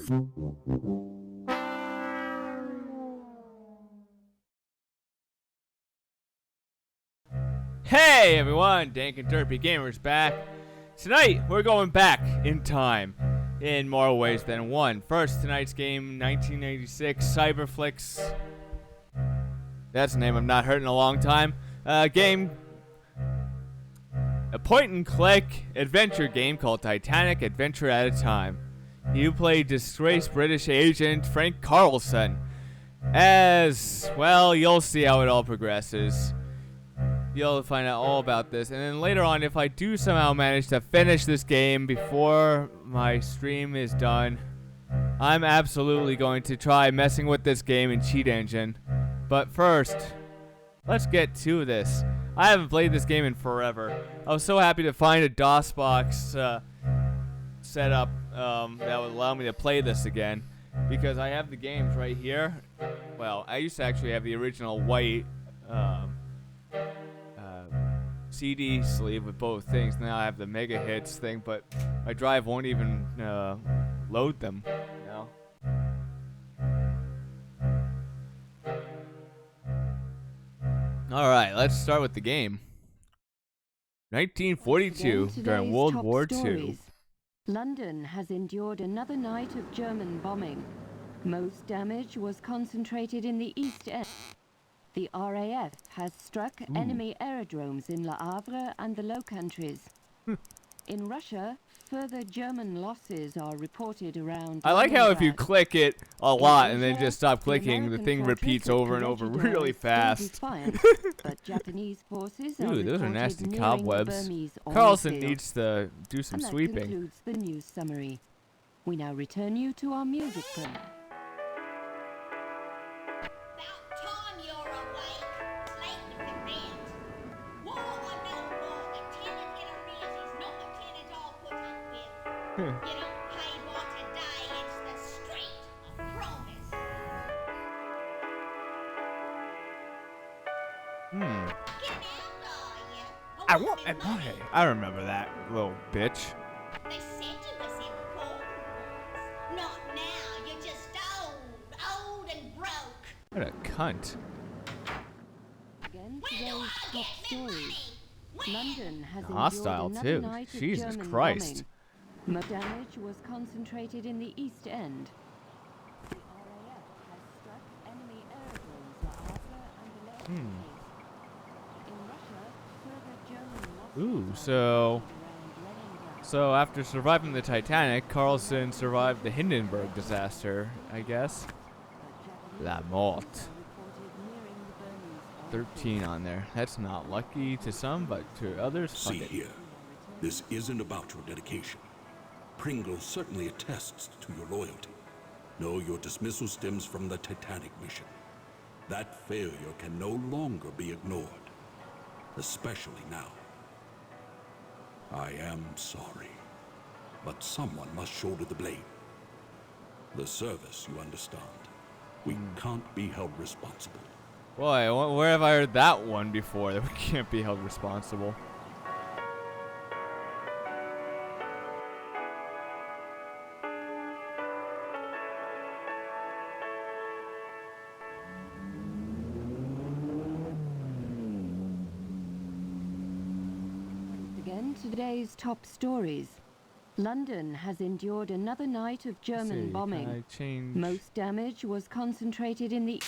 Hey everyone, Dank and Derpy Gamers back. Tonight, we're going back in time in more ways than one. First, tonight's game, 1986 Cyberflix. That's a name I've not heard in a long time. Game, a point-and-click adventure game called Titanic Adventure at a Time. You play disgraced British agent Frank Carlson. As, well, you'll see how it all progresses. You'll find out all about this, and then later on, if I do somehow manage to finish this game before my stream is done, I'm absolutely going to try messing with this game in Cheat Engine. But first, let's get to this. I haven't played this game in forever. I was so happy to find a DOS box set up that would allow me to play this again, because I have the games right here. Well, I used to actually have the original white CD sleeve with both things. Now I have the mega hits thing, but my drive won't even load them now. Alright, let's start with the game. 1942, during World War II. London has endured another night of German bombing. Most damage was concentrated in the East End. The RAF has struck enemy aerodromes in Le Havre and the Low Countries. In Russia, further German losses are reported around. I like how if you click it a lot and then just stop clicking, the thing repeats over and over really fast. But Japanese forces Ooh, those are nasty cobwebs. Carlson Carlson needs to do some and sweeping. That concludes the news summary. We now return you to our music program. You don't pay what today, it's the street of promise. Get out, are you? I want that money. I remember that little bitch. They said you was important. Not now, you're just old and broke. What a cunt. Again, today's top stories. London has Hostile endured too. another night of Jesus German Christ. bombing. Most damage was concentrated in the East End. The RAF has struck enemy aerodromes Le Havre and the Low Countries. In Russia, further German losses so after surviving the Titanic, Carlson survived the Hindenburg disaster, I guess. La Mort. 13 on there. That's not lucky to some, but to others, fuck See it. here, this isn't about your dedication. Pringle certainly attests to your loyalty. No, your dismissal stems from the Titanic mission. That failure can no longer be ignored, especially now. I am sorry, but someone must shoulder the blame. The service, you understand. We can't be held responsible. Boy, where have I heard that one before, that we can't be held responsible? Again, today's top stories. London has endured another night of German bombing. Most damage was concentrated in the...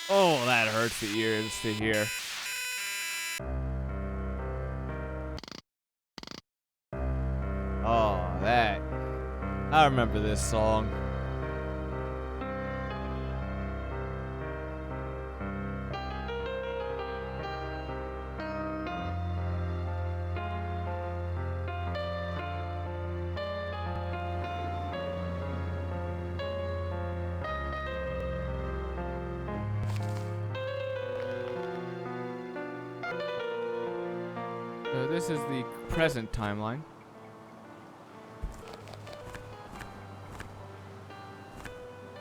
Oh, that hurts the ears to hear. Oh, that. I remember this song. So this is the present timeline.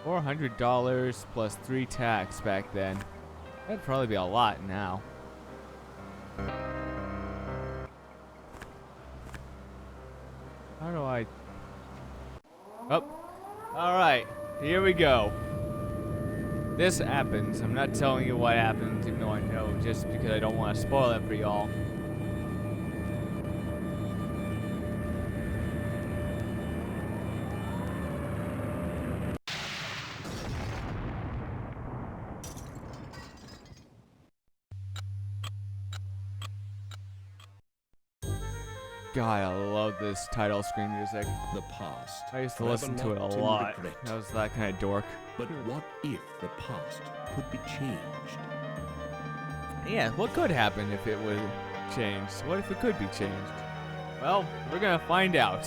$400 plus 3 tax back then. That'd probably be a lot now. How do I... Oh, Alright, here we go. This happens. I'm not telling you what happens, even though I know, just because I don't want to spoil it for y'all. God, I love this title screen music. The past. I used to forever listen to it a locked in lot. regret. I was that kind of dork. But what if the past could be changed? Yeah, what could happen if it was changed? What if it could be changed? Well, we're gonna find out.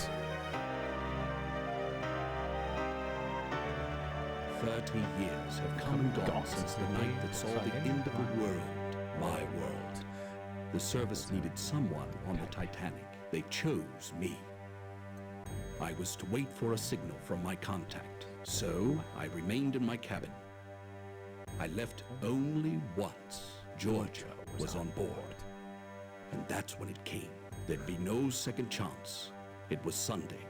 30 years have come and gone since the night that saw the end of the world, my world. The service needed someone on the Titanic. They chose me. I was to wait for a signal from my contact, so I remained in my cabin. I left only once. Georgia was on board. And that's when it came. There'd be no second chance. It was Sunday,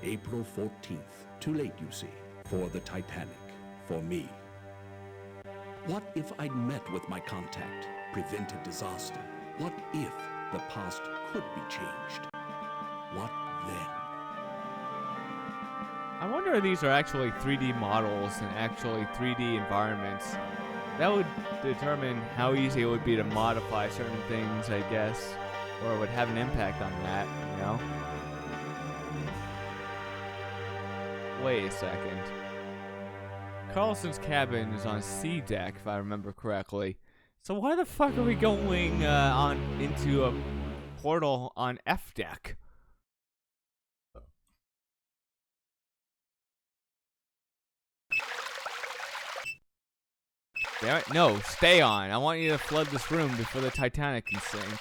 April 14th. Too late, you see, for the Titanic, for me. What if I'd met with my contact, prevented disaster? What if the past could be changed? What then? I wonder if these are actually 3D models and actually 3D environments. That would determine how easy it would be to modify certain things, I guess. Or it would have an impact on that, you know? Wait a second. Carlson's cabin is on C deck, if I remember correctly. So why the fuck are we going on into a portal on F deck? Damn it, no, stay on. I want you to flood this room before the Titanic can sink.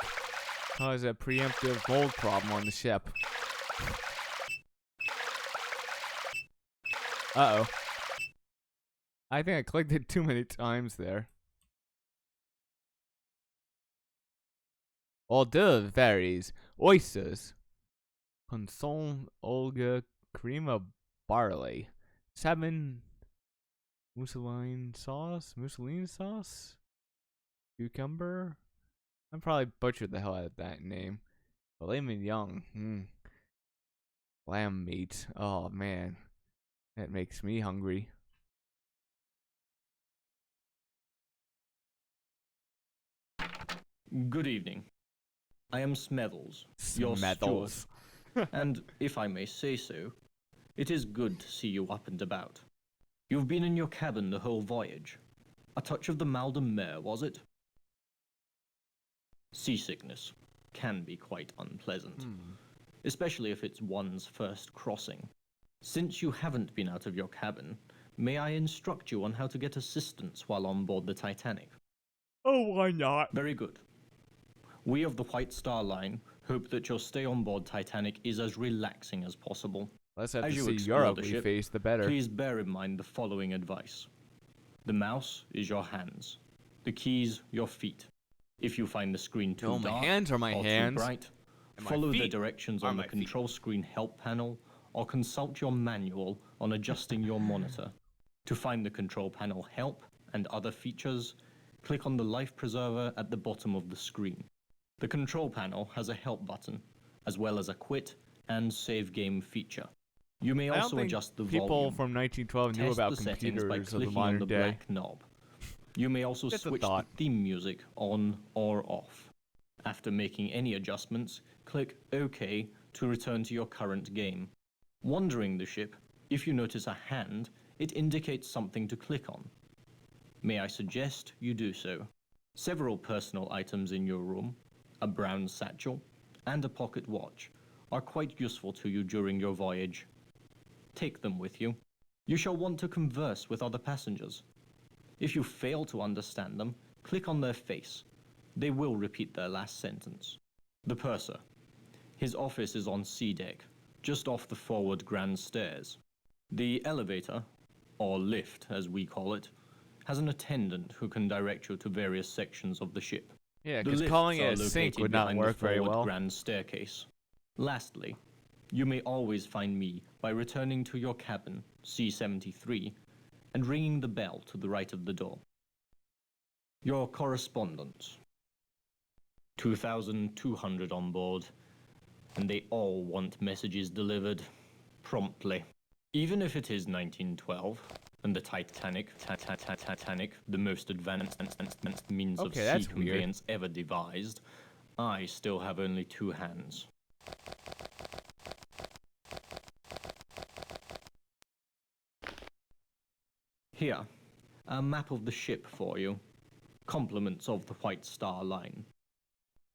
Cause a preemptive mold problem on the ship. Uh-oh. I think I clicked it too many times there. Hors d'oeuvre varies. Oysters. Console Olga cream of barley. 7 Mousseline sauce? Cucumber? I probably butchered the hell out of that name. Filet mignon. Lamb meat. Oh man. That makes me hungry. Good evening. I am Smethles, your steward. Smethles. And if I may say so, it is good to see you up and about. You've been in your cabin the whole voyage. A touch of the mal de mer, was it? Seasickness can be quite unpleasant, especially if it's one's first crossing. Since you haven't been out of your cabin, may I instruct you on how to get assistance while on board the Titanic? Oh, why not? Very good. We of the White Star Line hope that your stay on board Titanic is as relaxing as possible. Let's have As to you see explore your the ugly ship, face, the better. Please bear in mind the following advice. The mouse is your hands. The keys, your feet. If you find the screen too No, my dark hands are my or hands. too bright, And my follow the feet directions are on the my feet. control screen help panel or consult your manual on adjusting your monitor. To find the control panel help and other features, click on the life preserver at the bottom of the screen. The control panel has a help button, as well as a quit and save game feature. You may I don't also think adjust the people volume. from 1912 knew Test about the settings by computers of the clicking on modern the day. black knob. You may also Just a switch the thought. theme music on or off. After making any adjustments, click OK to return to your current game. Wandering the ship, if you notice a hand, it indicates something to click on. May I suggest you do so? Several personal items in your room, a brown satchel, and a pocket watch are quite useful to you during your voyage. Take them with you. You shall want to converse with other passengers. If you fail to understand them, click on their face. They will repeat their last sentence. The purser. His office is on C deck, just off the forward grand stairs. The elevator, or lift as we call it, has an attendant who can direct you to various sections of the ship. Yeah, The because lifts calling are it a sink located would not behind work the very forward well. grand staircase. Lastly, You may always find me by returning to your cabin, C-73, and ringing the bell to the right of the door. Your correspondence. 2,200 on board, and they all want messages delivered promptly. Even if it is 1912, and the Titanic, the most advanced means of sea conveyance ever devised, I still have only two hands. Here, a map of the ship for you. Compliments of the White Star Line.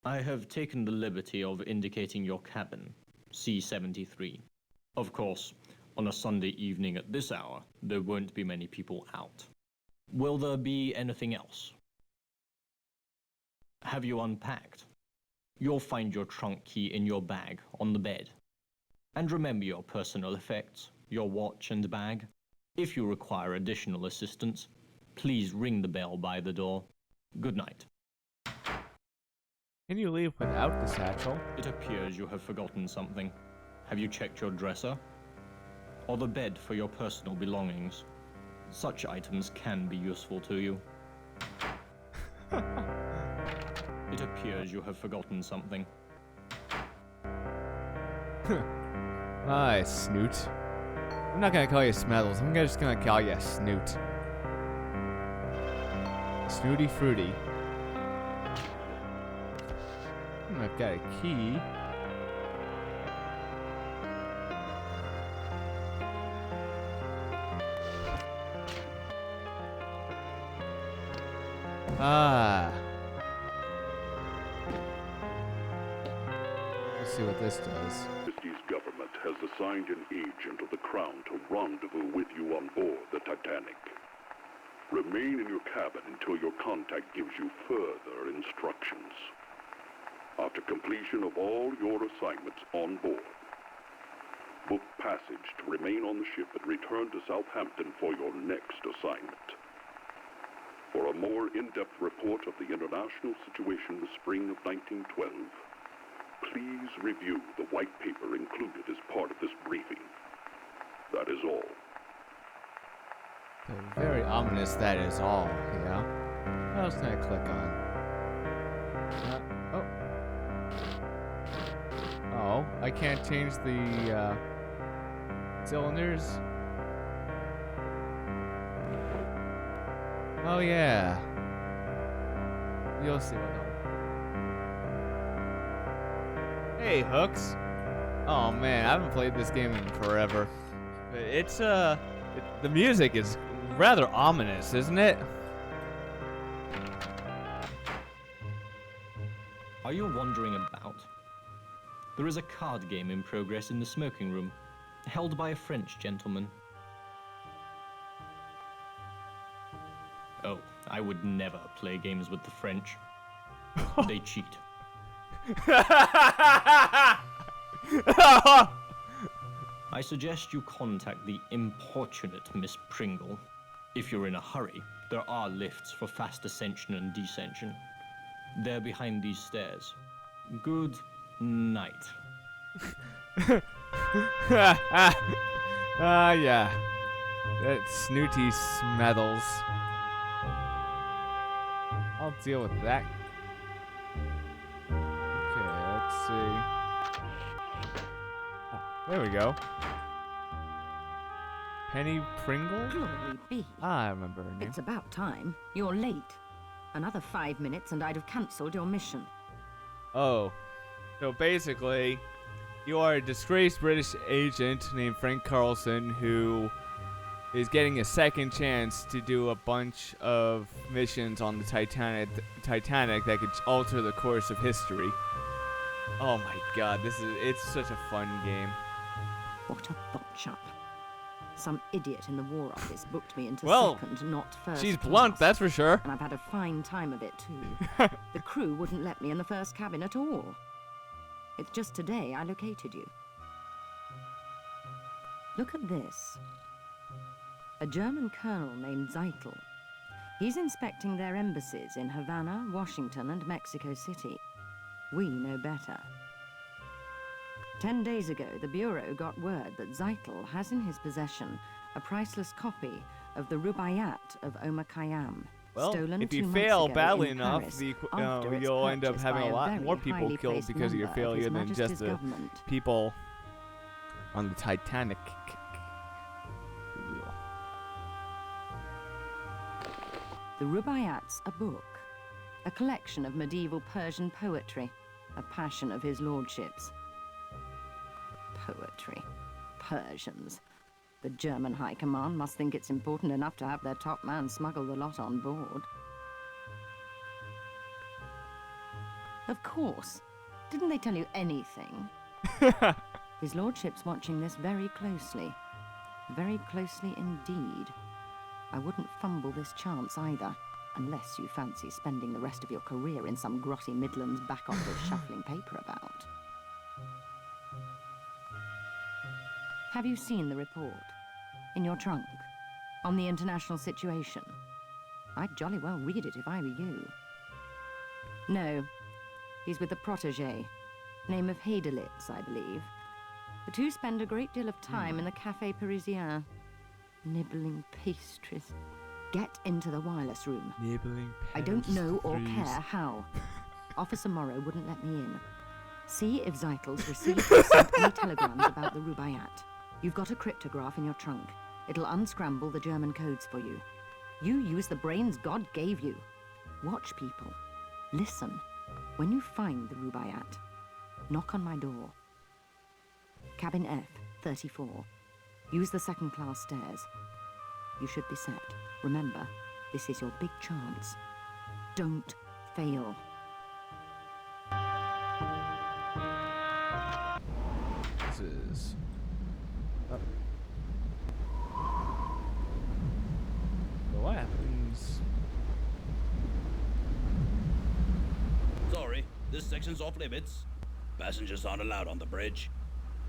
I have taken the liberty of indicating your cabin, C-73. Of course, on a Sunday evening at this hour, there won't be many people out. Will there be anything else? Have you unpacked? You'll find your trunk key in your bag on the bed. And remember your personal effects, your watch and bag. If you require additional assistance, please ring the bell by the door. Good night. Can you leave without the satchel? It appears you have forgotten something. Have you checked your dresser? Or the bed for your personal belongings? Such items can be useful to you. It appears you have forgotten something. Ah, Snoot. I'm not gonna call you Smeddles, I'm just gonna call you Snoot. Snooty Fruity. I've got a key. Ah. Let's see what this does. Christie's government has assigned an agent of the Crown to rendezvous with you on board the Titanic. Remain in your cabin until your contact gives you further instructions. After completion of all your assignments on board, book passage to remain on the ship and return to Southampton for your next assignment. For a more in-depth report of the international situation in the spring of 1912, please review the white paper included as part of this briefing. That is all. Very ominous, that is all, yeah? What else can I click on? Oh, I can't change the cylinders. Oh yeah. You'll see what I'll... Hey, Hooks. Oh man, I haven't played this game in forever. But it's the music is rather ominous, isn't it? Are you wondering about? There is a card game in progress in the smoking room, held by a French gentleman. Oh, I would never play games with the French. They cheat. I suggest you contact the importunate Miss Pringle. If you're in a hurry, there are lifts for fast ascension and descension. They're behind these stairs. Good night. Yeah. That snooty Smeddles. I'll deal with that. Okay, let's see. Ah, there we go. Penny Pringle? Glory be. Ah, I remember her name. It's about time. You're late. Another 5 minutes and I'd have cancelled your mission. Oh. So basically, you are a disgraced British agent named Frank Carlson who is getting a second chance to do a bunch of missions on the Titanic that could alter the course of history. Oh my god, it's such a fun game. What a botch-up. Some idiot in the War Office booked me into Well, second, not first she's class. blunt, that's for sure. And I've had a fine time of it, too. The crew wouldn't let me in the first cabin at all. It's just today I located you. Look at this. A German colonel named Zeitel. He's inspecting their embassies in Havana, Washington, and Mexico City. We know better. 10 days ago, the Bureau got word that Zeitel has in his possession a priceless copy of the Rubaiyat of Omar Khayyam. Well, stolen if you 2 months fail ago badly in enough, Paris the, after its you'll end up purchase having by a lot very more people highly killed placed because of your member of His failure than Majesty's just the government. people on the Titanic. The Rubaiyat's a book, a collection of medieval Persian poetry, a passion of his lordship's. Poetry. Persians. The German High Command must think it's important enough to have their top man smuggle the lot on board. Of course. Didn't they tell you anything? His lordship's watching this very closely. Very closely indeed. I wouldn't fumble this chance either, unless you fancy spending the rest of your career in some grotty Midlands back office shuffling paper about. Have you seen the report? In your trunk? On the international situation? I'd jolly well read it if I were you. No. He's with a protégé. Name of Heidelitz, I believe. The two spend a great deal of time in the Café Parisien. Nibbling pastries. Get into the wireless room. Nibbling I don't know or pastries. care how. Officer Morrow wouldn't let me in. See if Zeitel's received or sent any telegrams about the Rubaiyat. You've got a cryptograph in your trunk. It'll unscramble the German codes for you. You use the brains God gave you. Watch people. Listen. When you find the Rubaiyat, knock on my door. Cabin F, 34. Use the second-class stairs. You should be set. Remember, this is your big chance. Don't fail. This is. Oh. But what happens? Sorry, this section's off limits. Passengers aren't allowed on the bridge.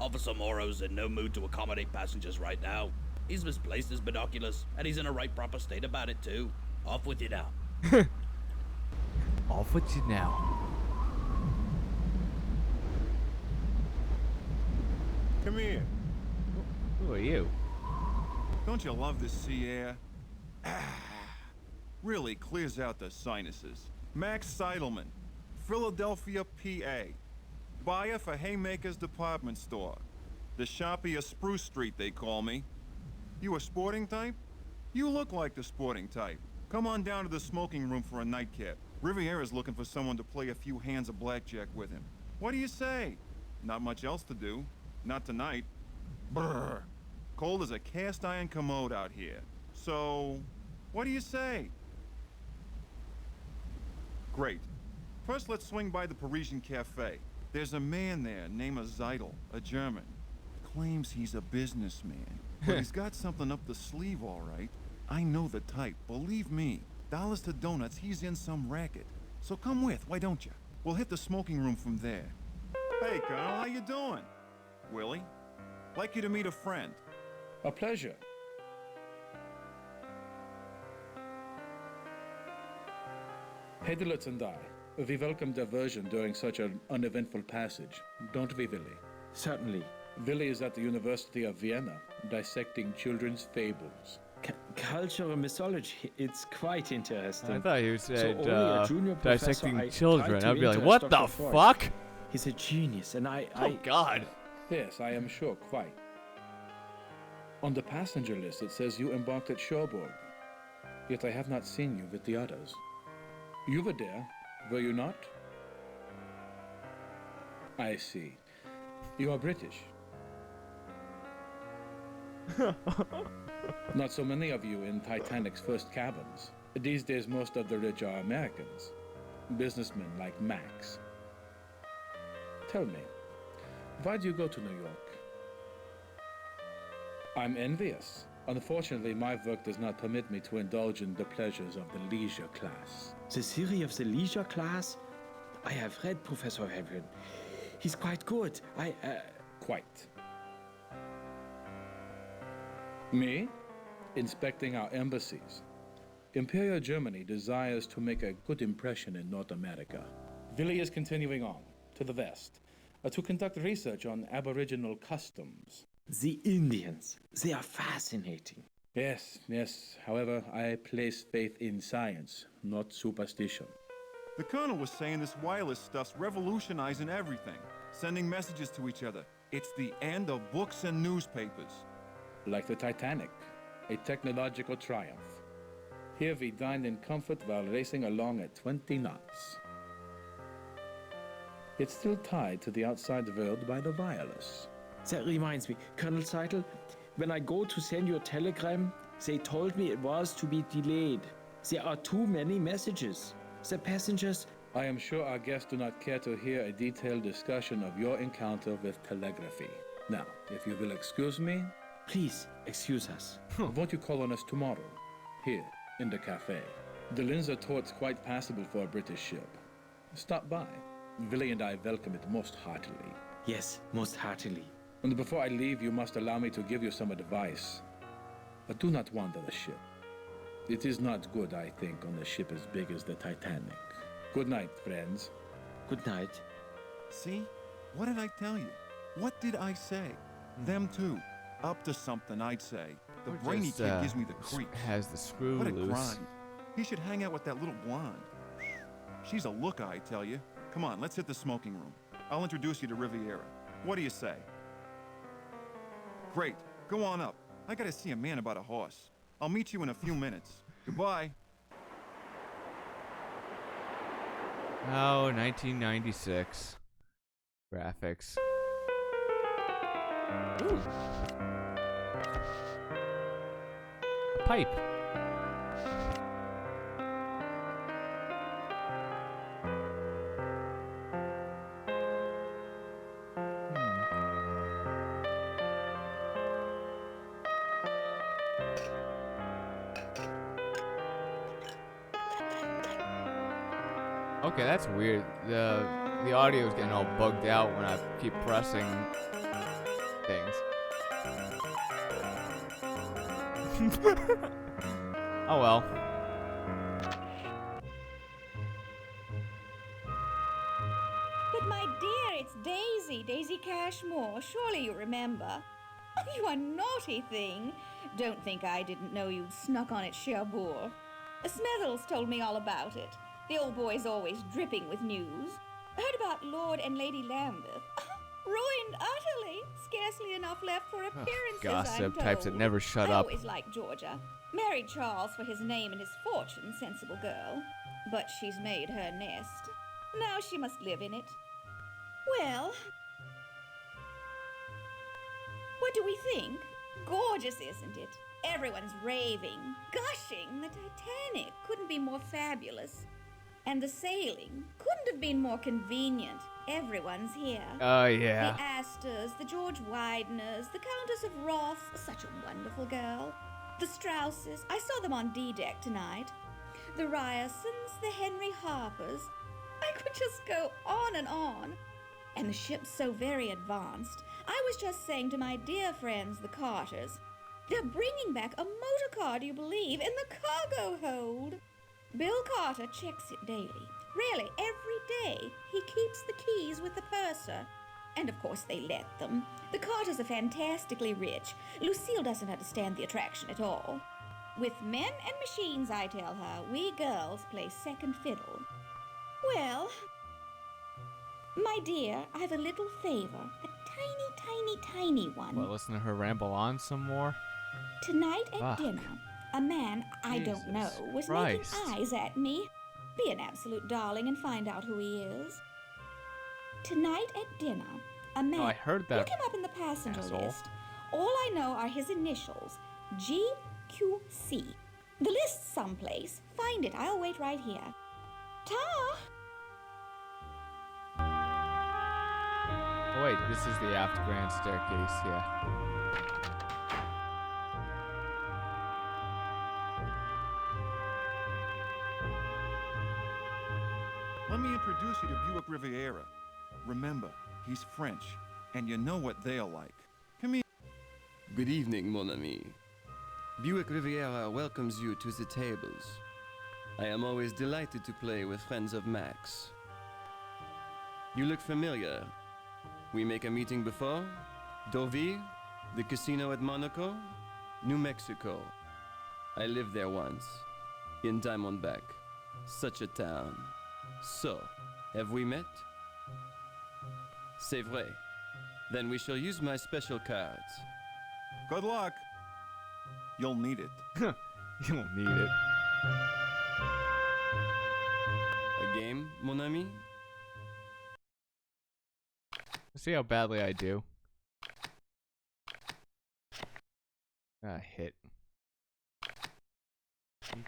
Officer Morrow's in no mood to accommodate passengers right now. He's misplaced his binoculars, and he's in a right proper state about it too. Off with you now. Off with you now. Come here. Who are you? Don't you love the sea air? Really clears out the sinuses. Max Seidelman, Philadelphia, PA. Buyer for Haymaker's department store. The shoppy of Spruce Street, they call me. You a sporting type? You look like the sporting type. Come on down to the smoking room for a nightcap. Riviera's looking for someone to play a few hands of blackjack with him. What do you say? Not much else to do. Not tonight. Brr. Cold as a cast iron commode out here. So, what do you say? Great. First, let's swing by the Parisian Cafe. There's a man there named Zeitel, a German. Claims he's a businessman. But he's got something up the sleeve, all right. I know the type, believe me. Dollars to donuts, he's in some racket. So come with, why don't you? We'll hit the smoking room from there. Hey, Colonel, how you doing? Willie? Like you to meet a friend. A pleasure. Heidelitz and I, we welcome diversion during such an uneventful passage, don't we, Willie? Certainly. Willie is at the University of Vienna, dissecting children's fables. Cultural mythology, it's quite interesting. I thought you said only a junior professor, dissecting I children. tried to I'd be like, interest what the Dr. Freud. fuck? He's a genius, and I Oh God. Yes, I am sure, quite. On the passenger list, it says you embarked at Cherbourg. Yet I have not seen you with the others. You were there, were you not? I see. You are British. Not so many of you in Titanic's first cabins. These days, most of the rich are Americans. Businessmen like Max. Tell me, why do you go to New York? I'm envious. Unfortunately, my work does not permit me to indulge in the pleasures of the leisure class. The theory of the leisure class? I have read Professor Heron. He's quite good. Quite. Me? Inspecting our embassies. Imperial Germany desires to make a good impression in North America. Willie is continuing on, to the west. to conduct research on Aboriginal customs. The Indians, they are fascinating. Yes, yes. However, I place faith in science, not superstition. The Colonel was saying this wireless stuff's revolutionizing everything, sending messages to each other. It's the end of books and newspapers. Like the Titanic, a technological triumph. Here we dined in comfort while racing along at 20 knots. It's still tied to the outside world by the wireless. That reminds me, Colonel Seitel, when I go to send your telegram, they told me it was to be delayed. There are too many messages. The passengers... I am sure our guests do not care to hear a detailed discussion of your encounter with telegraphy. Now, if you will excuse me... Please, excuse us. Won't you call on us tomorrow? Here, in the cafe. The Linzer Tort's quite passable for a British ship. Stop by. Willie and I welcome it most heartily. Yes, most heartily. And before I leave, you must allow me to give you some advice. But do not wander the ship. It is not good, I think, on a ship as big as the Titanic. Good night, friends. Good night. See? What did I tell you? What did I say? Them too. Up to something, I'd say. The brainy kid gives me the creeps. Has the screw What a loose. grind. He should hang out with that little blonde. She's a looker, I tell you. Come on, let's hit the smoking room. I'll introduce you to Riviera. What do you say? Great. Go on up. I gotta see a man about a horse. I'll meet you in a few minutes. Goodbye. Oh, 1996. Graphics. Ooh. Pipe. Okay, that's weird. The audio is getting all bugged out when I keep pressing things. Oh well. But my dear, it's Daisy, Daisy Cashmore. Surely you remember. Oh, you are naughty thing. Don't think I didn't know you'd snuck on at Cherbourg. Smethels told me all about it. The old boy's always dripping with news. Heard about Lord and Lady Lambeth. Ruined utterly. Scarcely enough left for appearances, Gossip I'm told. types that never shut I up. always liked Georgia. Married Charles for his name and his fortune, sensible girl. But she's made her nest. Now she must live in it. Well, what do we think? Gorgeous, isn't it? Everyone's raving, gushing. The Titanic couldn't be more fabulous. And the sailing couldn't have been more convenient. Everyone's here. Oh, yeah. The Astors, the George Wideners, the Countess of Ross, such a wonderful girl. The Strausses, I saw them on D-deck tonight. The Ryersons, the Henry Harpers. I could just go on and on. And the ship's so very advanced. I was just saying to my dear friends, the Carters, they're bringing back a motor car, do you believe, in the cargo hold. Bill Carter checks it daily. Really, every day. He keeps the keys with the purser. And of course they let them. The Carters are fantastically rich. Lucille doesn't understand the attraction at all. With men and machines, I tell her, we girls play second fiddle. Well, my dear, I have a little favor. A tiny one. What, listen to her ramble on some more? Tonight at Fuck. dinner, a man I don't know Jesus was Christ. making eyes at me. Be an absolute darling and find out who he is. Tonight at dinner, a man... Oh, I heard that. Look him up in the passenger asshole. list. All I know are his initials, GQC. The list's someplace. Find it. I'll wait right here. Ta! Oh, wait, this is the aft grand staircase, yeah. Let me introduce you to Buick Riviera. Remember, he's French, and you know what they're like. Come here. Good evening, mon ami. Buick Riviera welcomes you to the tables. I am always delighted to play with friends of Max. You look familiar. We make a meeting before? Deauville? The casino at Monaco? New Mexico. I lived there once. In Diamondback. Such a town. So, have we met? C'est vrai. Then we shall use my special cards. Good luck. You'll need it. You don't need it. A game, mon ami? Let's see how badly I do. Ah, hit.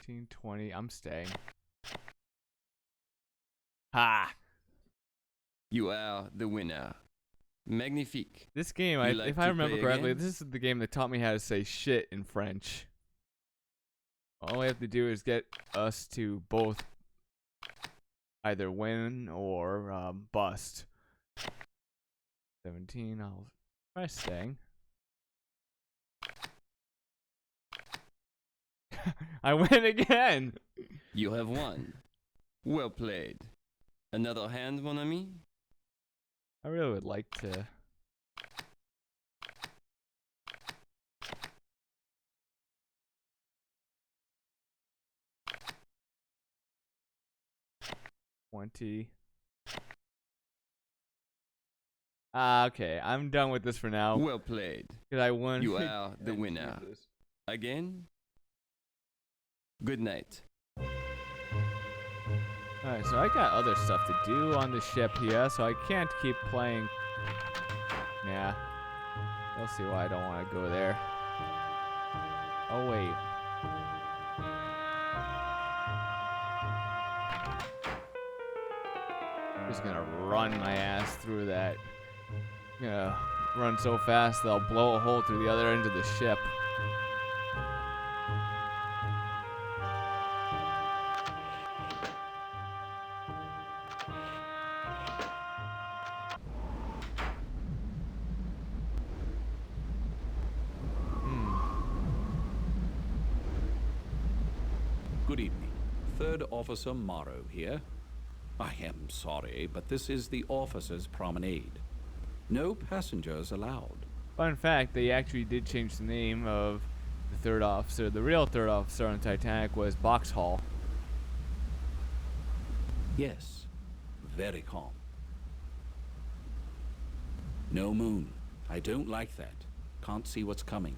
18, 20. I'm staying. Ha! You are the winner. Magnifique. This game, You like if I to remember play correctly, again? this is the game that taught me how to say shit in French. All we have to do is get us to both either win or bust. 17, I'll try staying. I win again! You have won. Well played. Another hand, mon ami? I really would like to. Okay, I'm done with this for now. Well played. Cause I won. You are the winner. Again? Good night. Alright, so I got other stuff to do on the ship here, so I can't keep playing. Yeah. You'll see why I don't want to go there. Oh, wait. I'm just gonna run my ass through that. I'm gonna run so fast that I'll blow a hole through the other end of the ship. Good evening. Third Officer Morrow here. I am sorry, but this is the officers' promenade. No passengers allowed. Fun fact, they actually did change the name of the third officer. The real third officer on Titanic was Boxhall. Yes, very calm. No moon. I don't like that. Can't see what's coming.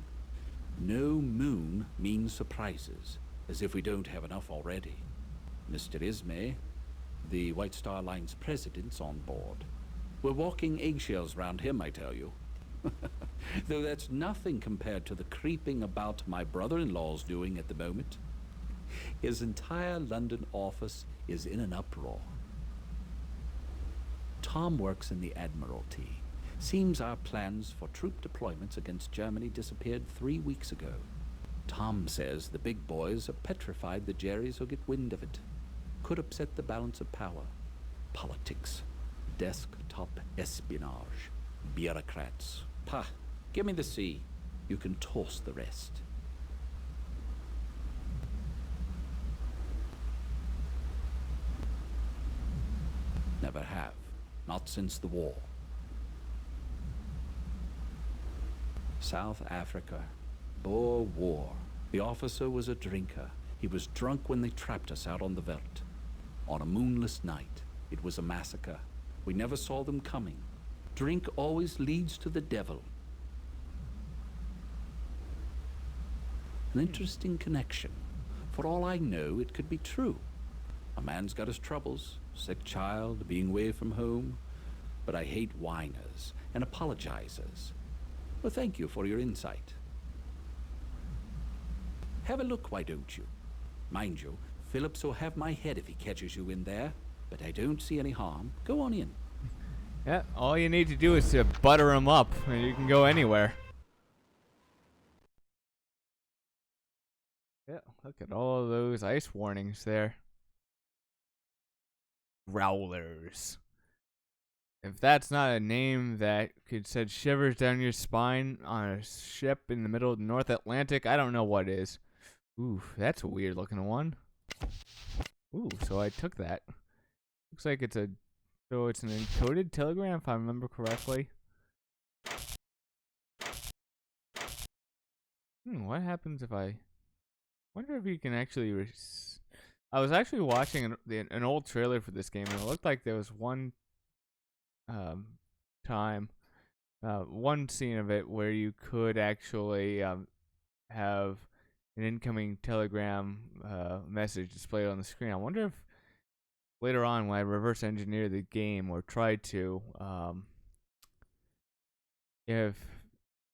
No moon means surprises, as if we don't have enough already. Mr. Ismay, the White Star Line's president's on board. We're walking eggshells round him, I tell you. Though that's nothing compared to the creeping about my brother-in-law's doing at the moment. His entire London office is in an uproar. Tom works in the Admiralty. Seems our plans for troop deployments against Germany disappeared 3 weeks ago. Tom says the big boys are petrified the Jerrys will get wind of it. Could upset the balance of power. Politics. Desktop espionage. Bureaucrats. Pah, give me the sea. You can toss the rest. Never have. Not since the war. South Africa. Boer War. The officer was a drinker. He was drunk when they trapped us out on the veldt. On a moonless night, it was a massacre. We never saw them coming. Drink always leads to the devil. An interesting connection. For all I know, it could be true. A man's got his troubles, sick child, being away from home. But I hate whiners and apologizers. Well, thank you for your insight. Have a look, why don't you? Mind you, Phillips will have my head if he catches you in there, but I don't see any harm. Go on in. Yeah, all you need to do is to butter him up, and you can go anywhere. Yeah, look at all of those ice warnings there. Growlers. If that's not a name that could send shivers down your spine on a ship in the middle of the North Atlantic, I don't know what is. Ooh, that's a weird looking one. Ooh, so I took that. Looks like it's a So it's an encoded telegram, if I remember correctly. What happens if I... wonder if you can actually... I was actually watching an old trailer for this game, and it looked like there was one time, one scene of it where you could actually have an incoming telegram message displayed on the screen. I wonder if later on, when I reverse engineer the game or try to, if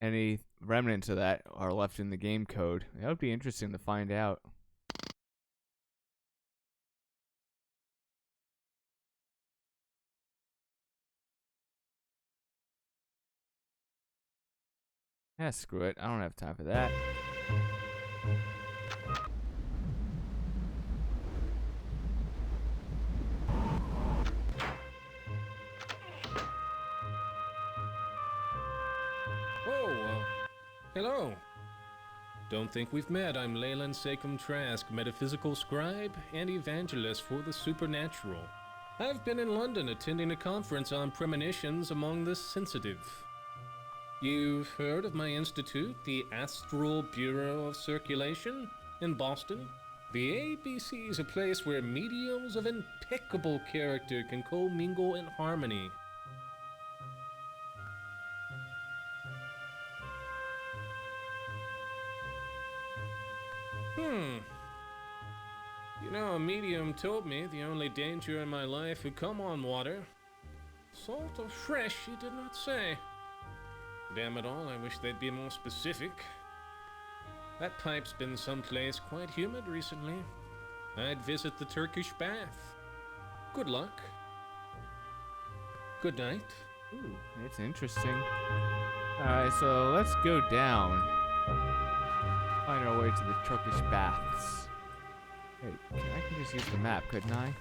any remnants of that are left in the game code. That would be interesting to find out. Yeah, screw it. I don't have time for that. Oh, hello. Don't think we've met. I'm Leyland Sachem Trask, metaphysical scribe and evangelist for the supernatural. I've been in London attending a conference on premonitions among the sensitive. You've heard of my institute, the Astral Bureau of Circulation, in Boston? The ABC is a place where mediums of impeccable character can commingle in harmony. You know, a medium told me the only danger in my life would come on water. Salt or fresh, he did not say. Damn it all, I wish they'd be more specific. That pipe's been someplace quite humid recently. I'd visit the Turkish bath. Good luck. Good night. Ooh, it's interesting. Alright, so let's go down. Find our way to the Turkish baths. Wait, I can just use the map, couldn't I?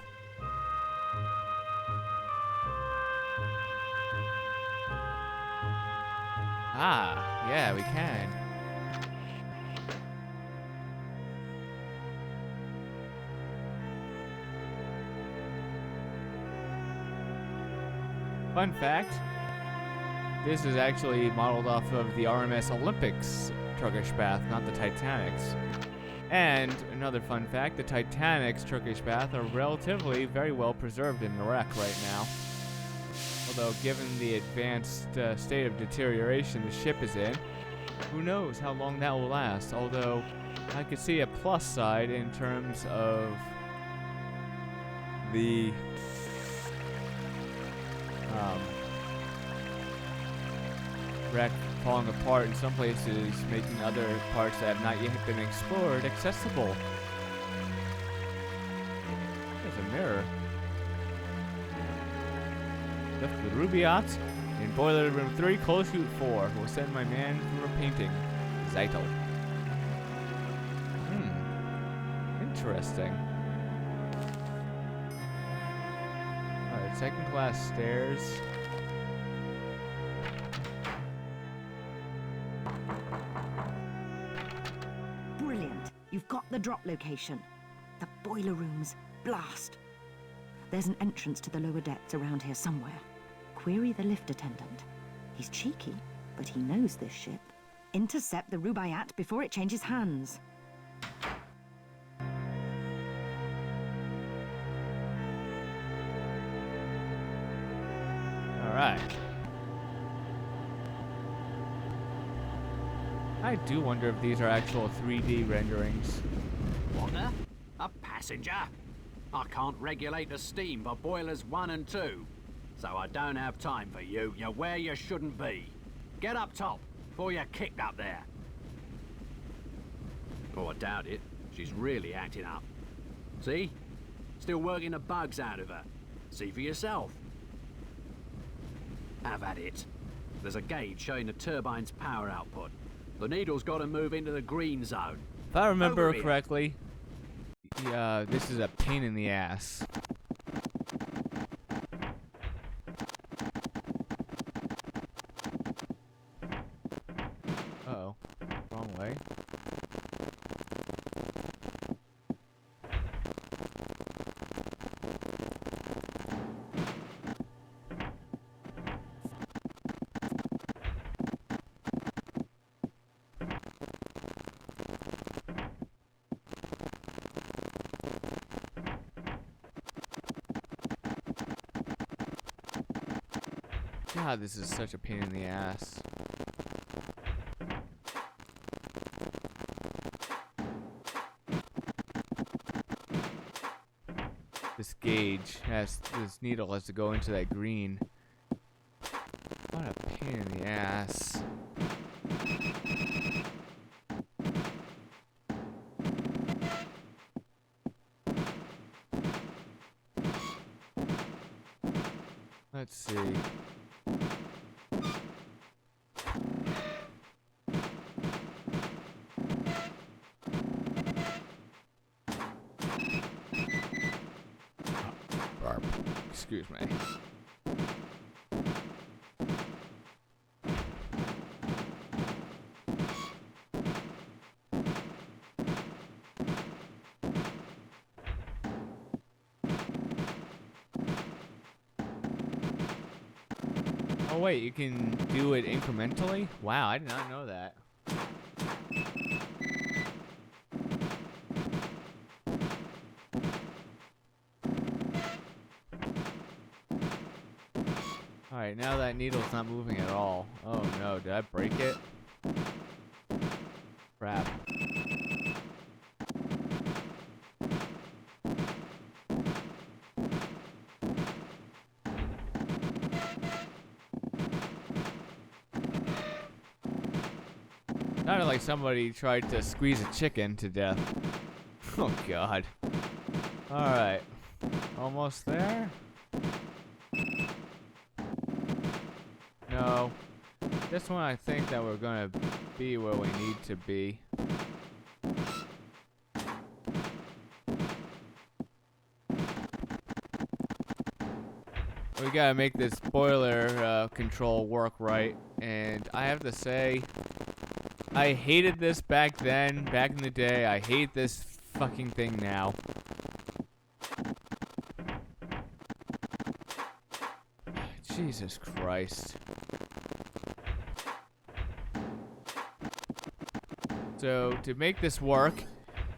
Ah, yeah, we can. Fun fact, this is actually modeled off of the R.M.S. Olympics Turkish bath, not the Titanic's. And another fun fact, the Titanic's Turkish bath are relatively very well preserved in the wreck right now. Although, given the advanced state of deterioration the ship is in, who knows how long that will last. Although, I could see a plus side in terms of the wreck falling apart in some places, making other parts that have not yet been explored accessible. There's a mirror. Lift the Rubaiyat in boiler room 3, coal chute 4. Will send my man for a painting. Zeitel. Interesting. Alright, second class stairs. Brilliant. You've got the drop location. The boiler rooms. Blast. There's an entrance to the lower decks around here somewhere. Query the lift attendant. He's cheeky, but he knows this ship. Intercept the Rubaiyat before it changes hands. Alright. I do wonder if these are actual 3D renderings. What the? A passenger? I can't regulate the steam for boilers 1 and 2. So I don't have time for you. You're where you shouldn't be. Get up top before you're kicked up there. Oh, I doubt it. She's really acting up. See? Still working the bugs out of her. See for yourself. Have at it. There's a gauge showing the turbine's power output. The needle's got to move into the green zone. If I remember Over here. correctly, this is a pain in the ass. Uh-oh. Wrong way. God, this is such a pain in the ass. This this needle has to go into that green. What a pain in the ass. Let's see. Excuse me. Oh wait, you can do it incrementally? Wow, I did not know that. Alright, now that needle's not moving at all. Oh no, did I break it? Crap. Sounded like somebody tried to squeeze a chicken to death. Oh god. Alright. Almost there? No. This one I think that we're gonna be where we need to be. We gotta make this boiler control work right, and I have to say, I hated this back then, back in the day. I hate this fucking thing now. Jesus Christ. So, to make this work,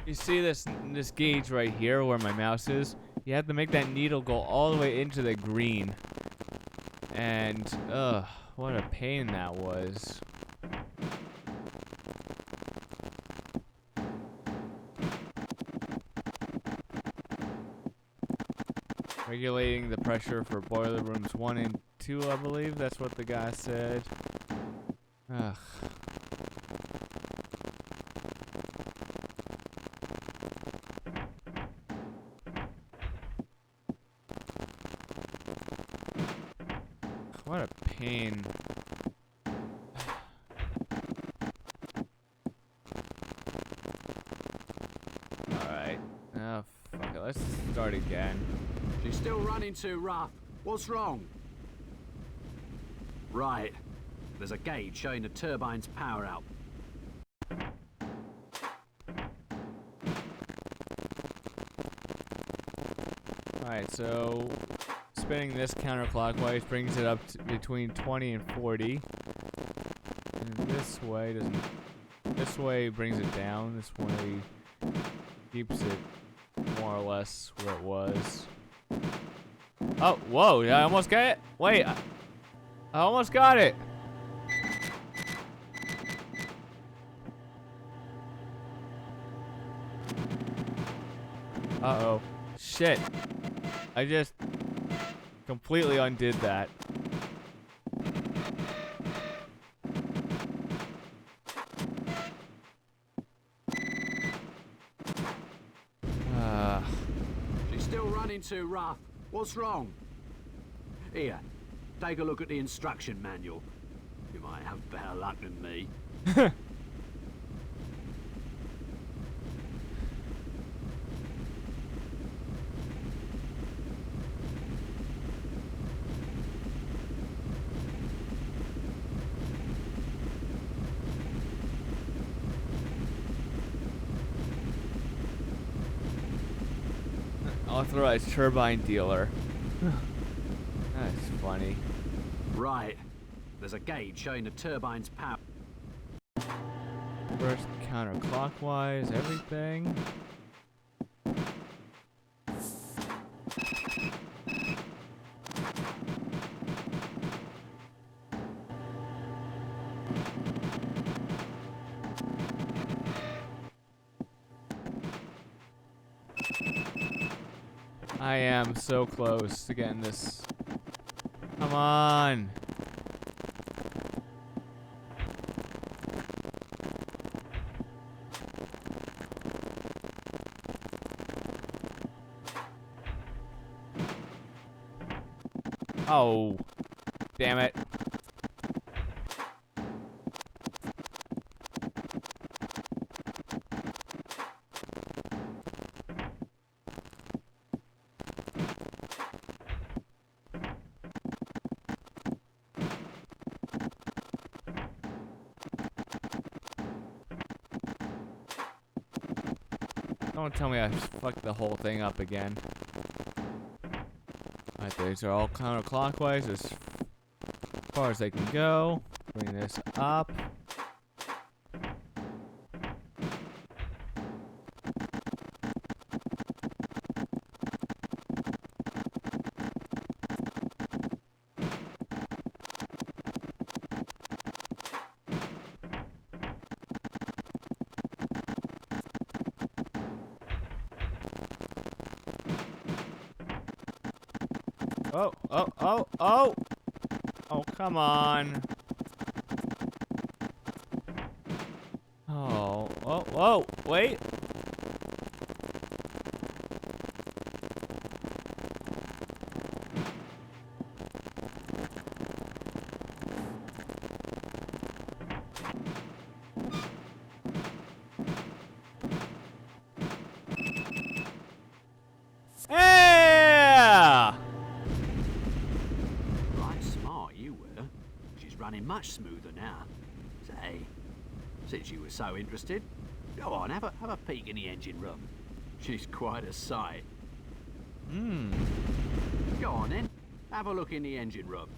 you see this gauge right here where my mouse is? You have to make that needle go all the way into the green. And, ugh, what a pain that was. Regulating the pressure for boiler rooms 1 and 2, I believe. That's what the guy said. Ugh. What a pain. Alright. Oh, fuck it. Let's start again. She's still running too rough. What's wrong? Right. There's a gauge showing the turbine's power out. Alright, so spinning this counterclockwise brings it up to between 20 and 40. And this way doesn't. This way brings it down. This way keeps it more or less where it was. Oh, whoa, did I almost get it? Wait, I almost got it. Uh-oh. Shit. I just completely undid that. She's still running too rough. What's wrong? Here, take a look at the instruction manual. You might have better luck than me. Authorized turbine dealer. That's funny. Right. There's a gauge showing the turbine's power. First counterclockwise, everything. I am so close to getting this. Come on. Oh, damn it. Don't tell me I fucked the whole thing up again. Alright, these are all counterclockwise as far as they can go. Bring this up. Oh, oh, oh, oh! Oh, come on. Oh, oh, whoa, wait. Yeah! Right smart you were. She's running much smoother now. Say, since you were so interested, go on, have a peek in the engine room. She's quite a sight. Hmm. Go on then, have a look in the engine room.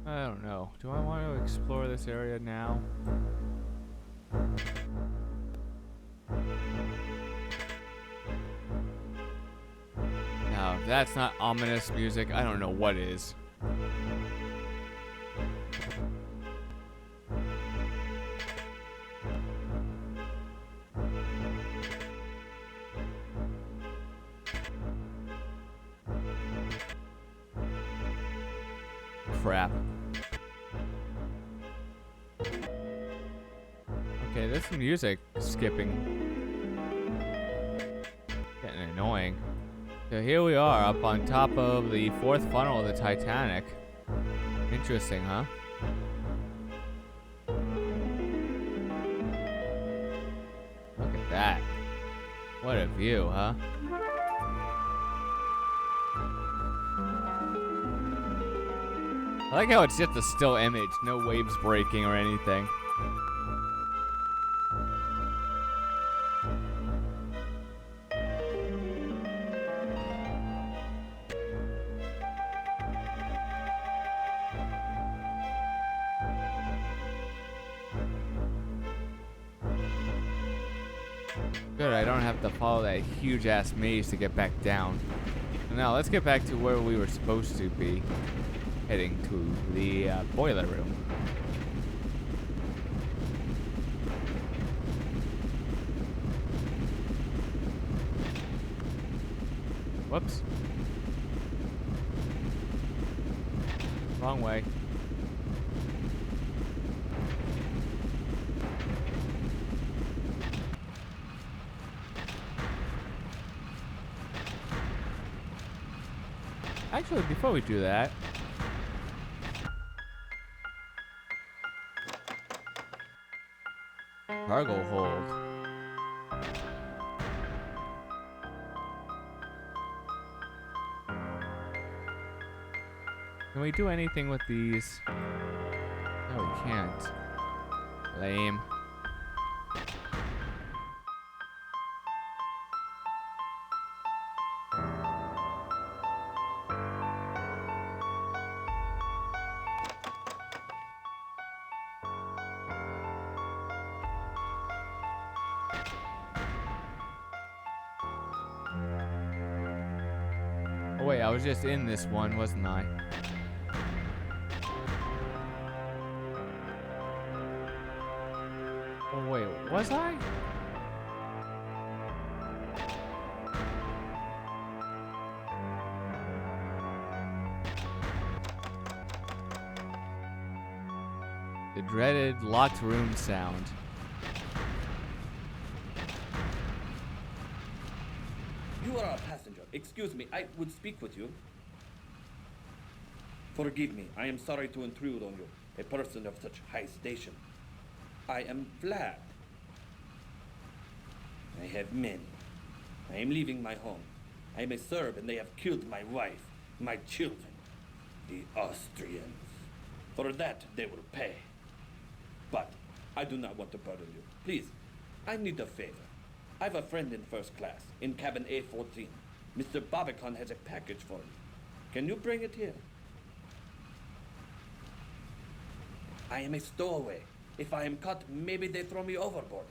I don't know. Do I want to explore this area now? Now, if that's not ominous music, I don't know what is. Crap. Okay, this music skipping. Getting annoying. So here we are up on top of the fourth funnel of the Titanic. Interesting, huh? Look at that. What a view, huh? I like how it's just a still image, no waves breaking or anything. Good, I don't have to follow that huge ass maze to get back down. Now let's get back to where we were supposed to be. Heading to the boiler room. Whoops. Wrong way. Actually, before we do that, cargo hold. Can we do anything with these? No, we can't. Lame. Oh wait, I was just in this one, wasn't I? Oh wait, was I? The dreaded locked room sound. You are a passenger. Excuse me, I would speak with you. Forgive me, I am sorry to intrude on you, a person of such high station. I am Vlad. I have men. I am leaving my home. I am a Serb and they have killed my wife, my children, the Austrians. For that they will pay. But I do not want to burden you. Please, I need a favor. I have a friend in first class, in cabin A14. Mr. Barbican has a package for me. Can you bring it here? I am a stowaway. If I am caught, maybe they throw me overboard.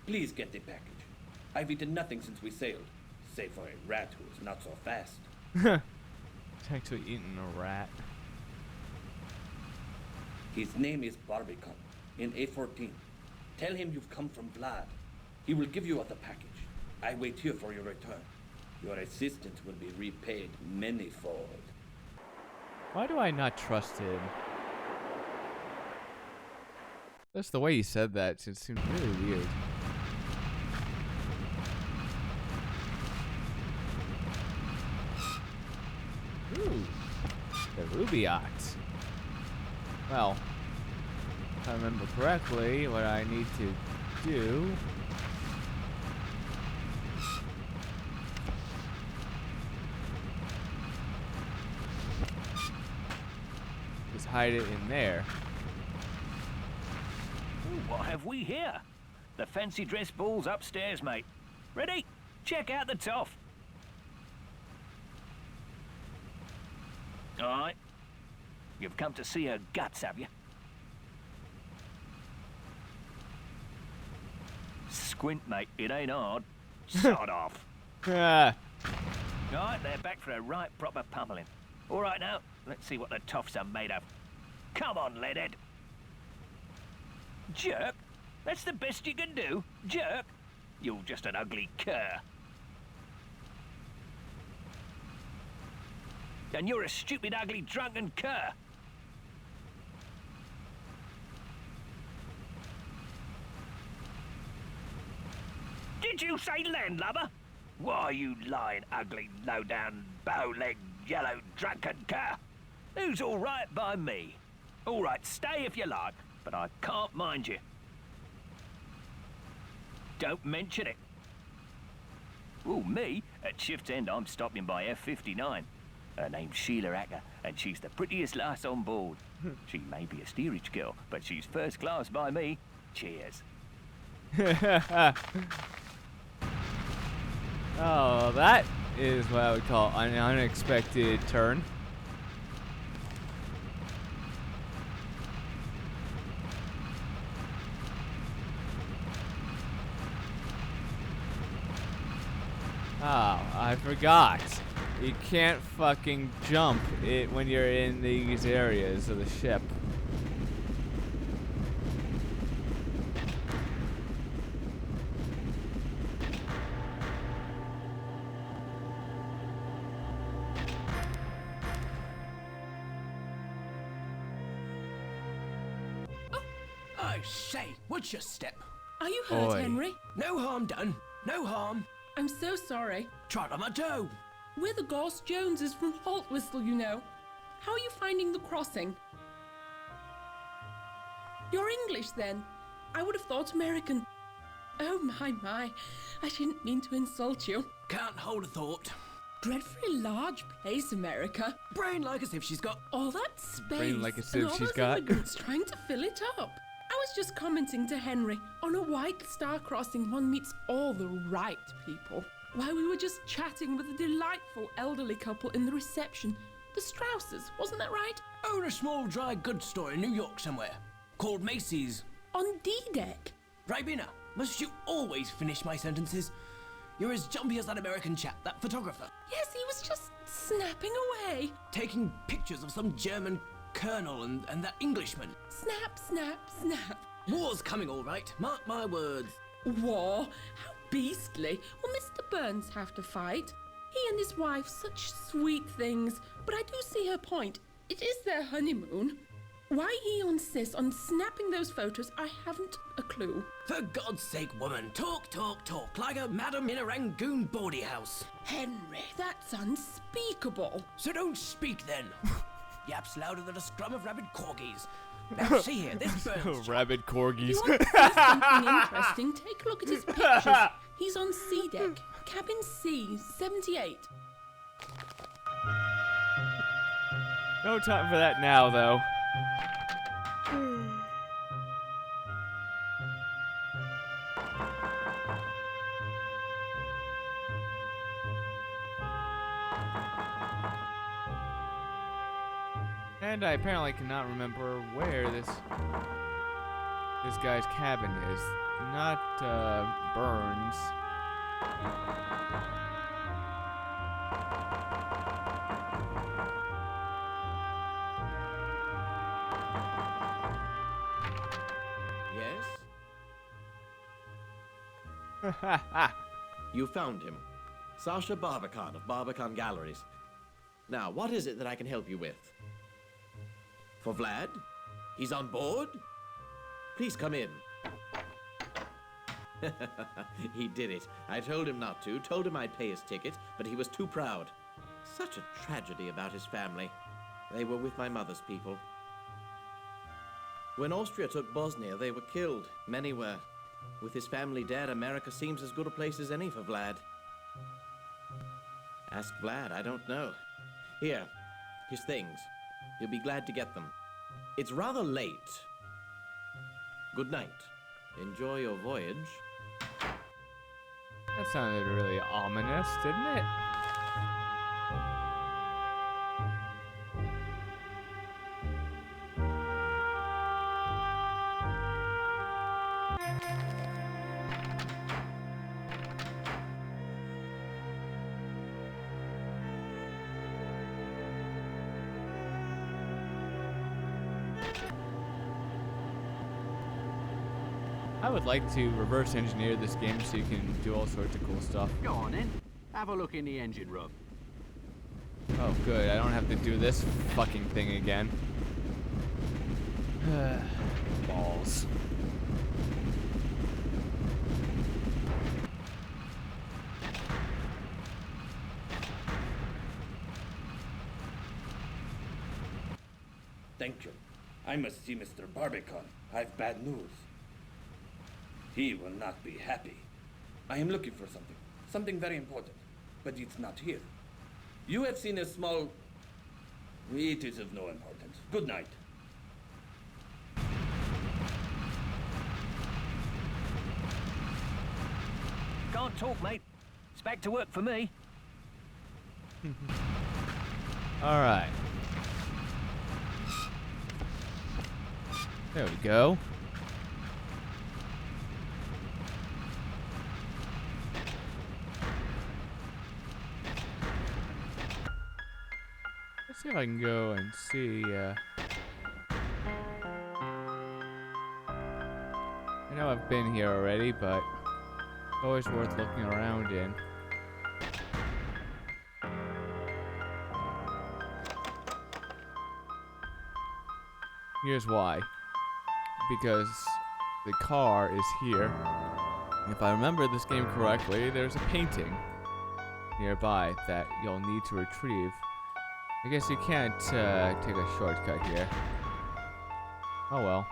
Please get the package. I've eaten nothing since we sailed, save for a rat who is not so fast. It's actually eating a rat. His name is Barbican, in A14. Tell him you've come from Vlad. He will give you the package. I wait here for your return. Your assistance will be repaid manyfold. Why do I not trust him? Just the way he said that, it seemed really weird. Ooh, the Rubaiyat. Well, if I remember correctly, what I need to do is hide it in there. Ooh, what have we here? The fancy dress ball's upstairs, mate. Ready? Check out the toff. All right. You've come to see her guts, have you? Squint, mate. It ain't hard. Sod off. Ah. All right, they're back for a right proper pummeling. All right, now, let's see what the toffs are made of. Come on, leadhead. Jerk? That's the best you can do? Jerk? You're just an ugly cur. And you're a stupid, ugly, drunken cur. Did you say landlubber? Why, you lying, ugly, low-down, bow-legged, yellow, drunken cur? Who's all right by me? All right, stay if you like, but I can't mind you. Don't mention it. Oh, me? At shift's end, I'm stopping by F59. Her name's Sheila Acker, and she's the prettiest lass on board. She may be a steerage girl, but she's first class by me. Cheers. Oh, that is what I would call an unexpected turn. Oh, I forgot. You can't fucking jump it when you're in these areas of the ship. I say, what's your step? Are you hurt, Oi. Henry? No harm done. No harm. I'm so sorry. Trot on my toe. We're the Goss Joneses from Haltwhistle, you know. How are you finding the crossing? You're English, then? I would have thought American. Oh, my. I didn't mean to insult you. Can't hold a thought. Dreadfully large place, America. Brain like as if she's got all that space. Brain like as and if all she's those got. immigrants trying to fill it up. I was just commenting to Henry, on a white star crossing one meets all the right people. While we were just chatting with a delightful elderly couple in the reception. The Strausses, wasn't that right? own a small dry goods store in New York somewhere, called Macy's. On D-Deck? Ribena, must you always finish my sentences? You're as jumpy as that American chap, that photographer. Yes, he was just snapping away. Taking pictures of some German colonel and that Englishman. Snap, snap, snap. War's coming all right, mark my words. War? How beastly. Will Mr. Burns have to fight? He and his wife, such sweet things. But I do see her point. It is their honeymoon. Why he insists on snapping those photos, I haven't a clue. For God's sake, woman, talk, like a madam in a Rangoon bawdy house. Henry, that's unspeakable. So don't speak then. Yaps louder than a scrum of rabid corgis. Now see here, this Burns. Rabid corgis. You want to see something interesting? Take a look at his pictures. He's on C deck, cabin C, 78. No time for that now, though. And I apparently cannot remember where this guy's cabin is. Not Burns. Yes? You found him. Sasha Barbican of Barbican Galleries. Now, what is it that I can help you with? For Vlad? He's on board? Please come in. He did it. I told him not to, told him I'd pay his ticket, but he was too proud. Such a tragedy about his family. They were with my mother's people. When Austria took Bosnia, they were killed. Many were. With his family dead, America seems as good a place as any for Vlad. Ask Vlad, I don't know. Here, his things. You'll be glad to get them. It's rather late. Good night. Enjoy your voyage. That sounded really ominous, didn't it? I would like to reverse engineer this game so you can do all sorts of cool stuff. Go on in. Have a look in the engine room. Oh good, I don't have to do this fucking thing again. Balls. Thank you. I must see Mr. Barbican. I've bad news. He will not be happy. I am looking for something very important, but it's not here. You have seen a small... It is of no importance. Good night. Can't talk, mate. It's back to work for me. Alright. There we go. Let's see if I can go and see, I know I've been here already, but always worth looking around in. Here's why. Because the car is here. If I remember this game correctly, there's a painting nearby that you'll need to retrieve. I guess you can't take a shortcut here. Oh well.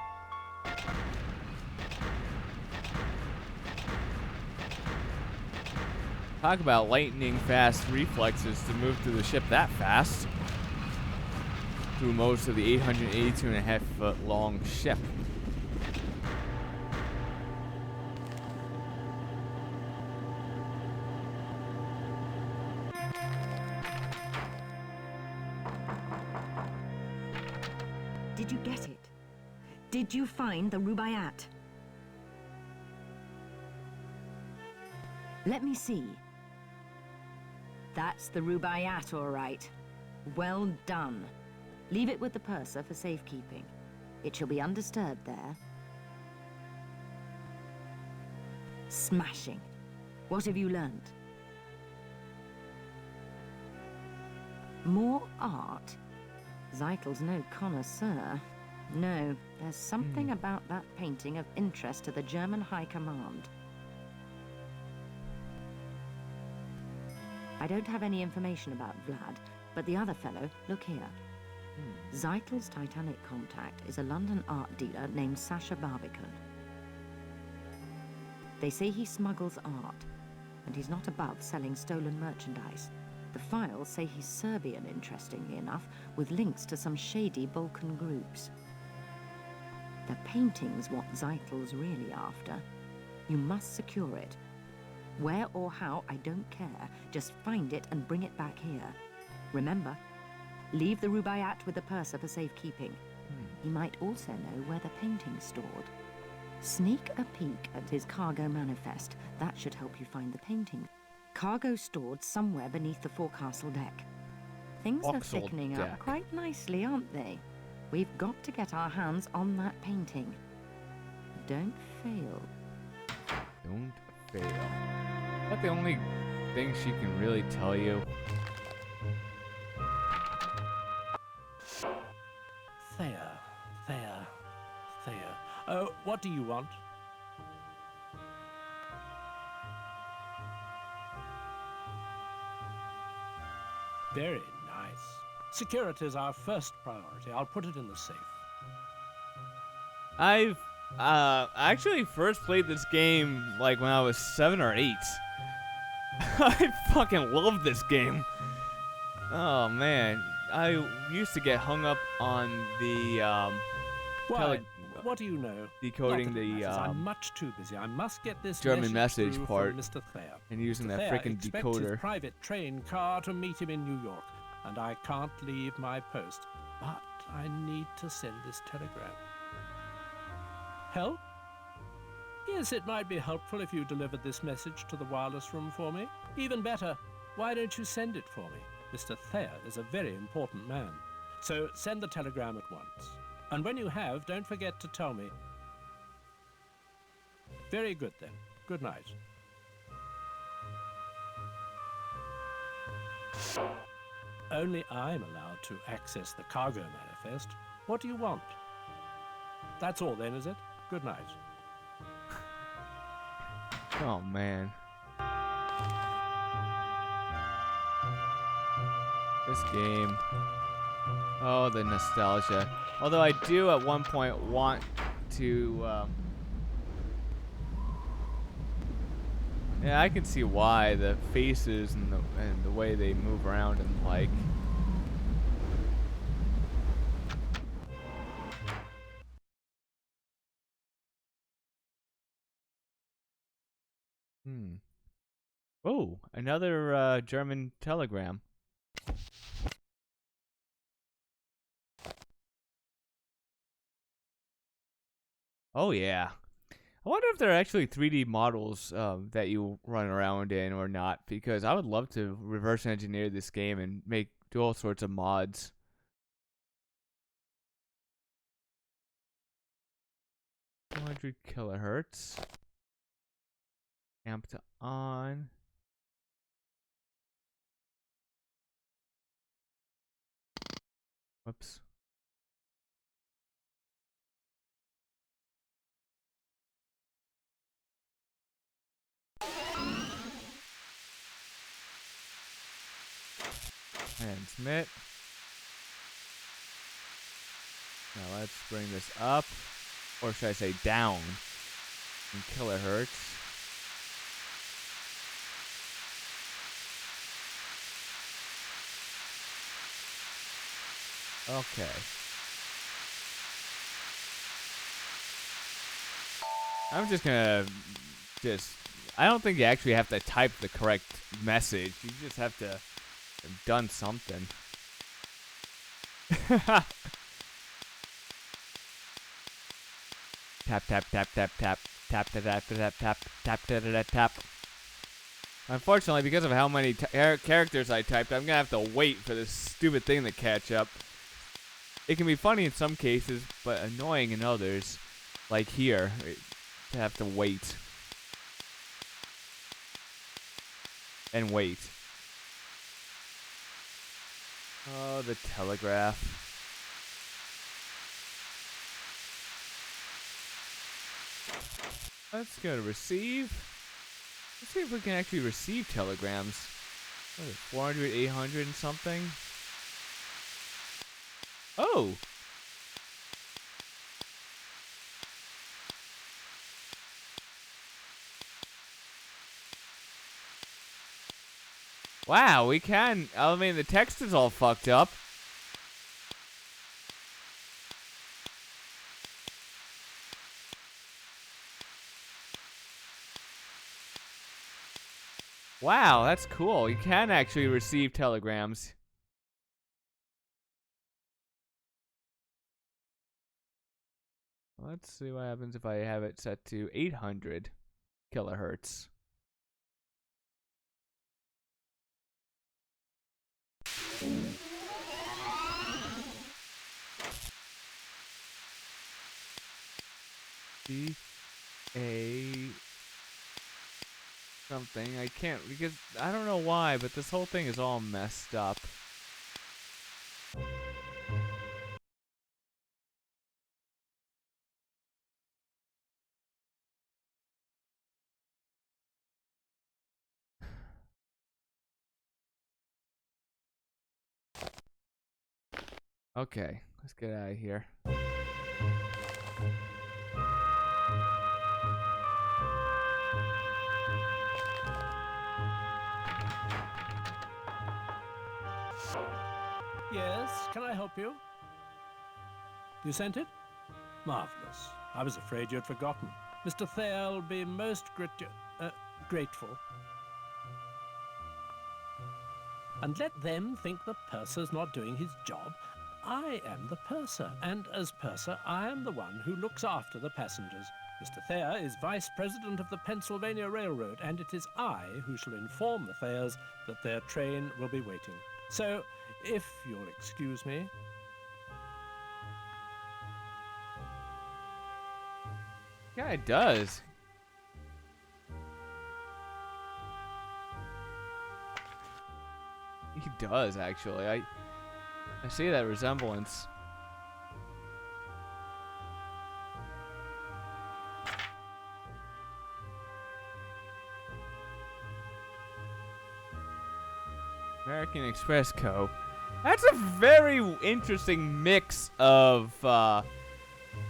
Talk about lightning fast reflexes to move through the ship that fast. Through most of the 882.5-foot long ship. Did you get it? Did you find the Rubaiyat? Let me see. That's the Rubaiyat, all right. Well done. Leave it with the purser for safekeeping. It shall be undisturbed there. Smashing. What have you learnt? More art? Zeitel's no connoisseur. No, there's something about that painting of interest to the German High Command. I don't have any information about Vlad, but the other fellow, look here. Zeitel's Titanic contact is a London art dealer named Sasha Barbican. They say he smuggles art, and he's not above selling stolen merchandise. The files say he's Serbian, interestingly enough, with links to some shady Balkan groups. The painting's what Zeitel's really after. You must secure it. Where or how, I don't care. Just find it and bring it back here. Remember, leave the Rubaiyat with the purser for safekeeping. He might also know where the painting's stored. Sneak a peek at his cargo manifest. That should help you find the painting. Cargo stored somewhere beneath the forecastle deck. Things are thickening up quite nicely, aren't they? We've got to get our hands on that painting. Don't fail. Don't fail. Is that the only thing she can really tell you? Thea. Oh, what do you want? Very nice. Security is our first priority. I'll put it in the safe. I've actually first played this game like when I was 7 or 8. I fucking love this game. Oh man, I used to get hung up on the Why? What do you know? decoding Not that it the matters. I'm much too busy. I must get this German message through part from Mr. Thayer. and using Mr. that Thayer freaking expects his decoder. private train car to meet him in New York, and I can't leave my post. But I need to send this telegram. Help? Yes, it might be helpful if you delivered this message to the wireless room for me. Even better, why don't you send it for me? Mr. Thayer is a very important man. So send the telegram at once. And when you have, don't forget to tell me. Very good then. Good night. Only I'm allowed to access the cargo manifest. What do you want? That's all then, is it? Good night. Oh man. This game. Oh, the nostalgia. Although I do at one point want to yeah, I can see why the faces and the way they move around and like. Oh, another German telegram. Oh yeah. I wonder if there are actually 3D models that you run around in or not, because I would love to reverse engineer this game and do all sorts of mods. $200 kilohertz. Amp to on. Whoops. Transmit. Now let's bring this up, or should I say down, in kilohertz. Okay. I'm just gonna I don't think you actually have to type the correct message. You just have to have done something. Tap tap tap tap tap tap tap tap tap tap tap tap tap tap. Unfortunately, because of how many characters I typed, I'm gonna have to wait for this stupid thing to catch up. It can be funny in some cases, but annoying in others. Like here, to have to wait. And wait. Oh, the telegraph. Let's go to receive. Let's see if we can actually receive telegrams. What is it, 400, 800 and something? Oh! Wow, we can. I mean, the text is all fucked up. Wow, that's cool. You can actually receive telegrams. Let's see what happens if I have it set to 800 kilohertz. A something. I can't, because I don't know why, but this whole thing is all messed up. Okay, let's get out of here. Yes, can I help you? You sent it? Marvelous. I was afraid you'd forgotten. Mr. Thayer will be most grateful. And let them think the purser's not doing his job. I am the purser, and as purser, I am the one who looks after the passengers. Mr. Thayer is vice president of the Pennsylvania Railroad, and it is I who shall inform the Thayers that their train will be waiting. So, if you'll excuse me. Yeah, it does. He does, actually. I see that resemblance. American Express Co. That's a very interesting mix of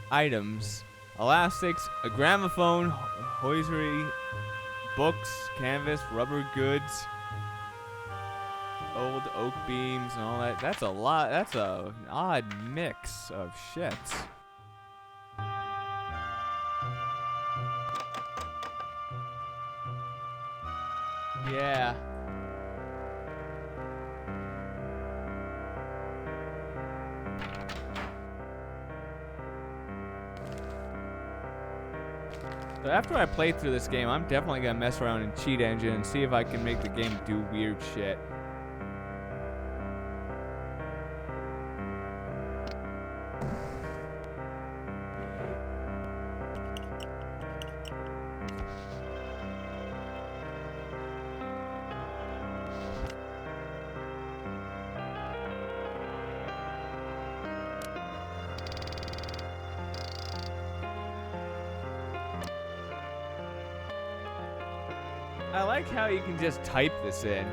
items. Elastics, a gramophone, hosiery, books, canvas, rubber goods, old oak beams, and all that. That's a lot. That's an odd mix of shit. Yeah. So after I play through this game, I'm definitely gonna mess around in Cheat Engine and see if I can make the game do weird shit. I like how you can just type this in.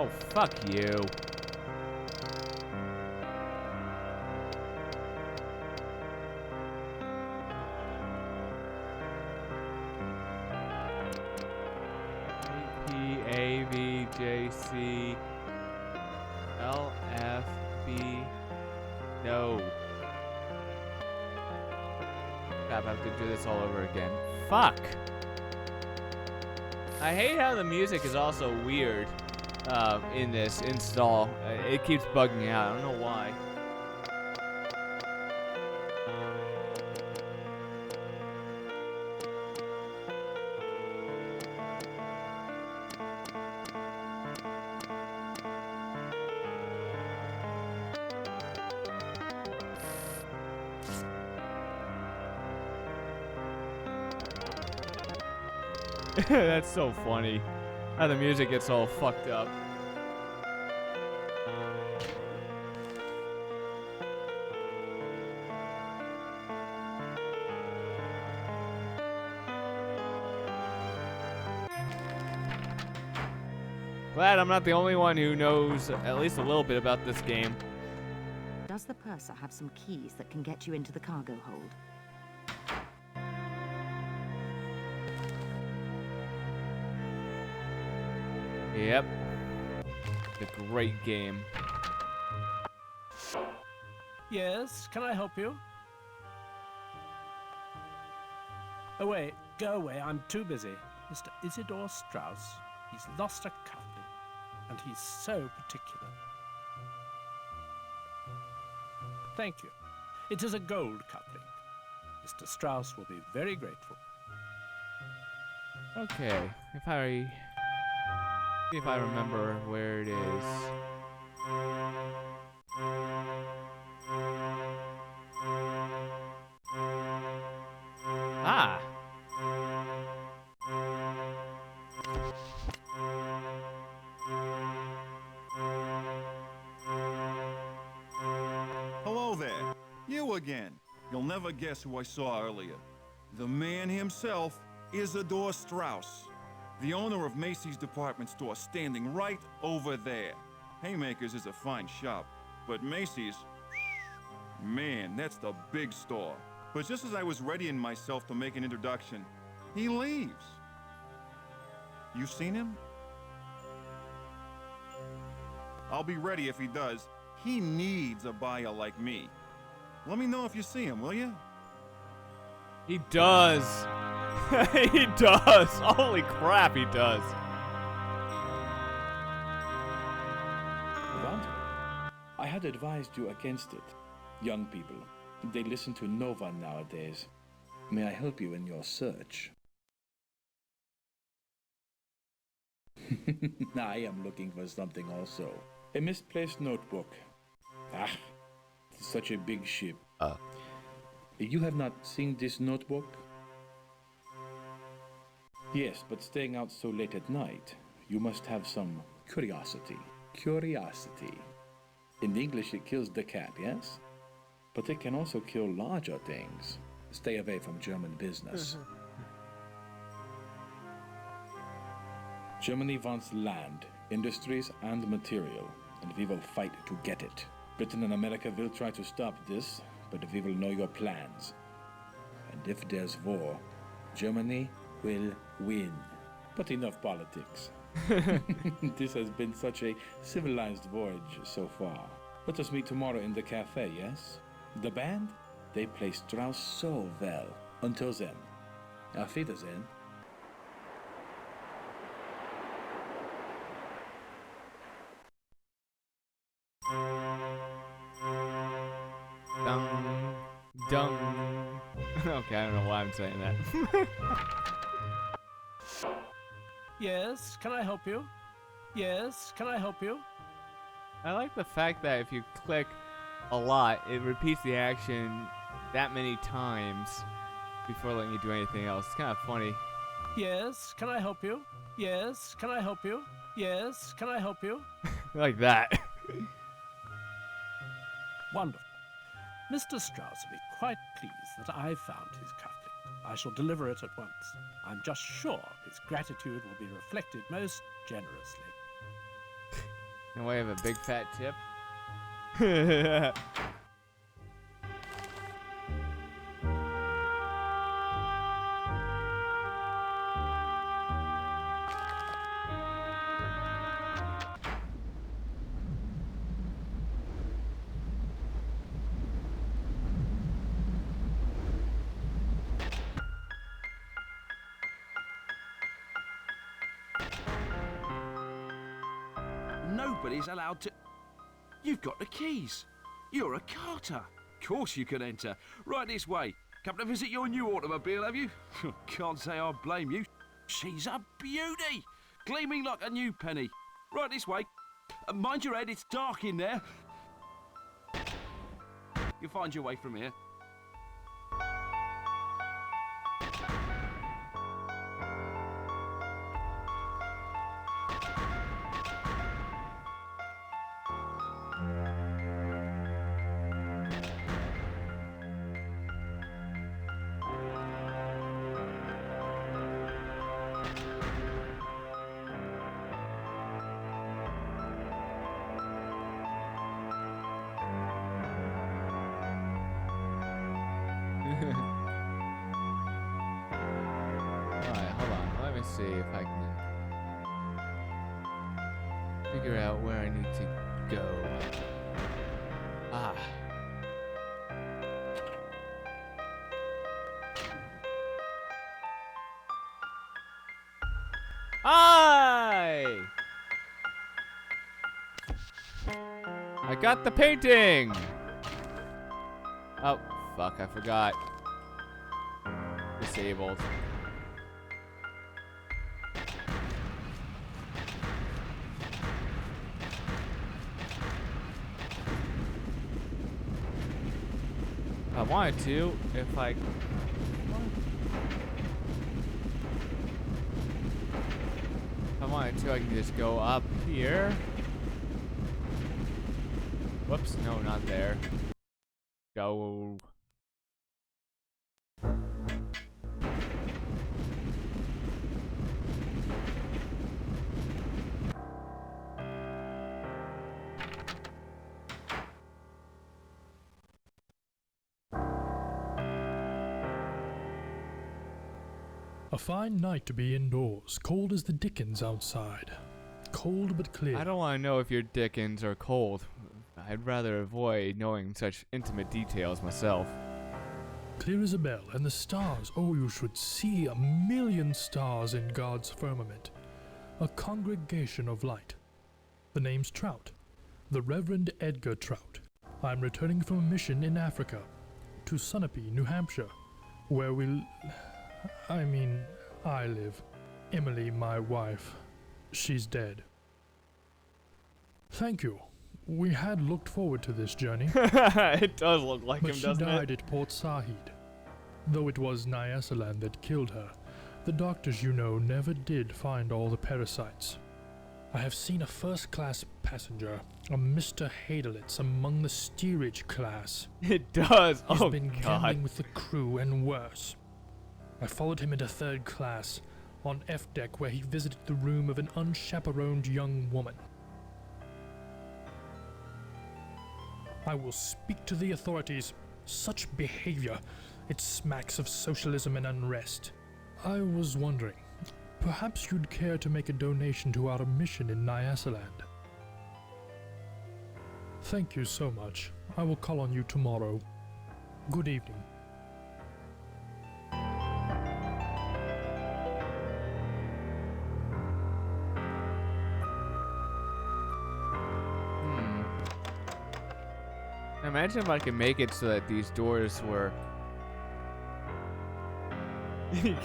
Oh, fuck you. A-P-A-V-J-C-L-F-B. No. Crap, I have to do this all over again. Fuck! I hate how the music is also weird in this install. It keeps bugging me out. I don't know why. That's so funny. How the music gets all fucked up. Glad I'm not the only one who knows at least a little bit about this game. Does the purser have some keys that can get you into the cargo hold? Yep. A great game. Yes, can I help you? Oh wait, go away, I'm too busy. Mr. Isidore Strauss, he's lost a cufflink, and he's so particular. Thank you. It is a gold cufflink. Mr. Strauss will be very grateful. Okay, if I remember where it is. Ah! Hello there. You again. You'll never guess who I saw earlier. The man himself, Isidore Strauss. The owner of Macy's department store, standing right over there. Haymakers is a fine shop, but Macy's, man, that's the big store. But just as I was readying myself to make an introduction, he leaves. You seen him? I'll be ready if he does. He needs a buyer like me. Let me know if you see him, will you? He does. He does. Holy crap, he does. Walter, I had advised you against it. Young people, they listen to no one nowadays. May I help you in your search? I am looking for something also. A misplaced notebook. Ah, it's such a big ship. You have not seen this notebook? Yes, but staying out so late at night, you must have some curiosity. Curiosity. In English, it kills the cat, yes? But it can also kill larger things. Stay away from German business. Germany wants land, industries, and material, and we will fight to get it. Britain and America will try to stop this, but we will know your plans. And if there's war, Germany will win. But enough politics. This has been such a civilized voyage so far. Let us meet tomorrow in the cafe, yes? The band? They play Strauss so well. Until then, auf Wiedersehen. Dum, dum. Okay, I don't know why I'm saying that. Yes, can I help you? Yes, can I help you? I like the fact that if you click a lot, it repeats the action that many times before letting you do anything else. It's kind of funny. Yes, can I help you? Yes, can I help you? Yes, can I help you? Like that. Wonderful. Mr. Strauss will be quite pleased that I found his cufflink. I shall deliver it at once. I'm just sure his gratitude will be reflected most generously. And I have a big fat tip. Nobody's allowed to... You've got the keys. You're a carter. Of course you can enter. Right this way. Come to visit your new automobile, have you? Can't say I blame you. She's a beauty. Gleaming like a new penny. Right this way. Mind your head, it's dark in there. You'll find your way from here. Alright, hold on. Let me see if I can figure out where I need to go. Ah. Hi! I got the painting! Oh, fuck, I forgot. Disabled. If I wanted to, if I wanted to, I can just go up here. Whoops, no, not there. Go. A fine night to be indoors, cold as the dickens outside. Cold but clear. I don't want to know if your Dickens are cold. I'd rather avoid knowing such intimate details myself. Clear as a bell, and the stars, oh, you should see 1,000,000 stars in God's firmament. A congregation of light. The name's Trout, the Reverend Edgar Trout. I'm returning from a mission in Africa, to Sunapee, New Hampshire, where I live. Emily, my wife, she's dead. Thank you. We had looked forward to this journey. It does look like but him, she doesn't died it? at Port Said. Though it was Nyasaland that killed her, the doctors, you know, never did find all the parasites. I have seen a first-class passenger, a Mr. Hadelitz, among the steerage class. It does. He's Oh, been God. gambling with the crew and worse. I followed him into third class, on F deck, where he visited the room of an unchaperoned young woman. I will speak to the authorities. Such behavior, it smacks of socialism and unrest. I was wondering, perhaps you'd care to make a donation to our mission in Nyasaland. Thank you so much. I will call on you tomorrow. Good evening. Imagine if I could make it so that these doors were...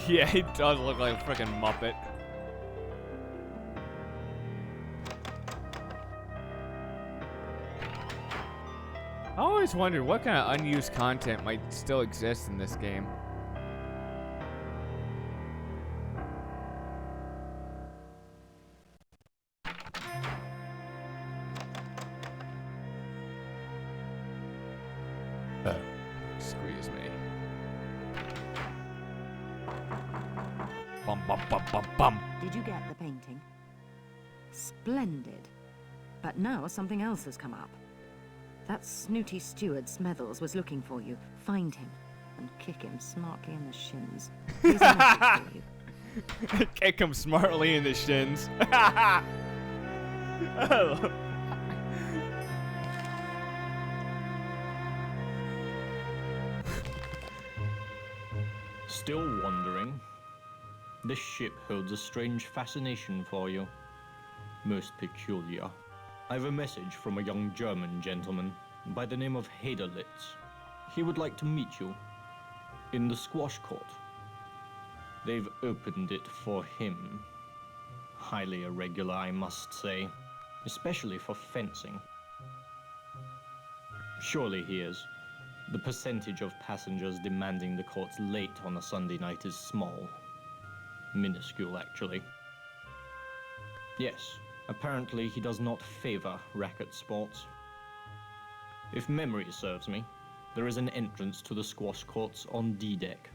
Yeah, he does look like a freaking Muppet. I always wondered what kind of unused content might still exist in this game. Excuse me. Bum bum bum bum bum. Did you get the painting? Splendid. But now something else has come up. That snooty steward Smethels was looking for you. Find him and kick him smartly in the shins. Here's a message for you. Kick him smartly in the shins. Still wondering? This ship holds a strange fascination for you. Most peculiar. I have a message from a young German gentleman by the name of Haderlitz. He would like to meet you in the squash court. They've opened it for him. Highly irregular, I must say, especially for fencing. Surely he is. The percentage of passengers demanding the courts late on a Sunday night is small. Minuscule, actually. Yes, apparently he does not favor racket sports. If memory serves me, there is an entrance to the squash courts on D-deck.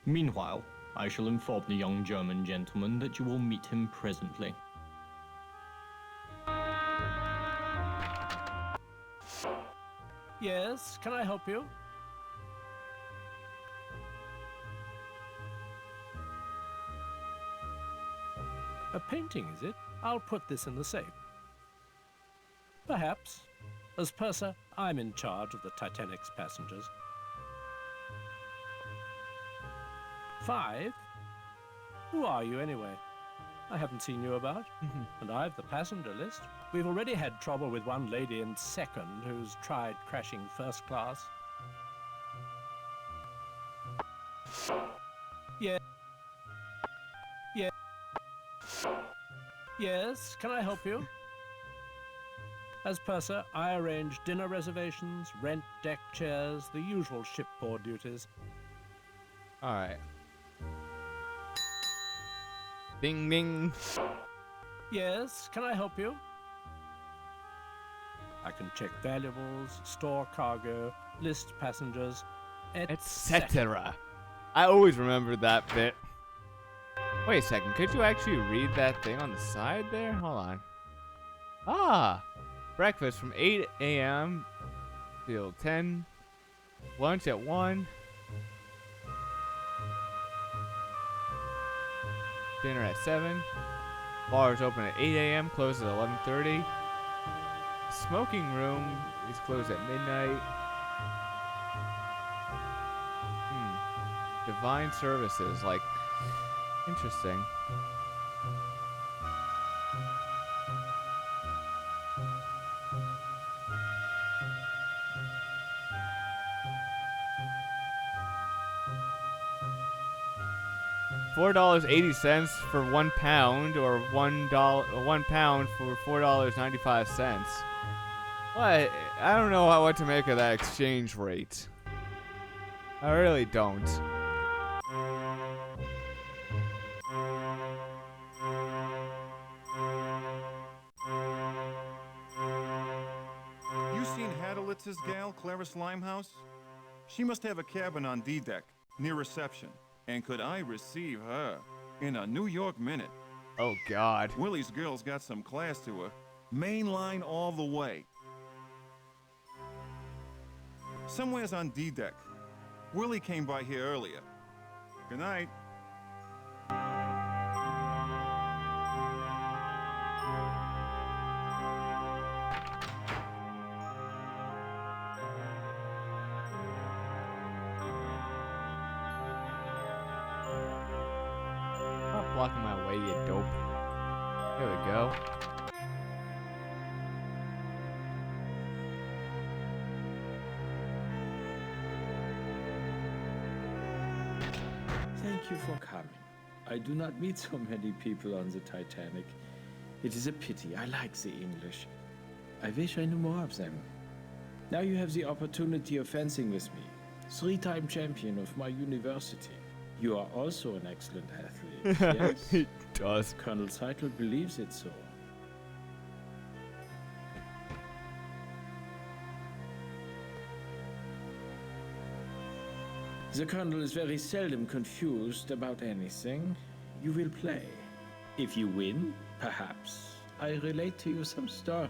Meanwhile, I shall inform the young German gentleman that you will meet him presently. Yes, can I help you? A painting, is it? I'll put this in the safe. Perhaps. As purser, I'm in charge of the Titanic's passengers. 5? Who are you, anyway? I haven't seen you about. And I've the passenger list. We've already had trouble with one lady in second who's tried crashing first class. Yeah. Yeah. Yes, can I help you? As purser, I arrange dinner reservations, rent deck chairs, the usual shipboard duties. All right. Ding ding. Yes, can I help you? I can check valuables, store cargo, list passengers, Etc. I always remembered that bit. Wait a second, could you actually read that thing on the side there? Hold on. Ah! Breakfast from 8 a.m. till 10. Lunch at 1. Dinner at 7. Bars open at 8 a.m. Closes at 11:30. Smoking room is closed at midnight. Divine services, like, interesting. $4.80 for £1, or £1 for $4.95. What? I don't know what to make of that exchange rate. I really don't. You seen Hadelitz's gal, Clarice Limehouse? She must have a cabin on D-deck, near reception. And could I receive her in a New York minute? Oh, God. Willie's girl's got some class to her. Main line all the way. Somewhere's on D-deck. Willie came by here earlier. Good night. Stop blocking my way, you dope. There we go. Thank you for coming. I do not meet so many people on the Titanic. It is a pity. I like the English. I wish I knew more of them. Now you have the opportunity of fencing with me. 3-time champion of my university. You are also an excellent athlete. Yes? He does. Colonel Seitel believes it so. The Colonel is very seldom confused about anything. You will play. If you win, perhaps I relate to you some stories.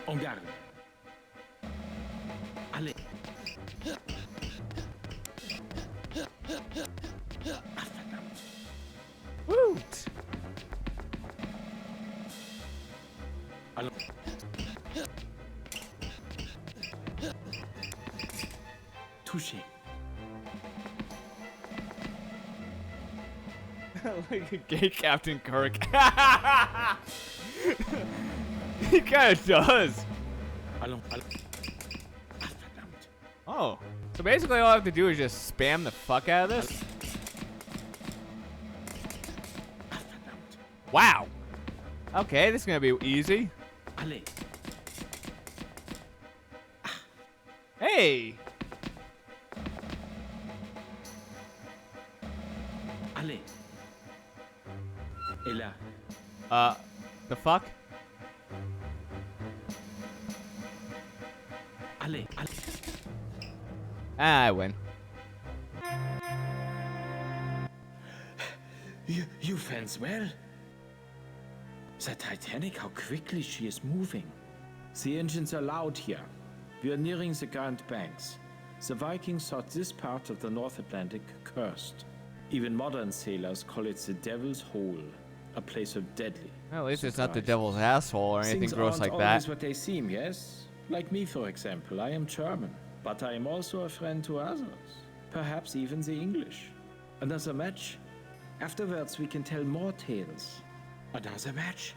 En garde. Allez. Woot! Allons. Touché. Like a gay Captain Kirk. He kind of does. Allons, allons. Oh, so basically all I have to do is just spam the fuck out of this? Wow. Okay, this is gonna be easy. Allez. Hey. Allez. Et là. The fuck? Allez, allez. I win. You fence well? The Titanic, how quickly she is moving. The engines are loud here. We are nearing the Grand Banks. The Vikings thought this part of the North Atlantic cursed. Even modern sailors call it the Devil's Hole, a place of deadly. Well, at least it's not the devil's asshole or anything Things gross aren't like always that. what they seem, yes? Like me, for example. I am German, but I am also a friend to others. Perhaps even the English. Another match? Afterwards, we can tell more tales. Another match?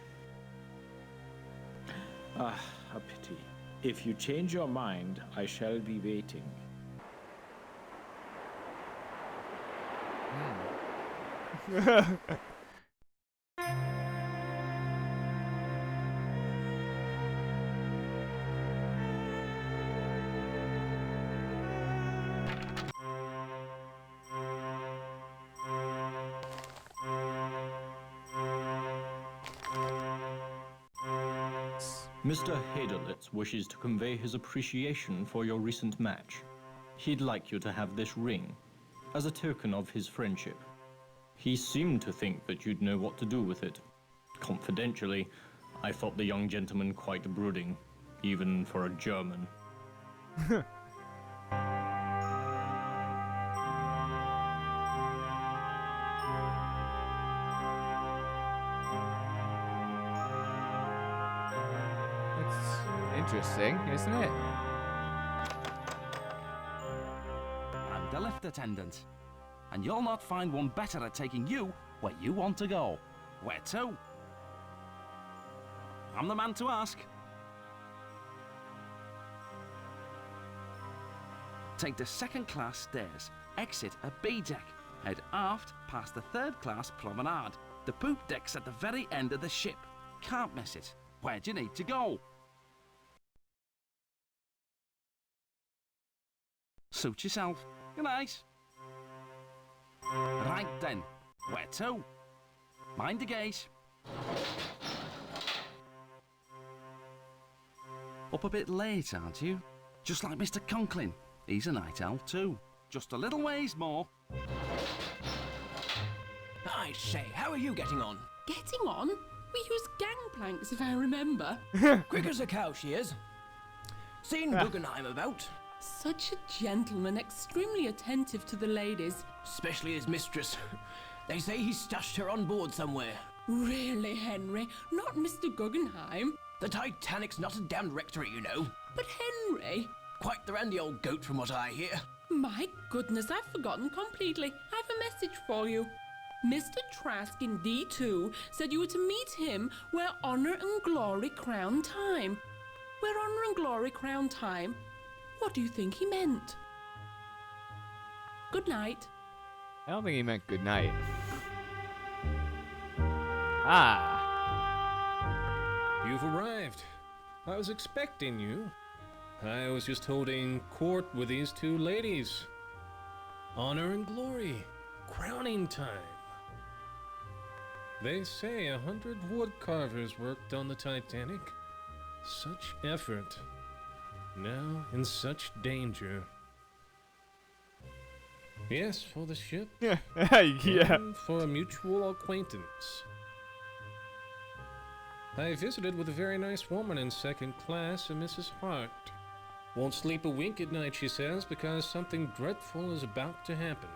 Ah, a pity. If you change your mind, I shall be waiting. Mr. Haderlitz wishes to convey his appreciation for your recent match. He'd like you to have this ring, as a token of his friendship. He seemed to think that you'd know what to do with it. Confidentially, I thought the young gentleman quite brooding, even for a German. Interesting, isn't it? I'm the lift attendant, and you'll not find one better at taking you where you want to go. Where to? I'm the man to ask. Take the second-class stairs, exit at B deck, head aft past the third-class promenade. The poop deck's at the very end of the ship. Can't miss it. Where do you need to go? Suit yourself. Good night. Right then, where to? Mind the gate. Up a bit late, aren't you? Just like Mr. Conklin. He's a night owl too. Just a little ways more. I say, how are you getting on? Getting on? We use gangplanks, if I remember. Quick as a cow, she is. Seen Guggenheim about? Such a gentleman, extremely attentive to the ladies. Especially his mistress. They say he stashed her on board somewhere. Really, Henry? Not Mr. Guggenheim? The Titanic's not a damned rectory, you know. But Henry... Quite the randy old goat from what I hear. My goodness, I've forgotten completely. I have a message for you. Mr. Trask in D2 said you were to meet him where honor and glory crown time. Where honor and glory crown time? What do you think he meant? Good night. I don't think he meant good night. Ah. You've arrived. I was expecting you. I was just holding court with these two ladies. Honor and glory. Crowning time. They say 100 wood carvers worked on the Titanic. Such effort. Now in such danger. Yes, for the ship. Yeah. And for a mutual acquaintance. I visited with a very nice woman in second class, a Mrs. Hart. Won't sleep a wink at night, she says, because something dreadful is about to happen.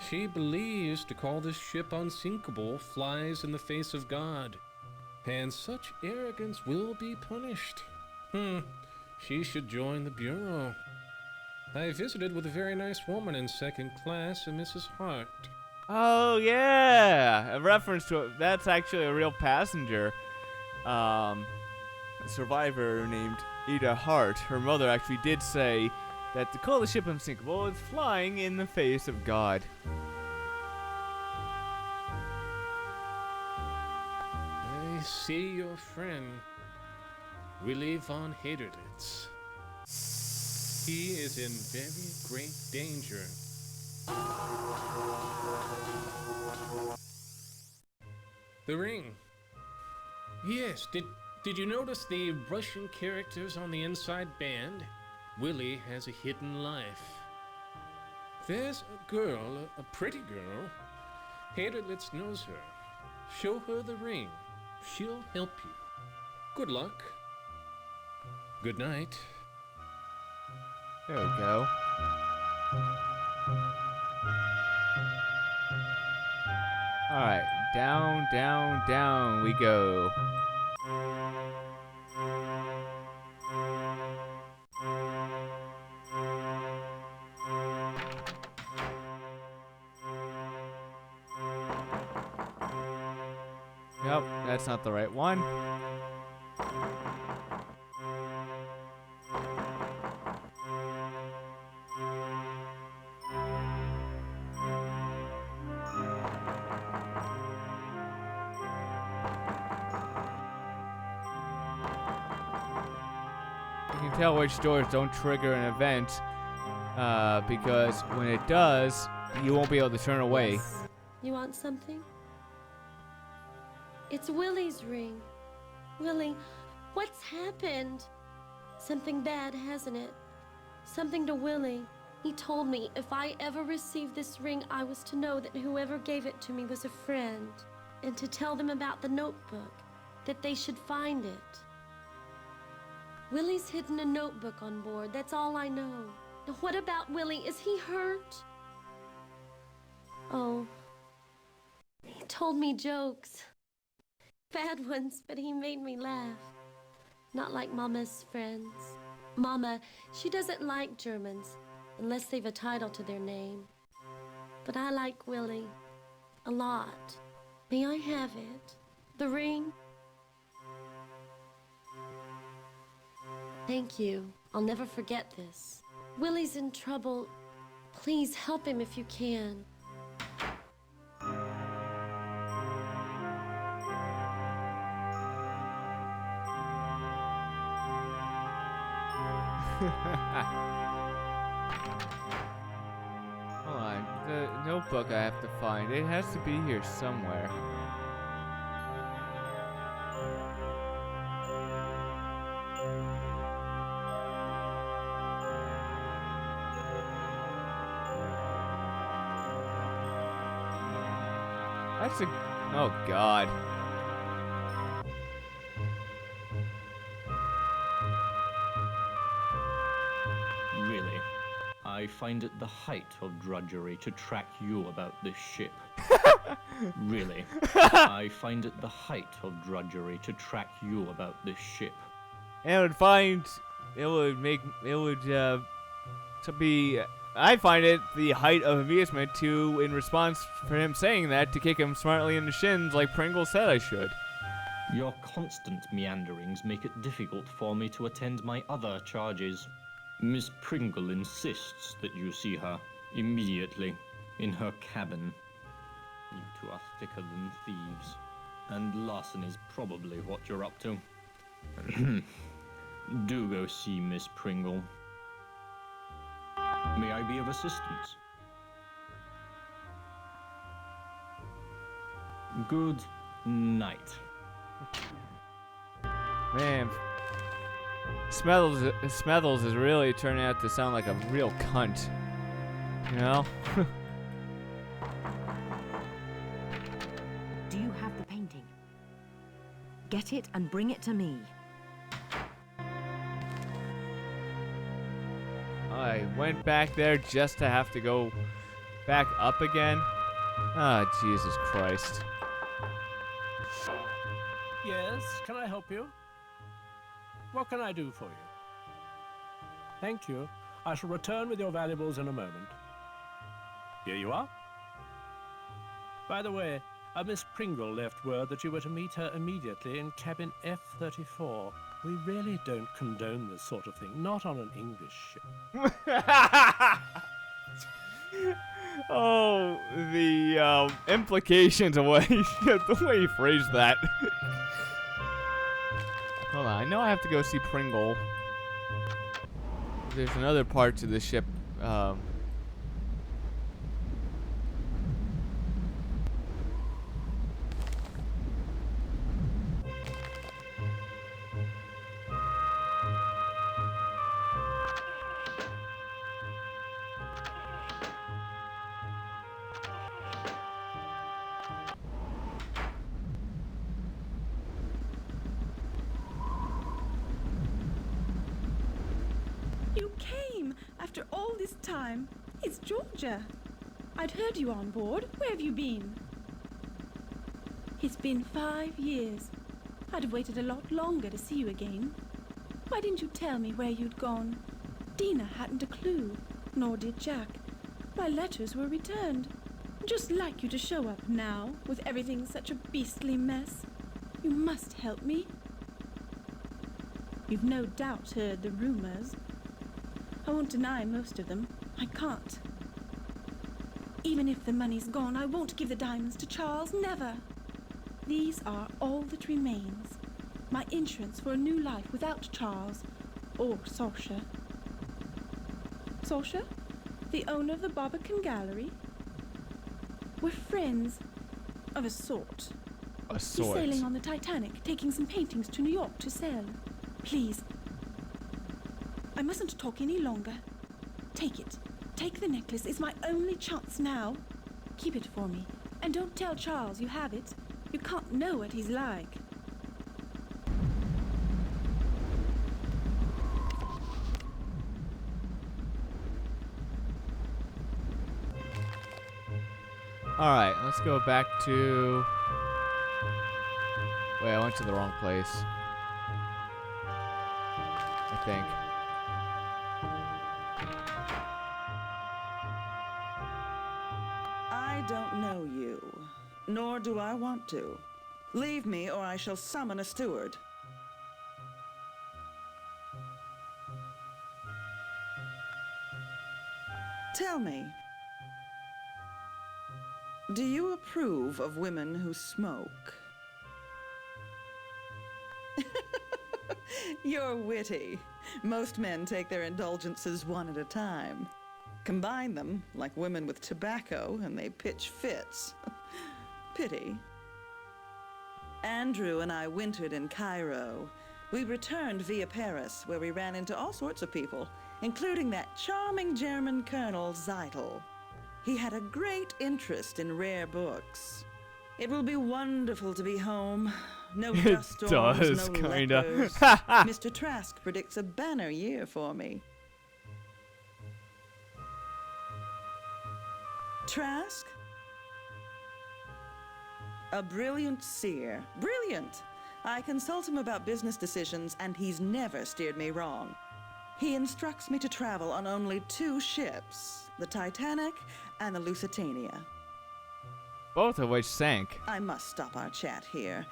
She believes to call this ship unsinkable flies in the face of God, and such arrogance will be punished. She should join the Bureau. I visited with a very nice woman in second class, a Mrs. Hart. Oh, yeah. A reference to it. That's actually a real passenger. A survivor named Ida Hart. Her mother actually did say that to call the ship unsinkable is flying in the face of God. I see your friend, Willie von Haderlitz. He is in very great danger. The ring. Yes, did you notice the Russian characters on the inside band? Willie has a hidden life. There's a girl, a pretty girl. Haderlitz knows her. Show her the ring. She'll help you. Good luck. Good night. There we go. Alright, down, down, down we go. Yep, that's not the right one. You can tell which doors don't trigger an event, because when it does, you won't be able to turn away. Yes. You want something? It's Willie's ring. Willie, what's happened? Something bad, hasn't it? Something to Willie. He told me if I ever received this ring, I was to know that whoever gave it to me was a friend, and to tell them about the notebook, that they should find it. Willie's hidden a notebook on board, that's all I know. Now what about Willie? Is he hurt? Oh, he told me jokes. Bad ones, but he made me laugh. Not like Mama's friends. Mama, she doesn't like Germans, unless they've a title to their name. But I like Willie. A lot. May I have it? The ring? Thank you. I'll never forget this. Willie's in trouble. Please help him if you can. Hold on, the notebook I have to find. It has to be here somewhere. That's a... Oh, God. Really, I find it the height of drudgery to track you about this ship. Really, I find it the height of drudgery to track you about this ship. And it would to be, I find it the height of amusement to, in response for him saying that, to kick him smartly in the shins like Pringle said I should. Your constant meanderings make it difficult for me to attend my other charges. Miss Pringle insists that you see her immediately in her cabin. You two are thicker than thieves, and larceny is probably what you're up to. Do go see Miss Pringle. May I be of assistance? Good night. Man, Smethles is really turning out to sound like a real cunt. You know? Do you have the painting? Get it and bring it to me. I went back there just to have to go back up again. Ah, Jesus Christ. Yes, can I help you? What can I do for you? Thank you. I shall return with your valuables in a moment. Here you are. By the way, Miss Pringle left word that you were to meet her immediately in cabin F-34. We really don't condone this sort of thing, not on an English ship. Oh, the implications of what the way he phrased that. Hold on, I know I have to go see Pringle. There's another part to the ship. You came after all this time. It's Georgia. I'd heard you on board. Where have you been? It's been 5 years. I'd have waited a lot longer to see you again. Why didn't you tell me where you'd gone? Dina hadn't a clue, nor did Jack. My letters were returned. Just like you to show up now, with everything such a beastly mess. You must help me. You've no doubt heard the rumors. I won't deny most of them. I can't. Even if the money's gone, I won't give the diamonds to Charles. Never. These are all that remains. My insurance for a new life without Charles or Saoirse. Saoirse? The owner of the Barbican Gallery? We're friends. Of a sort. A He's sort. sailing on the Titanic, taking some paintings to New York to sell. Please. I mustn't talk any longer. Take it. Take the necklace. It's my only chance now. Keep it for me. And don't tell Charles you have it. You can't know what he's like. Alright, let's go back to... Wait, I went to the wrong place. I think. I don't know you, nor do I want to. Leave me or I shall summon a steward. Tell me, do you approve of women who smoke? You're witty. Most men take their indulgences one at a time. Combine them, like women with tobacco, and they pitch fits. Pity. Andrew and I wintered in Cairo. We returned via Paris, where we ran into all sorts of people, including that charming German Colonel Zeitel. He had a great interest in rare books. It will be wonderful to be home. No It dust storms, does, no kinda. lepers. Mr. Trask predicts a banner year for me. Trask? A brilliant seer. Brilliant! I consult him about business decisions, and he's never steered me wrong. He instructs me to travel on only 2 ships, the Titanic and the Lusitania. Both of which sank. I must stop our chat here.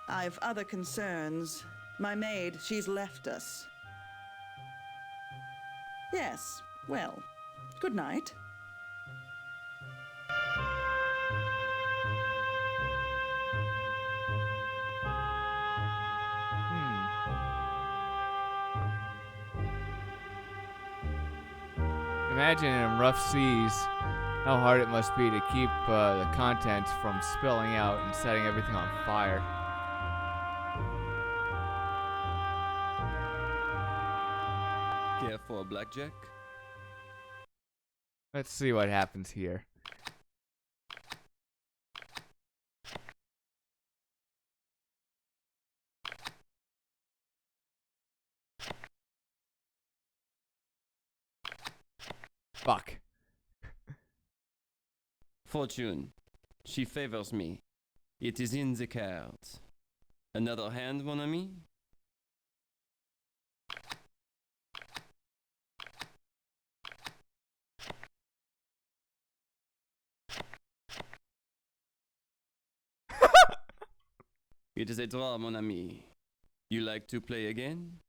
I've other concerns. My maid, she's left us. Yes, well, good night. Imagine in rough seas how hard it must be to keep the contents from spilling out and setting everything on fire. Care for a blackjack? Let's see what happens here. Fuck. Fortune. She favors me. It is in the cards. Another hand, mon ami? It is a draw, mon ami. You like to play again?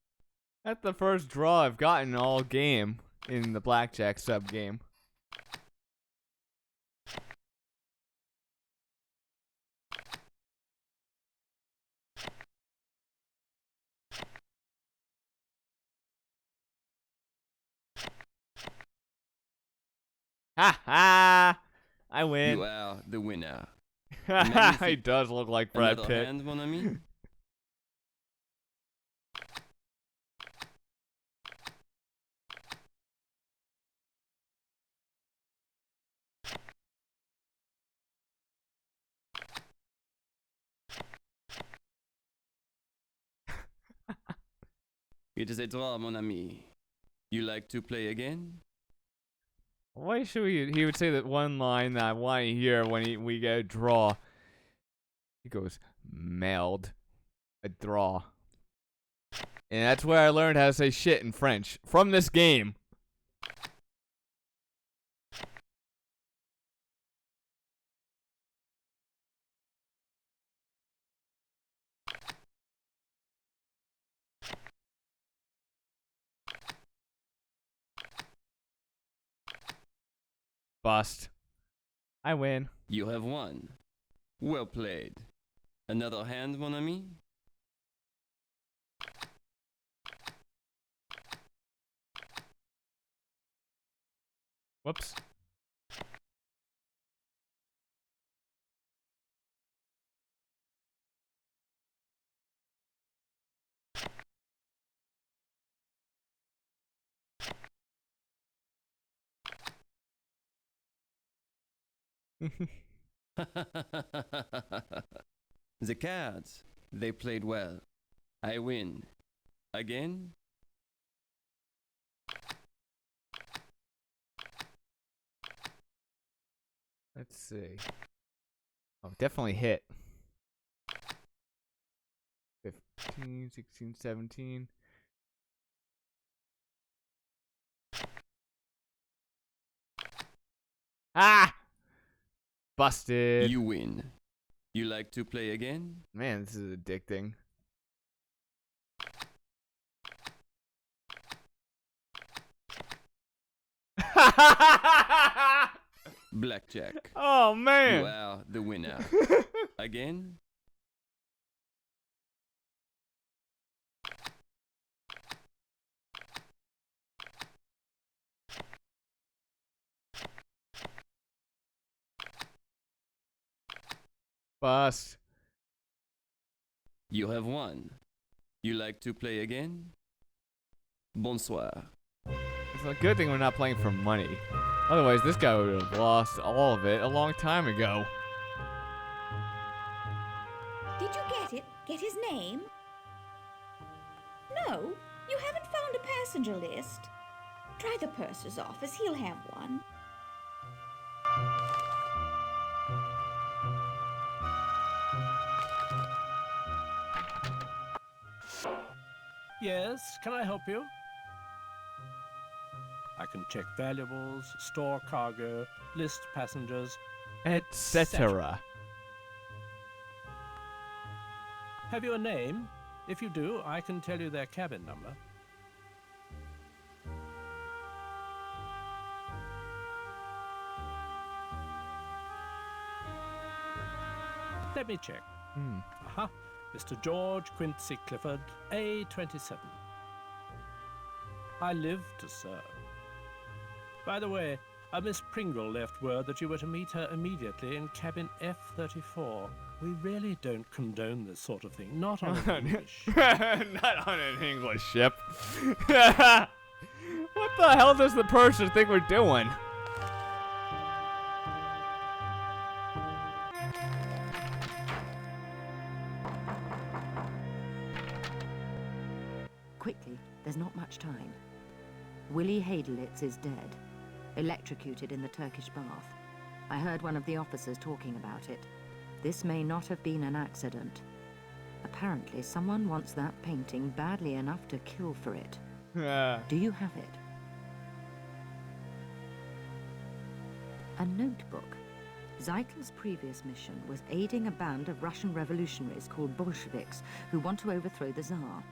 That's the first draw I've gotten all game in the blackjack sub game. Ha ha! I win. You are the winner. He does look like Brad Another Pitt. hand, mon ami? It is a draw, mon ami. You like to play again? Why should we? He would say that one line that I want to hear when we get a draw. He goes, "Meld, a draw," and that's where I learned how to say shit in French from this game. Bust. I win. You have won. Well played. Another hand, mon ami? Whoops. The cards, they played well. I win. Again? Let's see. Oh, definitely hit. 15, 16, 17. Ah! Busted. You win. You like to play again? Man, this is addicting. Blackjack. Oh, man. You are the winner. Again? Bust. You have won. You like to play again? Bonsoir. It's a good thing we're not playing for money. Otherwise, this guy would have lost all of it a long time ago. Did you get it? Get his name? No, you haven't found a passenger list. Try the purser's office, he'll have one. Yes, can I help you? I can check valuables, store cargo, list passengers, Etc. Have you a name? If you do, I can tell you their cabin number. Let me check. Aha. Mr. George Quincy Clifford, A27. I live to serve. By the way, Miss Pringle left word that you were to meet her immediately in cabin F34. We really don't condone this sort of thing, not on an English. Not on an English ship. What the hell does the purser think we're doing? quickly, there's not much time. Willie Hadelitz is dead, electrocuted in the Turkish bath. I heard one of the officers talking about it. This may not have been an accident. Apparently, someone wants that painting badly enough to kill for it. Do you have it? A notebook. Zeitel's previous mission was aiding a band of Russian revolutionaries called Bolsheviks who want to overthrow the Tsar.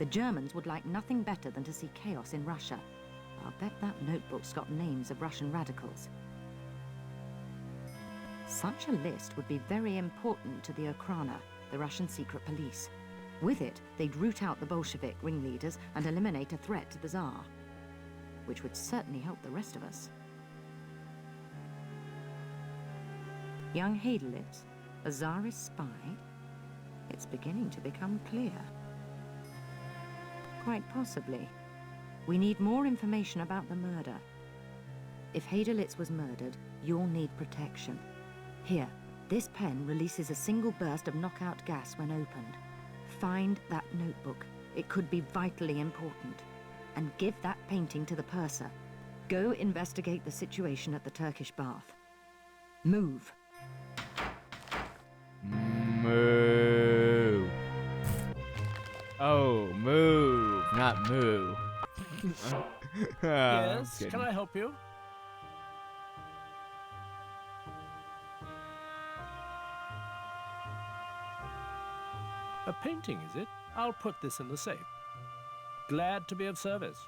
The Germans would like nothing better than to see chaos in Russia. I'll bet that notebook's got names of Russian radicals. Such a list would be very important to the Okhrana, the Russian secret police. With it, they'd root out the Bolshevik ringleaders and eliminate a threat to the Tsar, which would certainly help the rest of us. Young Hadelitz, a Tsarist spy? It's beginning to become clear. Quite possibly. We need more information about the murder. If Hadelitz was murdered, you'll need protection. Here, this pen releases a single burst of knockout gas when opened. Find that notebook. It could be vitally important. And give that painting to the purser. Go investigate the situation at the Turkish bath. Move. Moo. Oh, move, not moo. Yes, can I help you? A painting, is it? I'll put this in the safe. Glad to be of service.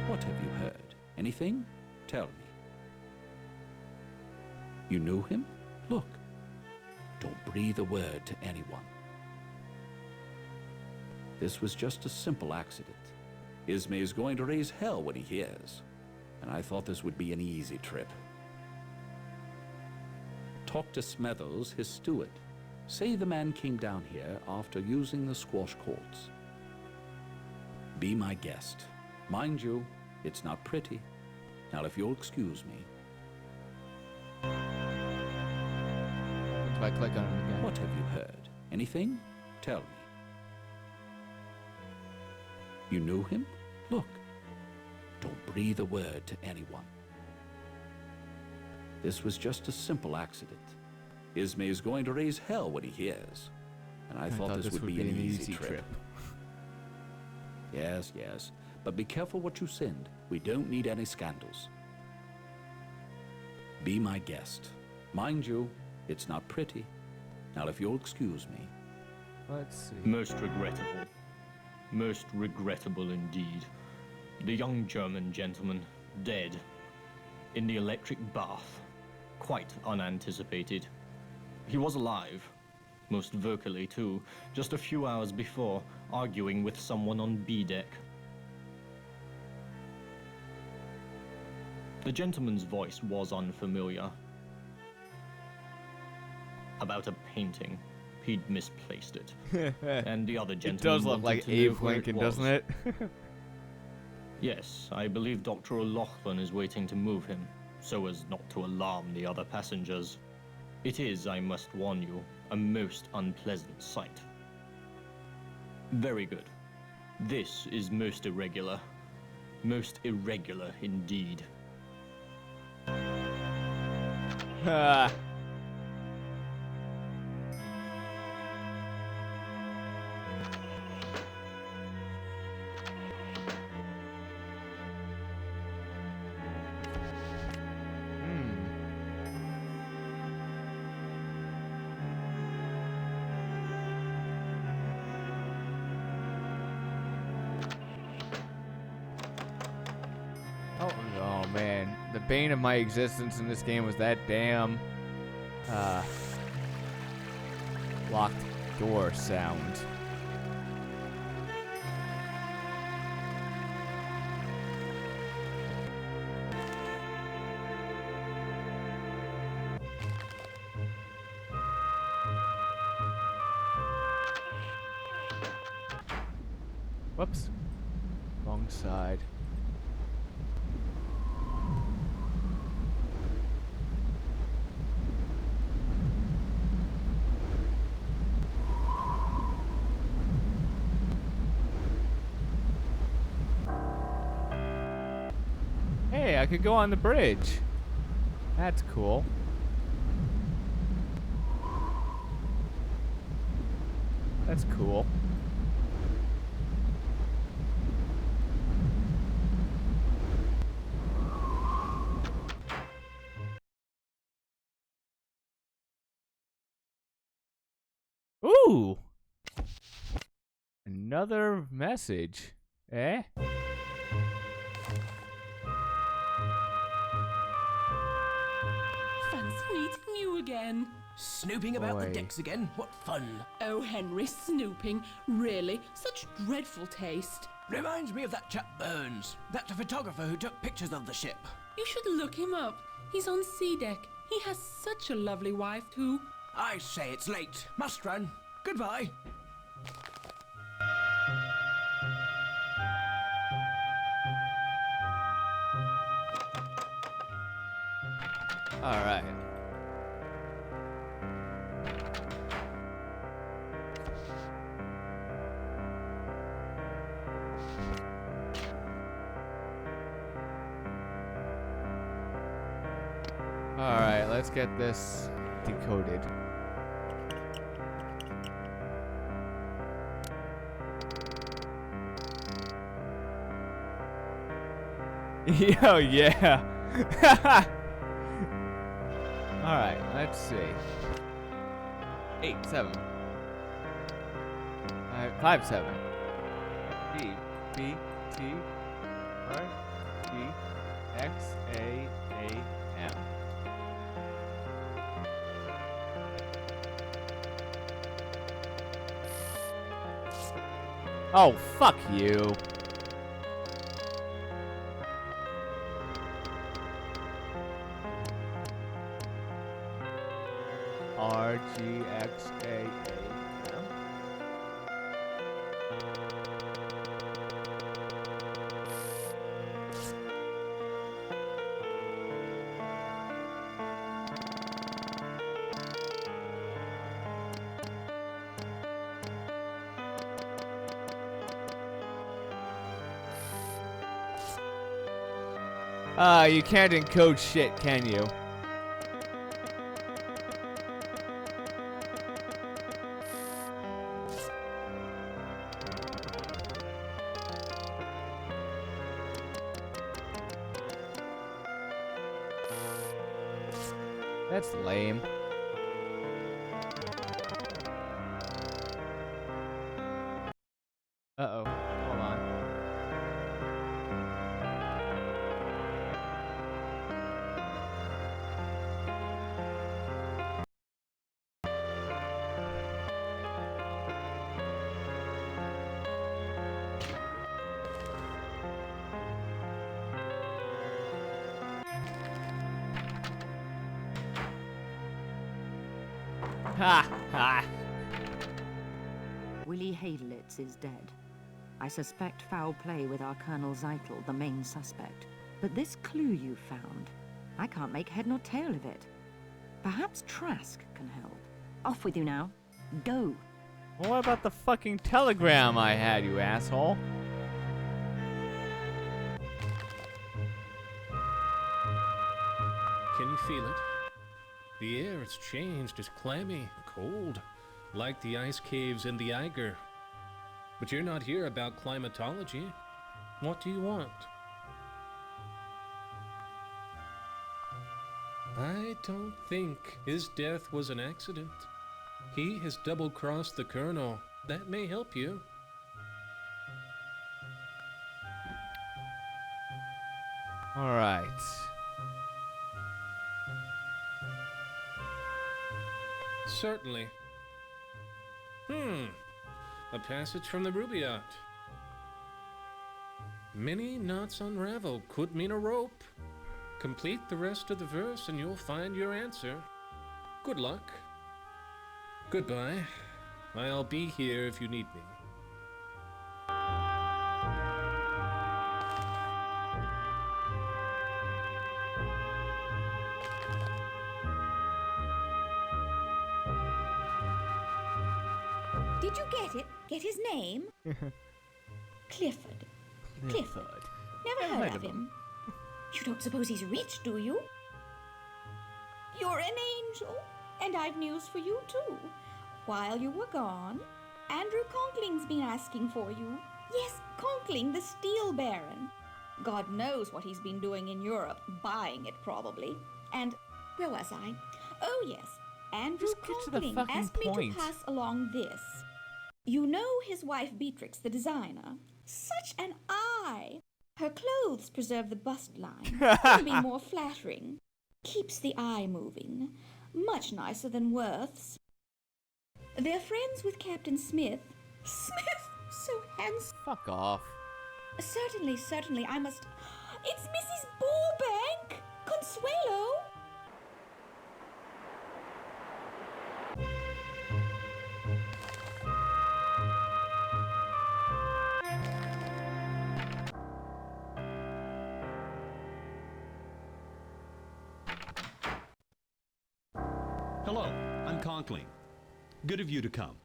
What have you heard? Anything? Tell me. You knew him? Look. Don't breathe a word to anyone. This was just a simple accident. Ismay is going to raise hell when he hears. And I thought this would be an easy trip. Talk to Smethers, his steward. Say the man came down here after using the squash courts. Be my guest. Mind you, it's not pretty. Now, if you'll excuse me. If I click on it again. What have you heard? Anything? Tell me. You knew him? Look. Don't breathe a word to anyone. This was just a simple accident. Ismay is going to raise hell when he hears. And I thought this would be an easy trip. Yes, yes. But be careful what you send. We don't need any scandals. Be my guest. Mind you, it's not pretty. Now, if you'll excuse me. Let's see. Most regrettable. Most regrettable indeed. The young German gentleman, dead. In the electric bath. Quite unanticipated. He was alive. Most vocally, too. Just a few hours before, arguing with someone on B deck. The gentleman's voice was unfamiliar. About a painting. He'd misplaced it. And the other gentleman It does look like Abe Lincoln, doesn't it? Yes, I believe Dr. O'Loughlin is waiting to move him, so as not to alarm the other passengers. It is, I must warn you, a most unpleasant sight. Very good. This is most irregular. Most irregular indeed. Oh man, the bane of my existence in this game was that damn locked door sound. Whoops. Wrong side. I could go on the bridge. That's cool. That's cool. Ooh! Another message. Eh? Fancy meeting you again. Snooping about the Boy. decks again? What fun. Oh, Henry, snooping. Really? Such dreadful taste. Reminds me of that chap Burns, that photographer who took pictures of the ship. You should look him up. He's on sea deck. He has such a lovely wife, too. I say it's late. Must run. Goodbye. Alright. Alright, let's get this decoded. Yo, yeah. Alright, let's see. 8, 7. 5, 7. B, B, T, R, T, X, A, M. Oh, fuck you. R, G, X, A, M. You can't encode shit, can you? That's lame. Uh-oh. Hold on. Ha! Ha! Willie Hadelitz is dead. I suspect foul play with our Colonel Zeitel, the main suspect. But this clue you found, I can't make head nor tail of it. Perhaps Trask can help. Off with you now. Go. Well, what about the fucking telegram I had, you asshole? Can you feel it? The air has changed. It's clammy, cold, like the ice caves in the Eiger. But you're not here about climatology. What do you want? I don't think his death was an accident. He has double-crossed the Colonel. That may help you. Alright. Certainly. A passage from the Rubaiyat. Many knots unravel could mean a rope. Complete the rest of the verse and you'll find your answer. Good luck. Goodbye. I'll be here if you need me. Did you get it? Get his name? Clifford. Clifford. Never heard of him. You don't suppose he's rich, do you? You're an angel, and I've news for you, too. While you were gone, Andrew Conkling's been asking for you. Yes, Conkling, the Steel Baron. God knows what he's been doing in Europe, buying it probably. And where was I? Oh, yes, Andrew Conkling asked me to pass along this. You know his wife Beatrix, the designer. Such an eye! Her clothes preserve the bust line. Couldn't be more flattering. Keeps the eye moving. Much nicer than Worth's. They're friends with Captain Smith. Smith! So handsome. Fuck off. Certainly, certainly, I must... It's Mrs. Burbank! Consuelo! Hello, I'm Conkling. Good of you to come.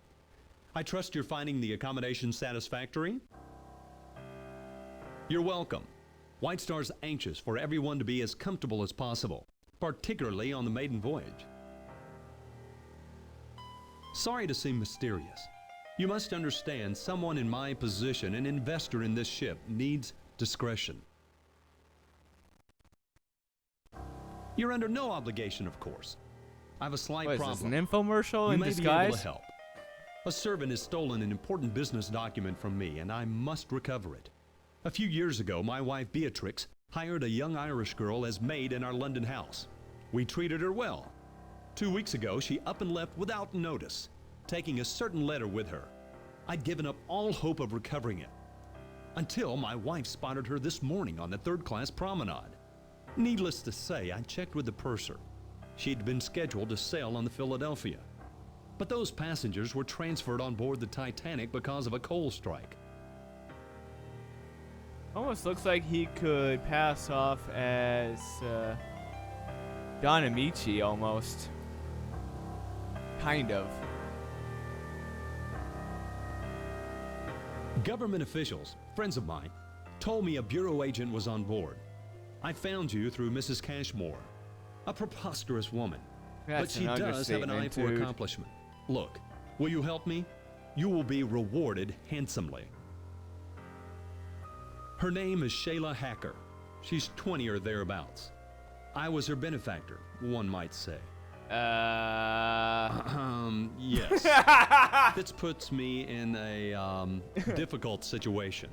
I trust you're finding the accommodation satisfactory? You're welcome. White Star's anxious for everyone to be as comfortable as possible, particularly on the maiden voyage. Sorry to seem mysterious. You must understand someone in my position, an investor in this ship, needs discretion. You're under no obligation, of course. I have a slight problem. Is this an infomercial in disguise? You may be able to help. A servant has stolen an important business document from me, and I must recover it. A few years ago, my wife Beatrix hired a young Irish girl as maid in our London house. We treated her well. 2 weeks ago, she up and left without notice, taking a certain letter with her. I'd given up all hope of recovering it, until my wife spotted her this morning on the third-class promenade. Needless to say, I checked with the purser. She'd been scheduled to sail on the Philadelphia. But those passengers were transferred on board the Titanic because of a coal strike. Almost looks like he could pass off as Don Amici, almost. Kind of. Government officials, friends of mine, told me a bureau agent was on board. I found you through Mrs. Cashmore, a preposterous woman. But she does have an eye for accomplishment. Look, will you help me? You will be rewarded handsomely. Her name is Shayla Hacker. She's 20 or thereabouts. I was her benefactor, one might say. Yes. This puts me in a difficult situation.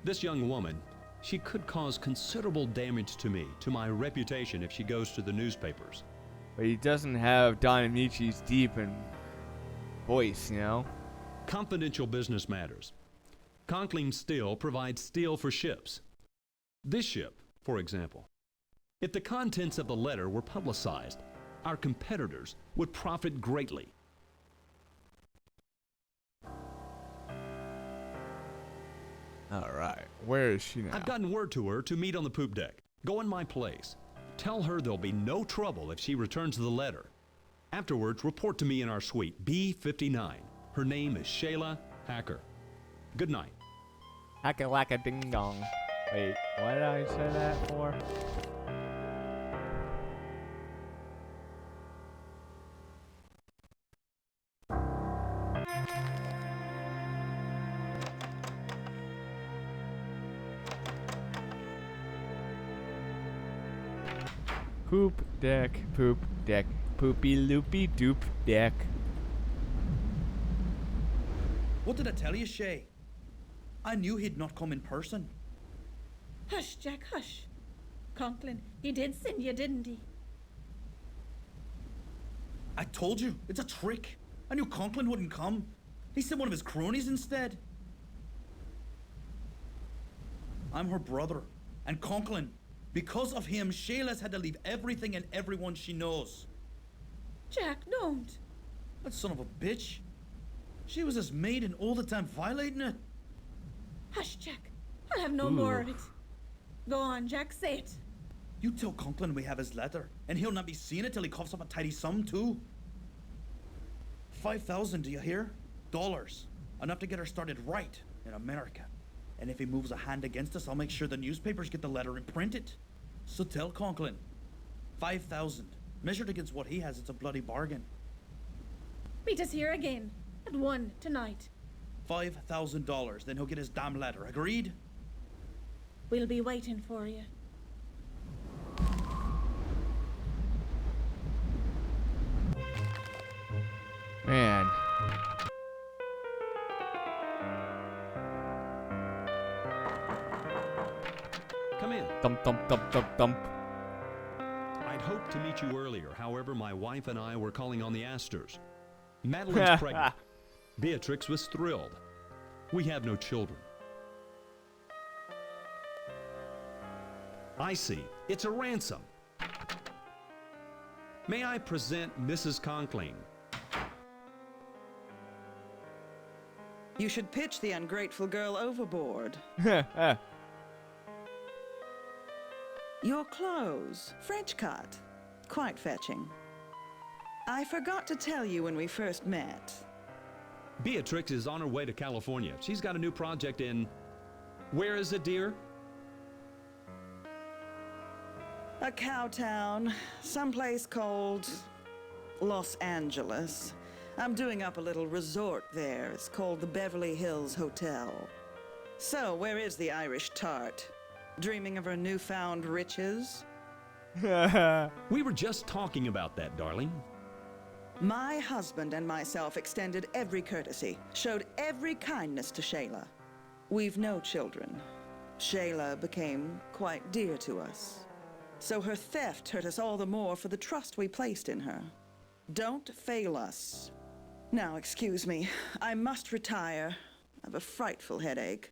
This young woman, she could cause considerable damage to me, to my reputation if she goes to the newspapers. But he doesn't have Don Amici's deep and voice, you know? Confidential business matters. Conkling Steel provides steel for ships. This ship, for example. If the contents of the letter were publicized, our competitors would profit greatly. All right, where is she now? I've gotten word to her to meet on the poop deck. Go in my place. Tell her there'll be no trouble if she returns the letter. Afterwards, report to me in our suite, B59. Her name is Shayla Hacker. Good night. Hacker-lacka ding-dong. Wait, what did I say that for? Poop deck, poopy loopy doop deck. What did I tell you, Shay? I knew he'd not come in person. Hush, Jack, hush. Conklin, he did send you, didn't he? I told you, it's a trick. I knew Conklin wouldn't come. He sent one of his cronies instead. I'm her brother, and Conklin. Because of him, Shayla's had to leave everything and everyone she knows. Jack, don't. That son of a bitch. She was his maid and all the time violating it. Hush, Jack. I'll have no more of it. Go on, Jack, say it. You tell Conklin we have his letter, and he'll not be seeing it till he coughs up a tidy sum, too. 5,000, do you hear? Dollars. Enough to get her started right in America. And if he moves a hand against us, I'll make sure the newspapers get the letter and print it. So tell Conklin. 5,000. Measured against what he has, it's a bloody bargain. Meet us here again at 1 tonight. $5,000, then he'll get his damn letter. Agreed? We'll be waiting for you. Man. Come in. Thump, thump, thump, thump, thump. I'd hoped to meet you earlier. However, my wife and I were calling on the Astors. Madeline's pregnant. Beatrix was thrilled. We have no children. I see. It's a ransom. May I present Mrs. Conkling? You should pitch the ungrateful girl overboard. Your clothes, French cut, quite fetching. I forgot to tell you when we first met. Beatrix is on her way to California. She's got a new project in... Where is it, dear? A cow town, someplace called Los Angeles. I'm doing up a little resort there. It's called the Beverly Hills Hotel. So, where is the Irish tart? Dreaming of her newfound riches? We were just talking about that, darling. My husband and myself extended every courtesy, showed every kindness to Shayla. We've no children. Shayla became quite dear to us. So her theft hurt us all the more for the trust we placed in her. Don't fail us. Now, excuse me. I must retire. I have a frightful headache.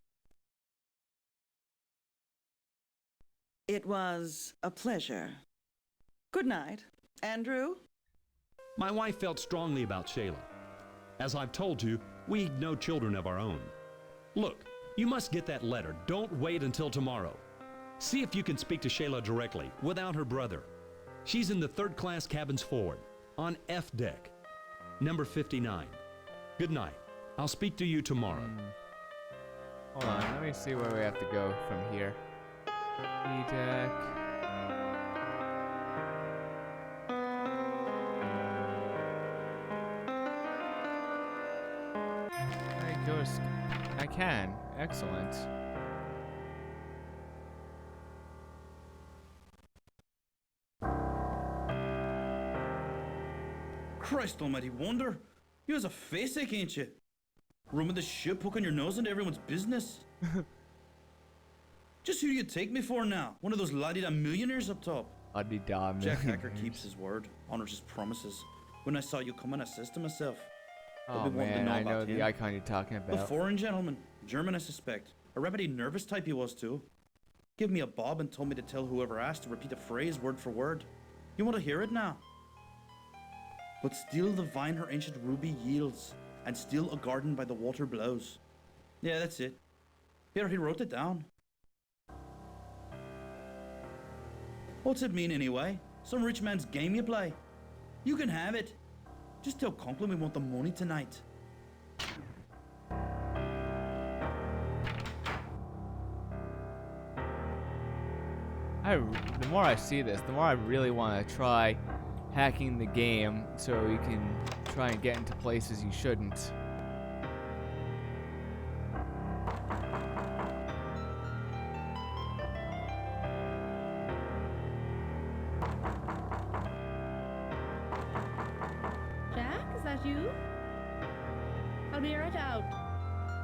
It was a pleasure. Good night. Andrew? My wife felt strongly about Shayla. As I've told you, we had no children of our own. Look, you must get that letter. Don't wait until tomorrow. See if you can speak to Shayla directly, without her brother. She's in the third-class cabins forward, on F deck, number 59. Good night. I'll speak to you tomorrow. Hold on, let me see where we have to go from here. E deck. I can. Excellent. Christ almighty wonder. You has a face ache, ain't you? Roaming the ship, hooking your nose into everyone's business. Just who do you take me for now? One of those la-di-da millionaires up top? La-di-da Jack Hacker millionaires. keeps his word, honors his promises. When I saw you coming, I says to myself, Oh I'll be wanting to man, I about know the him. icon you're talking A about. foreign gentleman, German I suspect. A remedy nervous type he was too. Give me a bob and told me to tell whoever asked to repeat a phrase word for word. You want to hear it now? But still the vine her ancient ruby yields, and still a garden by the water blows. Yeah, that's it. Here, he wrote it down. What's it mean anyway? Some rich man's game you play? You can have it. Just tell Conklin we want the money tonight. The more I see this, the more I really want to try hacking the game so you can try and get into places you shouldn't. Jack, is that you? I'll be right out.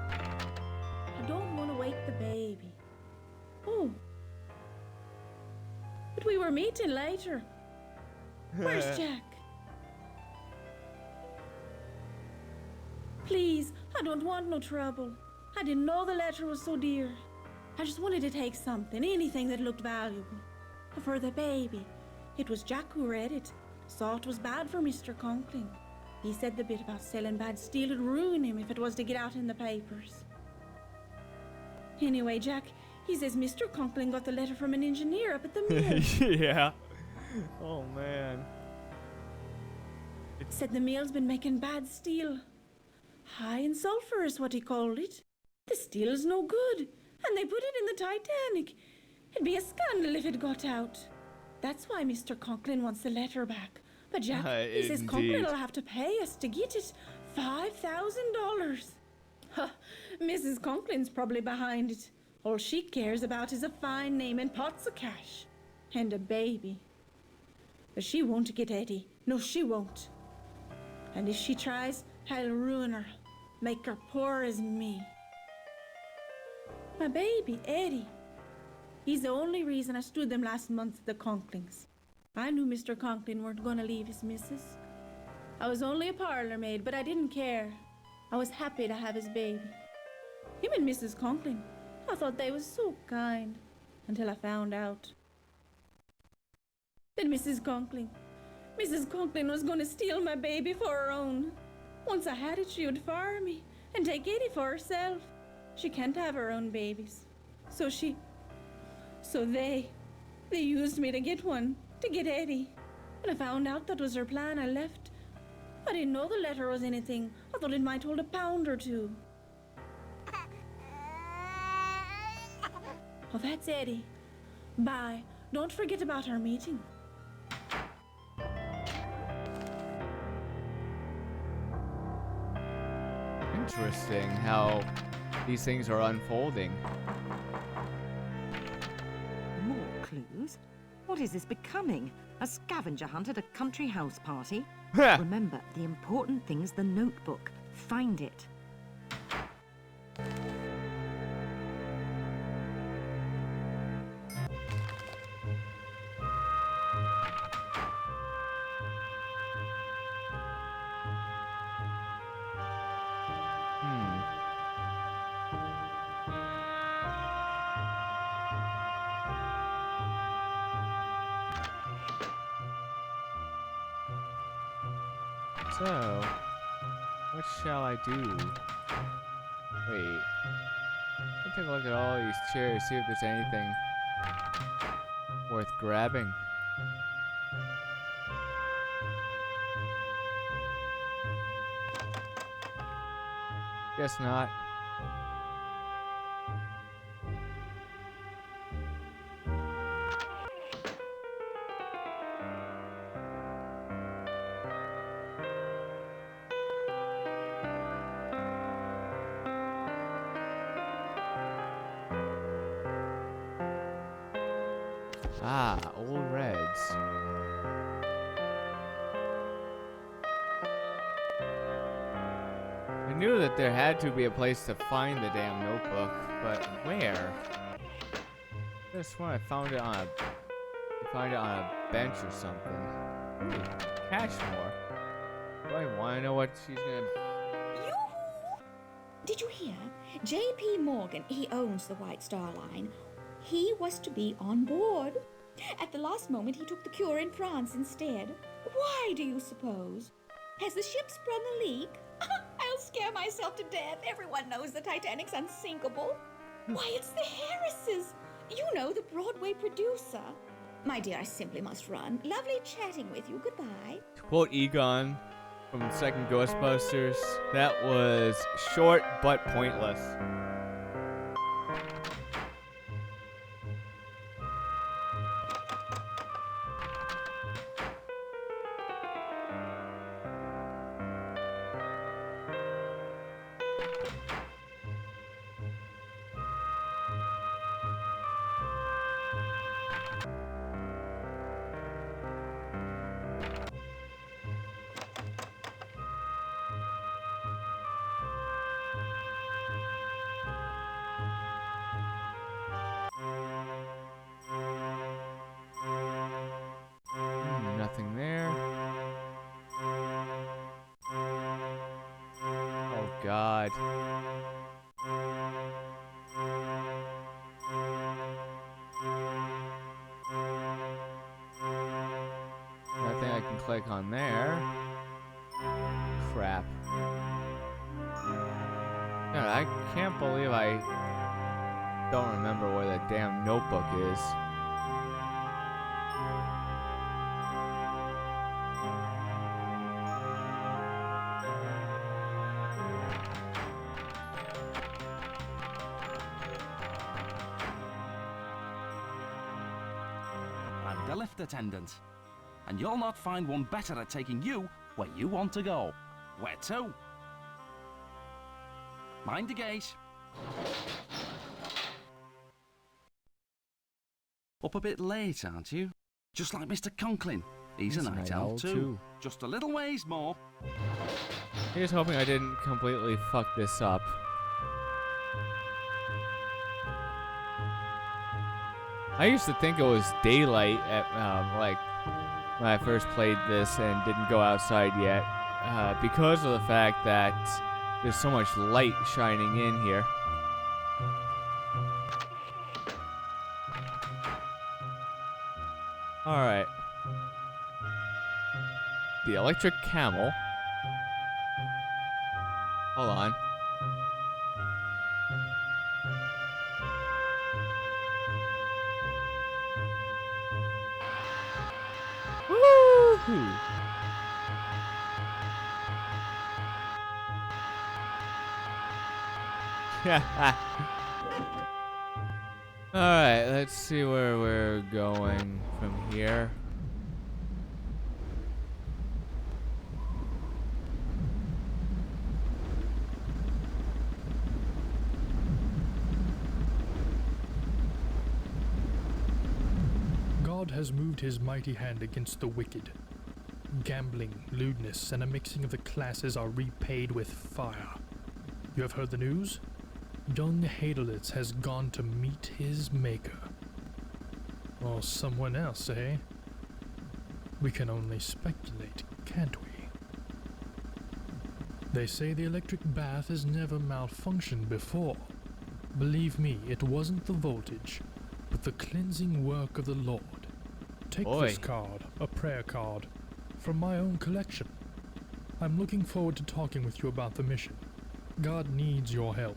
I don't want to wake the baby. Oh. But we were meeting later. Where's Jack? Please, I don't want no trouble. I didn't know the letter was so dear. I just wanted to take something, anything that looked valuable. For the baby. It was Jack who read it. Saw it was bad for Mr. Conkling. He said the bit about selling bad steel would ruin him if it was to get out in the papers. Anyway, Jack, he says Mr. Conkling got the letter from an engineer up at the mill. Yeah. Oh man. Said the mill's been making bad steel. High in sulfur is what he called it. The steel's no good, and they put it in the Titanic. It'd be a scandal if it got out. That's why Mr. Conklin wants the letter back. But Jack, he says Conklin will have to pay us to get it. $5,000. Huh, Mrs. Conklin's probably behind it. All she cares about is a fine name and pots of cash. And a baby. But she won't get Eddie. No, she won't. And if she tries, I'll ruin her. Make her poor as me. My baby, Eddie. He's the only reason I stood them last month at the Conklings. I knew Mr. Conklin weren't gonna leave his missus. I was only a parlor maid, but I didn't care. I was happy to have his baby. Him and Mrs. Conklin, I thought they was so kind, until I found out. Then Mrs. Conklin was gonna steal my baby for her own. Once I had it, she would fire me and take Eddie for herself. She can't have her own babies. So they used me to get one, to get Eddie. When I found out that was her plan, I left. I didn't know the letter was anything. I thought it might hold a pound or two. Oh, that's Eddie. Bye. Don't forget about our meeting. Interesting how these things are unfolding. More clues? What is this becoming? A scavenger hunt at a country house party? Remember, the important thing's the notebook. Find it. So, what shall I do? Wait. Let me take a look at all these chairs, see if there's anything worth grabbing. Guess not. Ah, old Reds. I knew that there had to be a place to find the damn notebook, but where? I just when I found it on a bench or something. Ooh, Cashmore. Do I want to know what she's gonna? Yoo-hoo! Did you hear? J.P. Morgan, he owns the White Star Line. He was to be on board. At the last moment, he took the cure in France instead. Why do you suppose? Has the ship sprung a leak? I'll scare myself to death. Everyone knows the Titanic's unsinkable. Why, it's the Harrises. You know, the Broadway producer. My dear, I simply must run. Lovely chatting with you. Goodbye. To quote Egon from the second Ghostbusters, that was short but pointless. Nothing there. Oh God. Nothing I can click on there. Crap. God, I can't believe I don't remember where that damn notebook is. a lift attendant. And you'll not find one better at taking you where you want to go. Where to? Mind the gate. Up a bit late, aren't you? Just like Mr. Conklin. He's a night owl too. Just a little ways more. Here's hoping I didn't completely fuck this up. I used to think it was daylight at like when I first played this and didn't go outside yet, because of the fact that there's so much light shining in here. All right. The electric camel. Hold on. Woo-hoo. Alright, let's see where we're going from here. God has moved his mighty hand against the wicked. Gambling, lewdness, and a mixing of the classes are repaid with fire. You have heard the news? Young Hadelitz has gone to meet his maker. Or someone else, eh? We can only speculate, can't we? They say the electric bath has never malfunctioned before. Believe me, it wasn't the voltage, but the cleansing work of the Lord. Take this card, a prayer card, from my own collection. I'm looking forward to talking with you about the mission. God needs your help.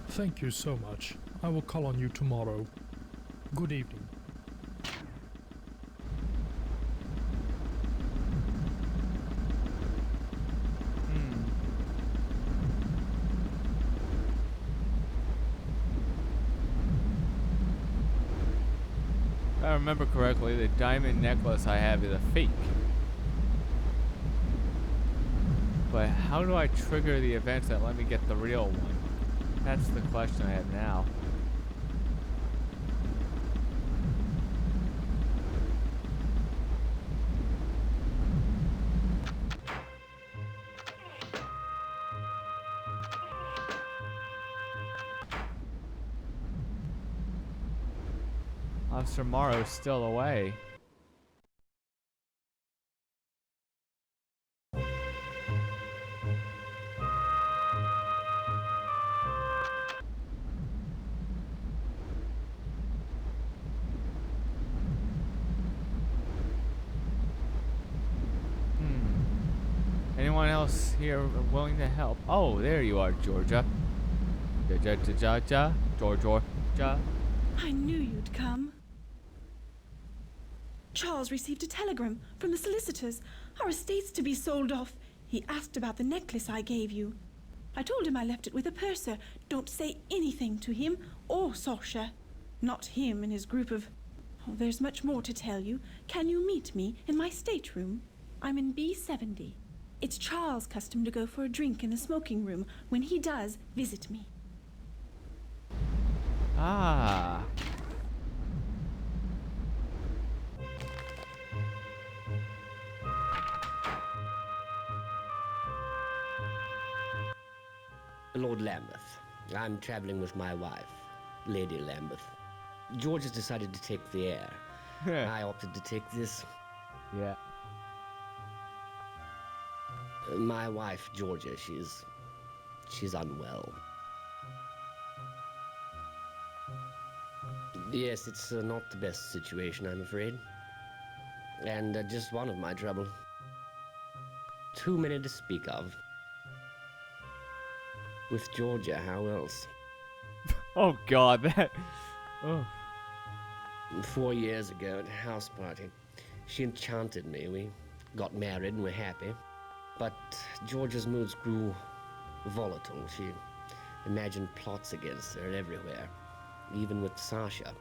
Thank you so much. I will call on you tomorrow. Good evening. If I remember correctly, the diamond necklace I have is a fake. But how do I trigger the events that let me get the real one? That's the question I have now. Officer Morrow's still away. Anyone else here willing to help? Oh, there you are, Georgia. Georgia. I knew you'd come. Charles received a telegram from the solicitors. Our estate's to be sold off. He asked about the necklace I gave you. I told him I left it with a purser. Don't say anything to him or Sasha. Not him and his group of... Oh, there's much more to tell you. Can you meet me in my stateroom? I'm in B70. It's Charles' custom to go for a drink in the smoking room. When he does, visit me. Ah. Lord Lambeth. I'm traveling with my wife, Lady Lambeth. George has decided to take the air. I opted to take this. Yeah. My wife, Georgia, she's unwell. Yes, it's not the best situation, I'm afraid. And just one of my trouble. Too many to speak of. With Georgia, how else? Oh God, that... Oh. 4 years ago at a house party, she enchanted me. We got married and were happy. But Georgia's moods grew volatile. She imagined plots against her everywhere. even with Sasha.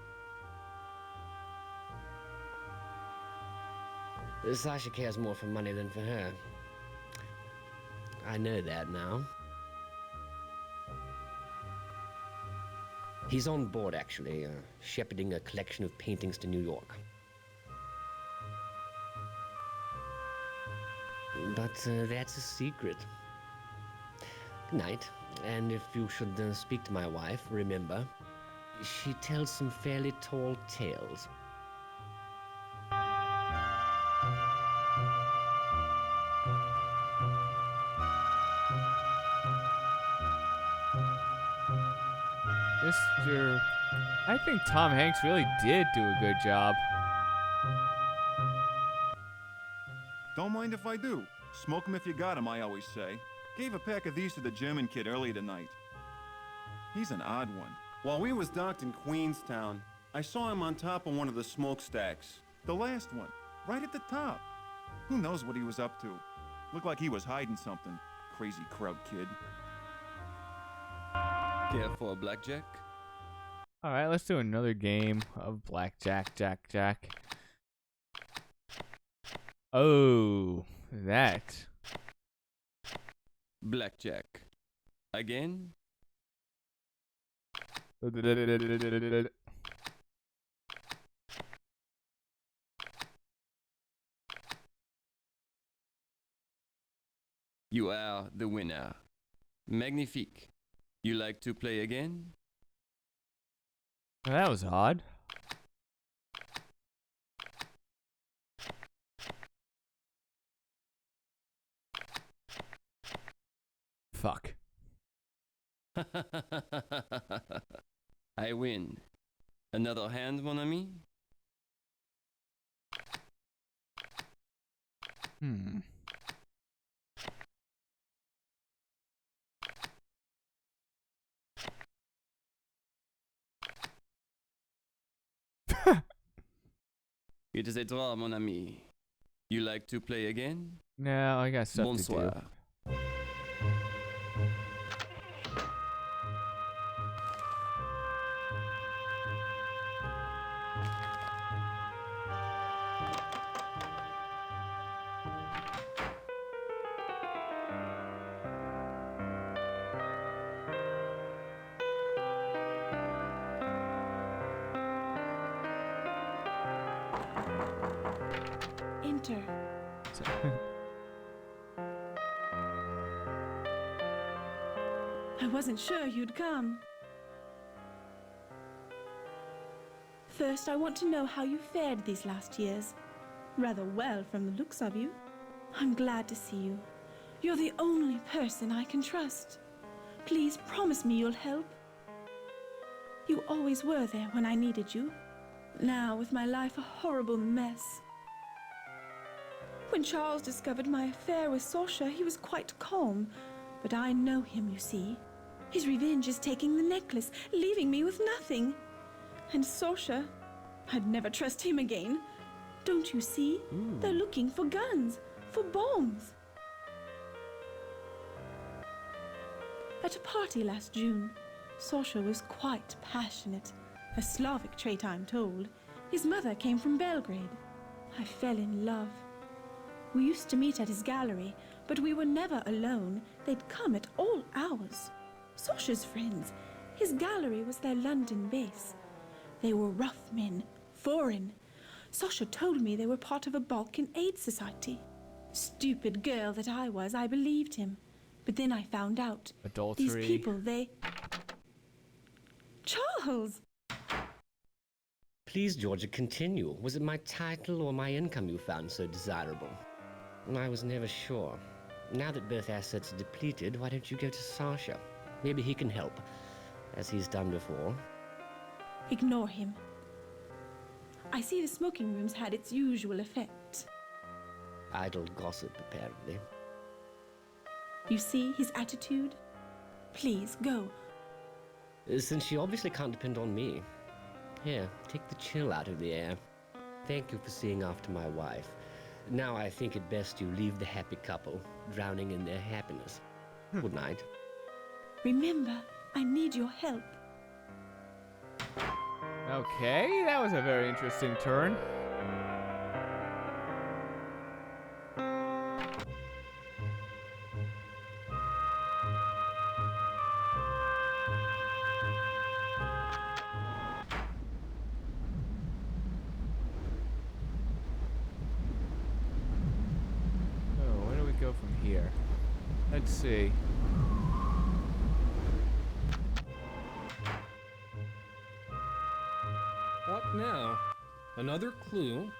Sasha cares more for money than for her. I know that now. He's on board, actually, shepherding a collection of paintings to New York. But that's a secret. Good night. And if you should speak to my wife, remember, she tells some fairly tall tales. I think Tom Hanks really did do a good job. Don't mind if I do. Smoke 'em if you got 'em, I always say. Gave a pack of these to the German kid earlier tonight. He's an odd one. While we was docked in Queenstown, I saw him on top of one of the smokestacks. The last one, right at the top. Who knows what he was up to? Looked like he was hiding something. Crazy crowd kid. Care for a blackjack? Alright, let's do another game of blackjack, jack. Oh, that. Blackjack. Again? You are the winner. Magnifique. You like to play again? That was odd. Fuck. I win. Another hand, mon ami? It is a draw, mon ami. You like to play again? No, I got stuff Bonsoir. to do. Enter. I wasn't sure you'd come. First, I want to know how you fared these last years. Rather well from the looks of you. I'm glad to see you. You're the only person I can trust. Please promise me you'll help. You always were there when I needed you. Now, with my life a horrible mess. When Charles discovered my affair with Sasha, he was quite calm. But I know him, you see. His revenge is taking the necklace, leaving me with nothing. And Sasha, I'd never trust him again. Don't you see? They're looking for guns, for bombs. At a party last June, Sasha was quite passionate. A Slavic trait, I'm told. His mother came from Belgrade. I fell in love. We used to meet at his gallery, but we were never alone. They'd come at all hours. Sasha's friends. His gallery was their London base. They were rough men, foreign. Sasha told me they were part of a Balkan aid society. Stupid girl that I was, I believed him. But then I found out. Adultery. These people, they... Charles! Please, Georgia, continue. Was it my title or my income you found so desirable? I was never sure. Now that both assets are depleted, why don't you go to Sasha? Maybe he can help, as he's done before. Ignore him. I see the smoking room's had its usual effect. Idle gossip, apparently. You see his attitude? Please, go. Since she obviously can't depend on me. Here, take the chill out of the air. Thank you for seeing after my wife. Now I think it best you leave the happy couple, drowning in their happiness. Good night. Remember, I need your help. Okay, that was a very interesting turn. Oh, where do we go from here? Let's see. What now? Another clue?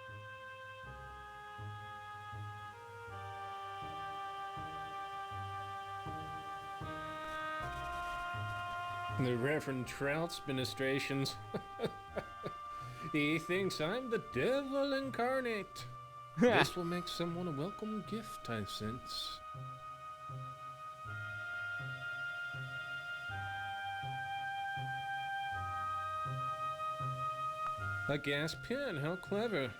The Reverend Trout's ministrations. He thinks I'm the devil incarnate. This will make someone a welcome gift, I sense. A gas pen, how clever.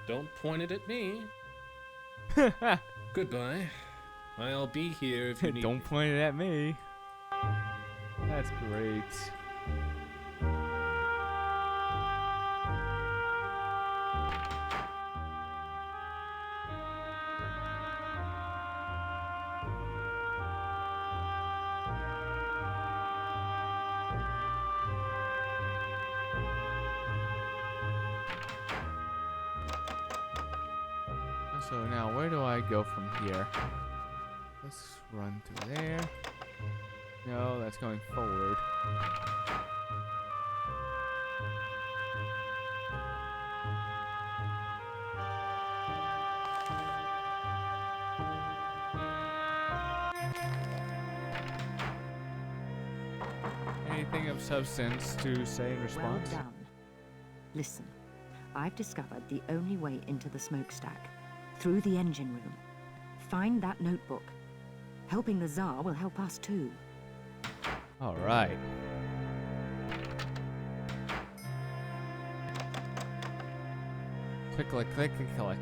Don't point it at me. Goodbye. I'll be here if you need Don't point it at me. That's great. So now, where do I go from here? Let's run through there. No, that's going forward. Anything of substance to say in response? Well done. Listen, I've discovered the only way into the smokestack. Through the engine room. Find that notebook. Helping the Tsar will help us too. All right. Click, click, click, click, click.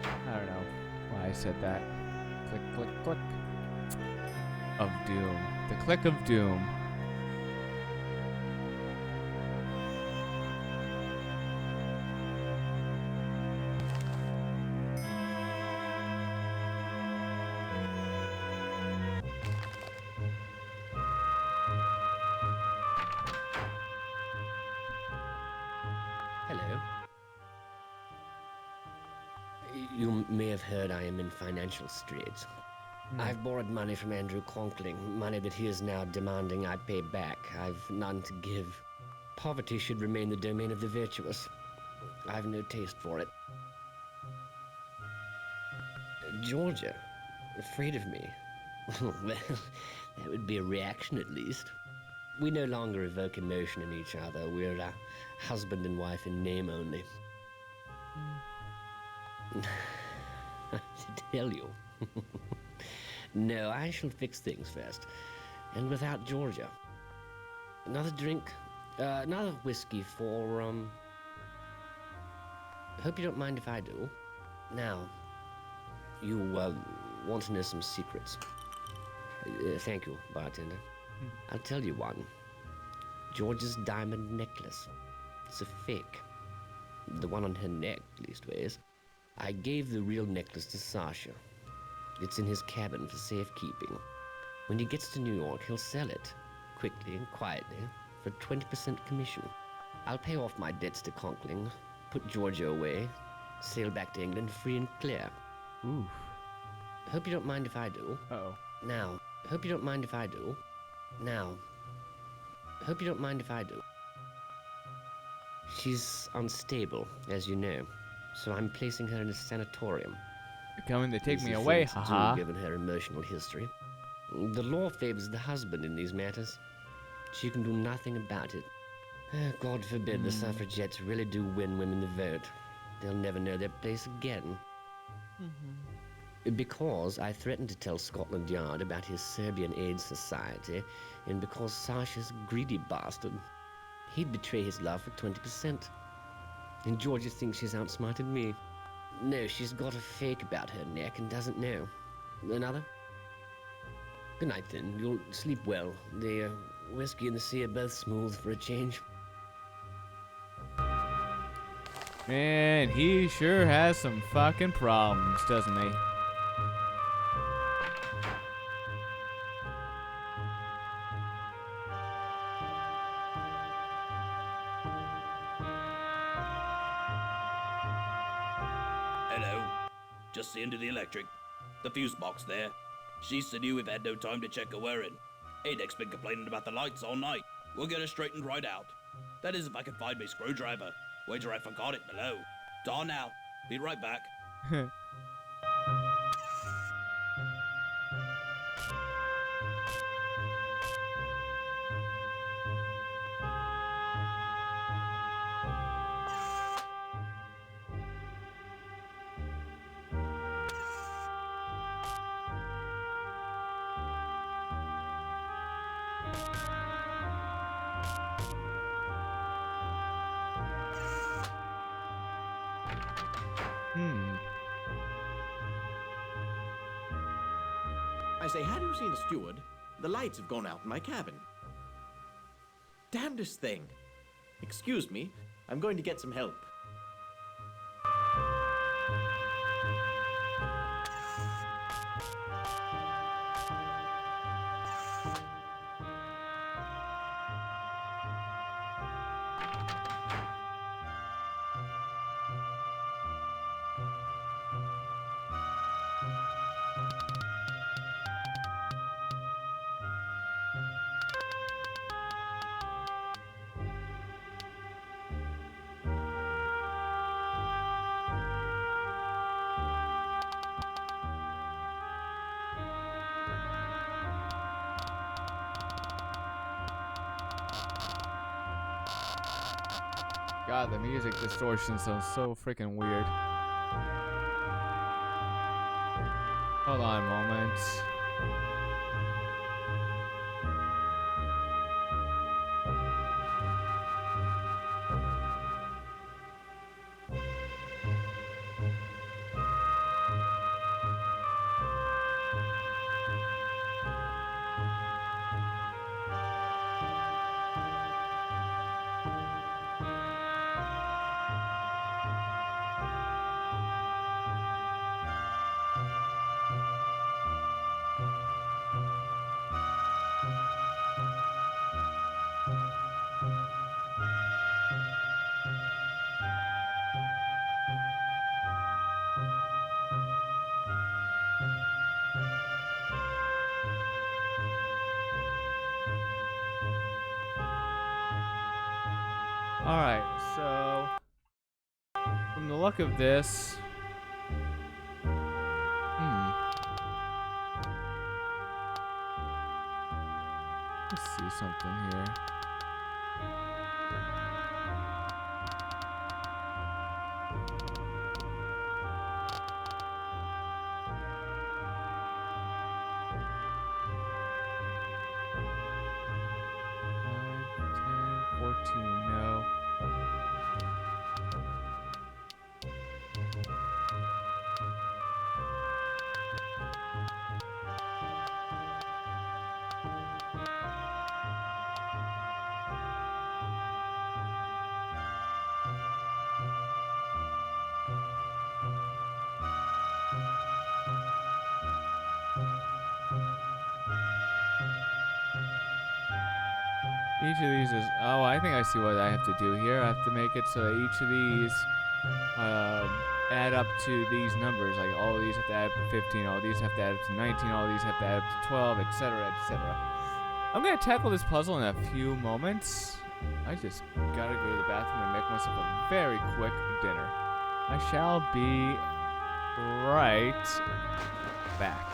I don't know why I said that. Click, click, click. Of doom. The click of doom. Hello. You may have heard I am in financial straits. I've borrowed money from Andrew Conkling, money that he is now demanding I pay back. I've none to give. Poverty should remain the domain of the virtuous. I've no taste for it. Georgia, afraid of me? Well, that would be a reaction at least. We no longer evoke emotion in each other. We're husband and wife in name only. To tell you. No, I shall fix things first. And without Georgia. Another drink? Another whiskey for, Hope you don't mind if I do. Now, you, want to know some secrets. Thank you, bartender. I'll tell you one. George's diamond necklace. It's a fake. The one on her neck, leastways. I gave the real necklace to Sasha. It's in his cabin for safekeeping. When he gets to New York, he'll sell it, quickly and quietly, for 20% commission. I'll pay off my debts to Conkling, put Georgia away, sail back to England free and clear. Oof. Hope you don't mind if I do. Uh-oh. Now, hope you don't mind if I do. Now, hope you don't mind if I do. She's unstable, as you know, so I'm placing her in a sanatorium. You're coming to take Easy me away, thing to haha. do, given her emotional history. The law favors the husband in these matters. She can do nothing about it. God forbid the suffragettes really do win women the vote. They'll never know their place again. Because I threatened to tell Scotland Yard about his Serbian Aid Society, and because Sasha's a greedy bastard. He'd betray his love for 20%. And Georgia thinks she's outsmarted me. No, she's got a fake about her neck and doesn't know. Another? Good night, then. You'll sleep well. The whiskey and the sea are both smooth for a change. Man, he sure has some fucking problems, doesn't he? Hello. Just seeing to the electric. The fuse box there. She said you have had no time to check her wearing. Adex been complaining about the lights all night. We'll get her straightened right out. That is if I can find my screwdriver. Wager I forgot it below. Dawn now. Be right back. I say, have you seen a steward? The lights have gone out in my cabin. Damnedest thing. Excuse me, I'm going to get some help. God, the music distortion sounds so freaking weird. Hold on a moment. Alright, so from the look of this, let's see something here. No. Each of these is, oh, I think I see what I have to do here. I have to make it so that each of these add up to these numbers. Like all of these have to add up to 15, all of these have to add up to 19, all of these have to add up to 12, etc., etc. I'm going to tackle this puzzle in a few moments. I just gotta go to the bathroom and make myself a very quick dinner. I shall be right back.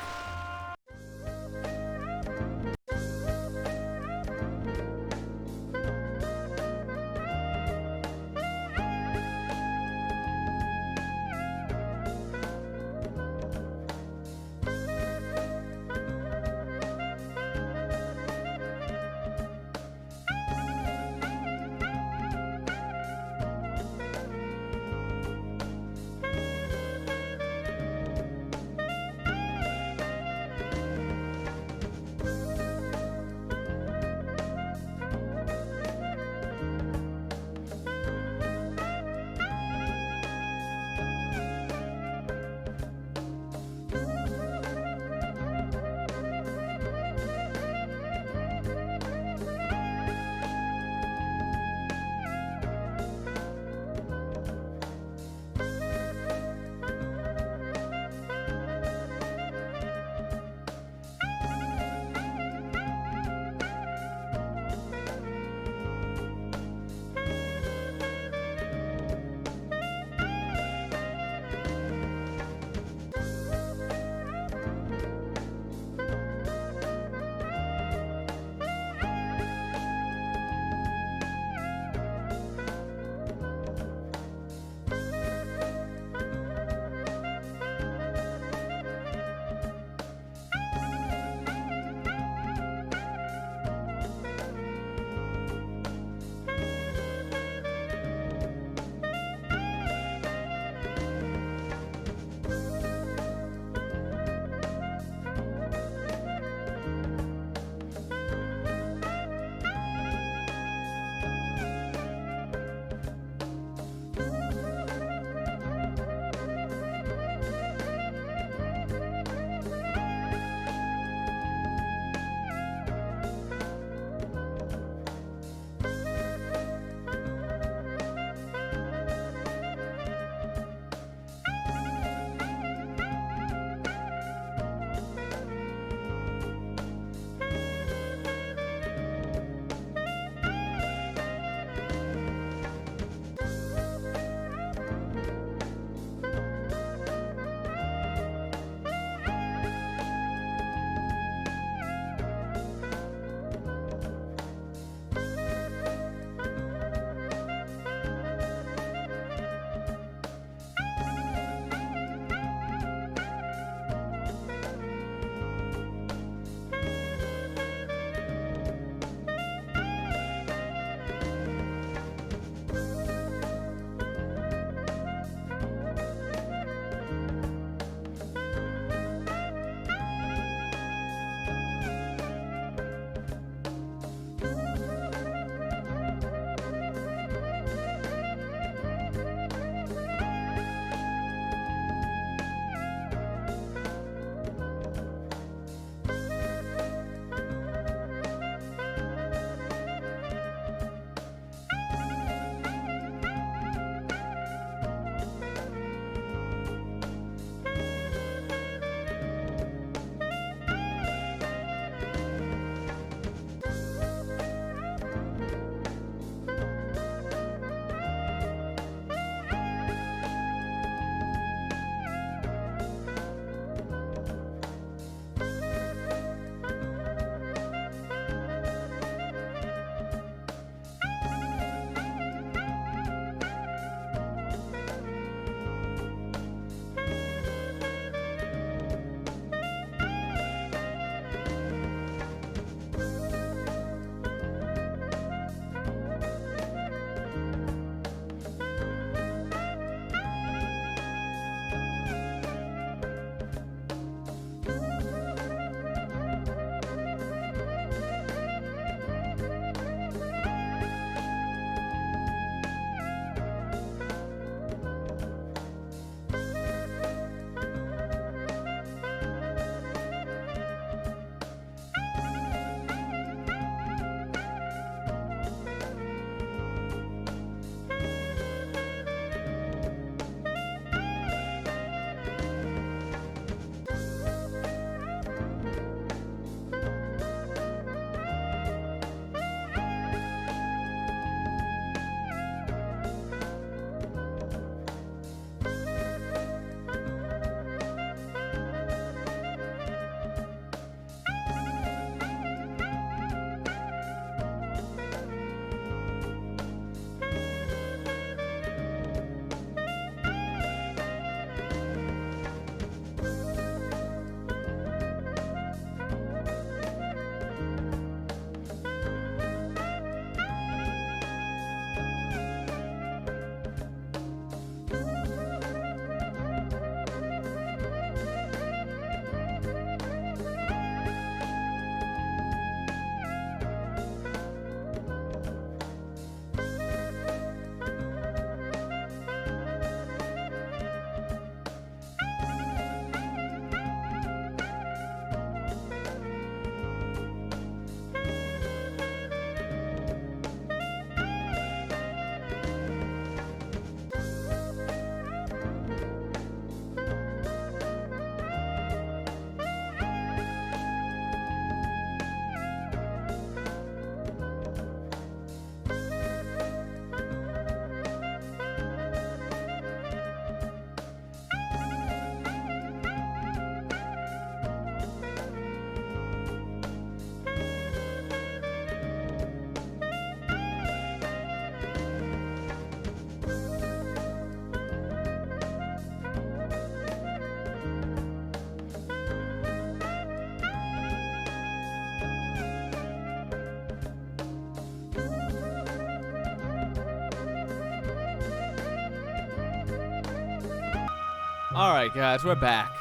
Alright, guys, we're back.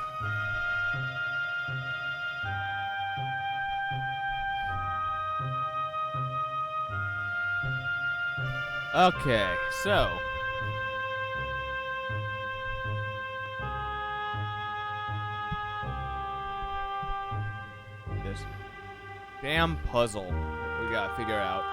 Okay, so. This damn puzzle we gotta figure out.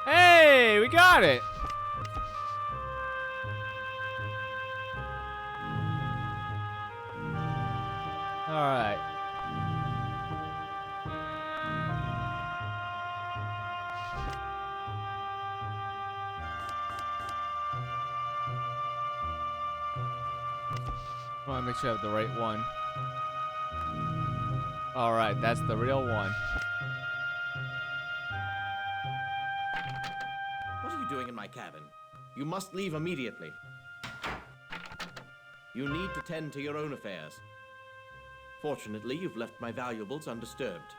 Hey, we got it! Alright. I want to make sure I have the right one. Alright, that's the real one. What are you doing in my cabin? You must leave immediately. You need to tend to your own affairs. Fortunately, you've left my valuables undisturbed.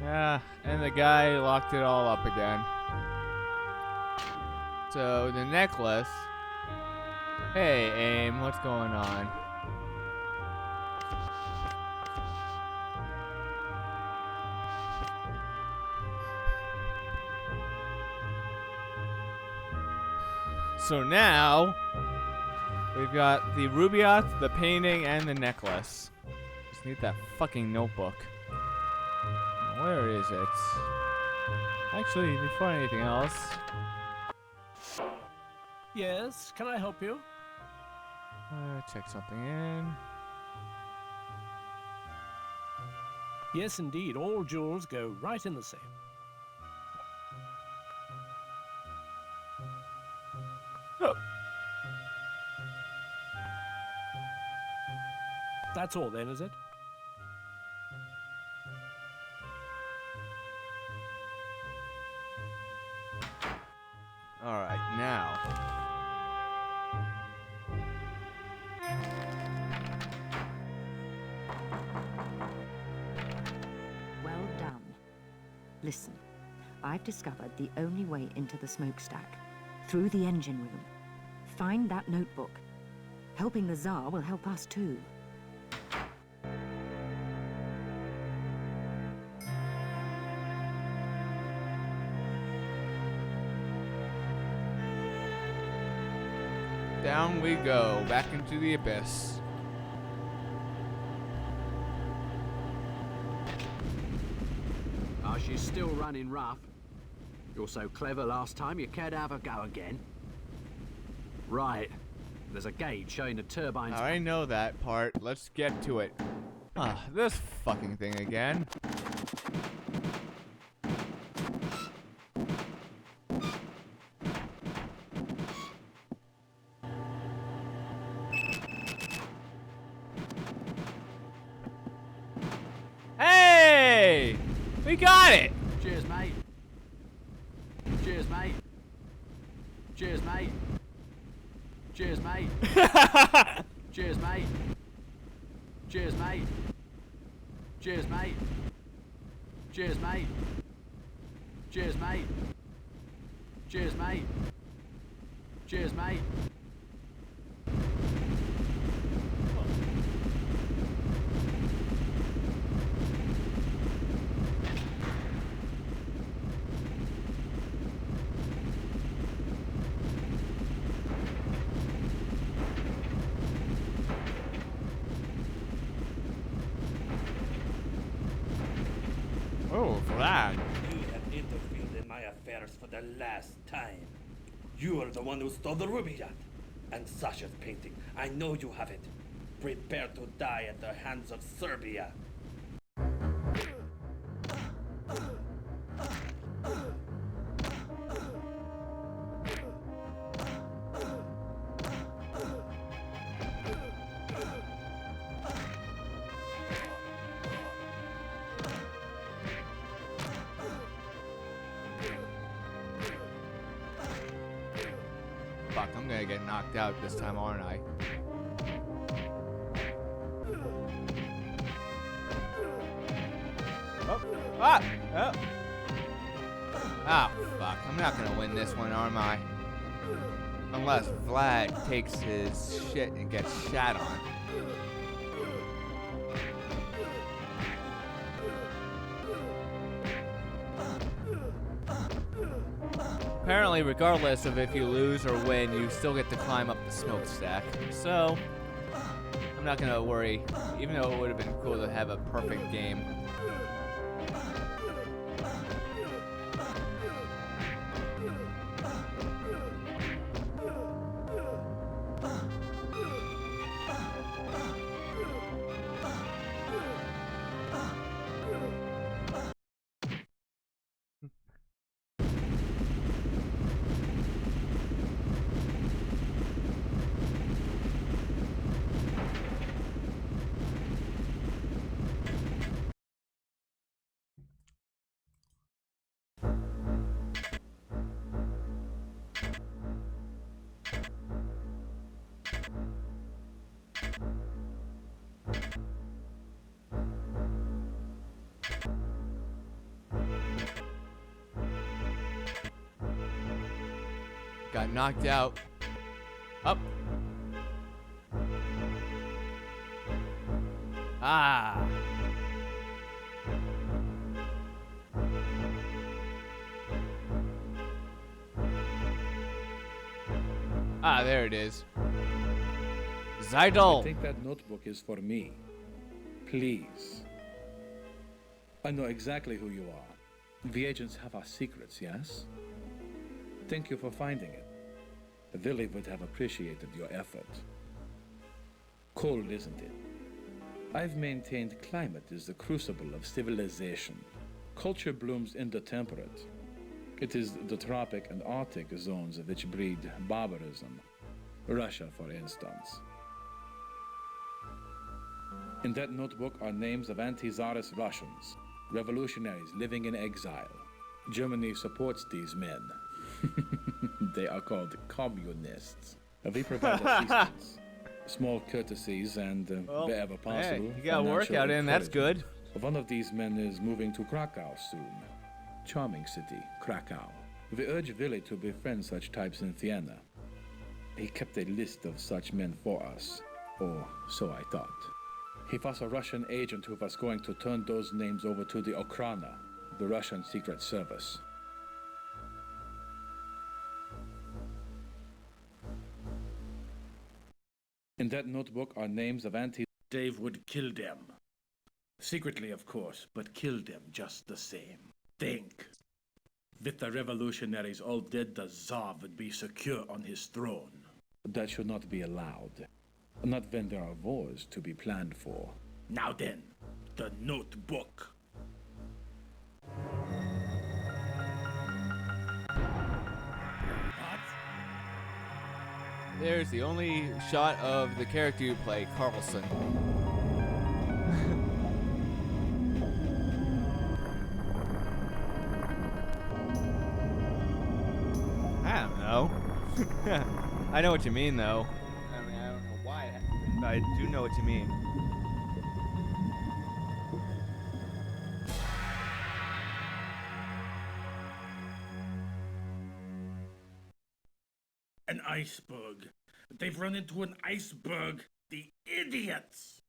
Yeah, and the guy locked it all up again. So, the necklace. Hey, AIM, what's going on? So now, we've got the rubaiyat, the painting, and the necklace. Just need that fucking notebook. Where is it? Actually, before anything else... Yes, can I help you? Check something in. Yes, indeed. All jewels go right in the safe. That's all then, is it? Alright, now. Well done. Listen, I've discovered the only way into the smokestack. Through the engine room. Find that notebook. Helping the Tsar will help us too. Down we go, back into the abyss. Oh, she's still running rough. You're so clever last time, you cared to have a go again. Right. There's a gauge showing the turbines... I know that part. Let's get to it. Ah, this fucking thing again. Hey! We got it! Cheers, mate. Cheers, mate. Cheers, mate. Cheers, mate. Cheers, mate. Cheers, mate. Cheers, mate. Cheers, mate. Cheers, mate. Cheers, mate. Cheers, mate. Oh, for that. You have interfered in my affairs for the last time. You are the one who stole the rubaiyat. And Sasha's painting. I know you have it. Prepare to die at the hands of Serbia. fuck, I'm gonna get knocked out this time, aren't I? Oh, ah! Oh. Ah, fuck. I'm not gonna win this one, am I? Unless Vlad takes his shit and gets shat on. Apparently, regardless of if you lose or win, you still get to climb up the smokestack. So, I'm not gonna worry, even though it would have been cool to have a perfect game. Got knocked out. Up. Ah. Ah, there it is. Zydol. I think that notebook is for me. Please. I know exactly who you are. The agents have our secrets, yes? Thank you for finding it. Willie would have appreciated your effort. Cold, isn't it? I've maintained climate is the crucible of civilization. Culture blooms in the temperate. It is the tropic and Arctic zones which breed barbarism. Russia, for instance. In that notebook are names of anti-Tsarist Russians, revolutionaries living in exile. Germany supports these men. They are called communists. We provide assistance, small courtesies, and wherever possible. Hey, you got a workout in, that's good. One of these men is moving to Krakow soon. Charming city, Krakow. We urge Willie to befriend such types in Vienna. He kept a list of such men for us, or so I thought. He was a Russian agent who was going to turn those names over to the Okhrana, the Russian Secret Service. In that notebook are names of Dave would kill them. Secretly, of course, but kill them just the same. Think. With the revolutionaries all dead, the Tsar would be secure on his throne. That should not be allowed. Not when there are wars to be planned for. Now then, the notebook. There's the only shot of the character you play, Carlson. I don't know. I know what you mean, though. I mean, I don't know why it has to be, but I do know what you mean. An iceberg. They've run into an iceberg. The idiots!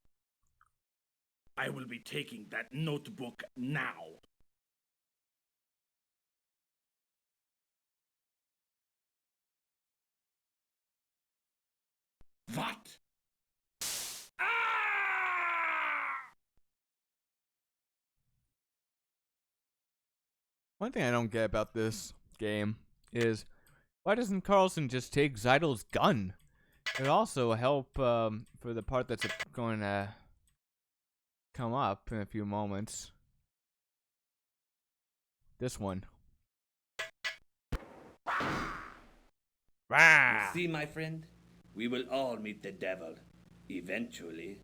I will be taking that notebook now. What? One thing I don't get about this game is, why doesn't Carlson just take Zydol's gun? It'd also help for the part that's going to come up in a few moments. This one. You see, my friend, we will all meet the devil, eventually.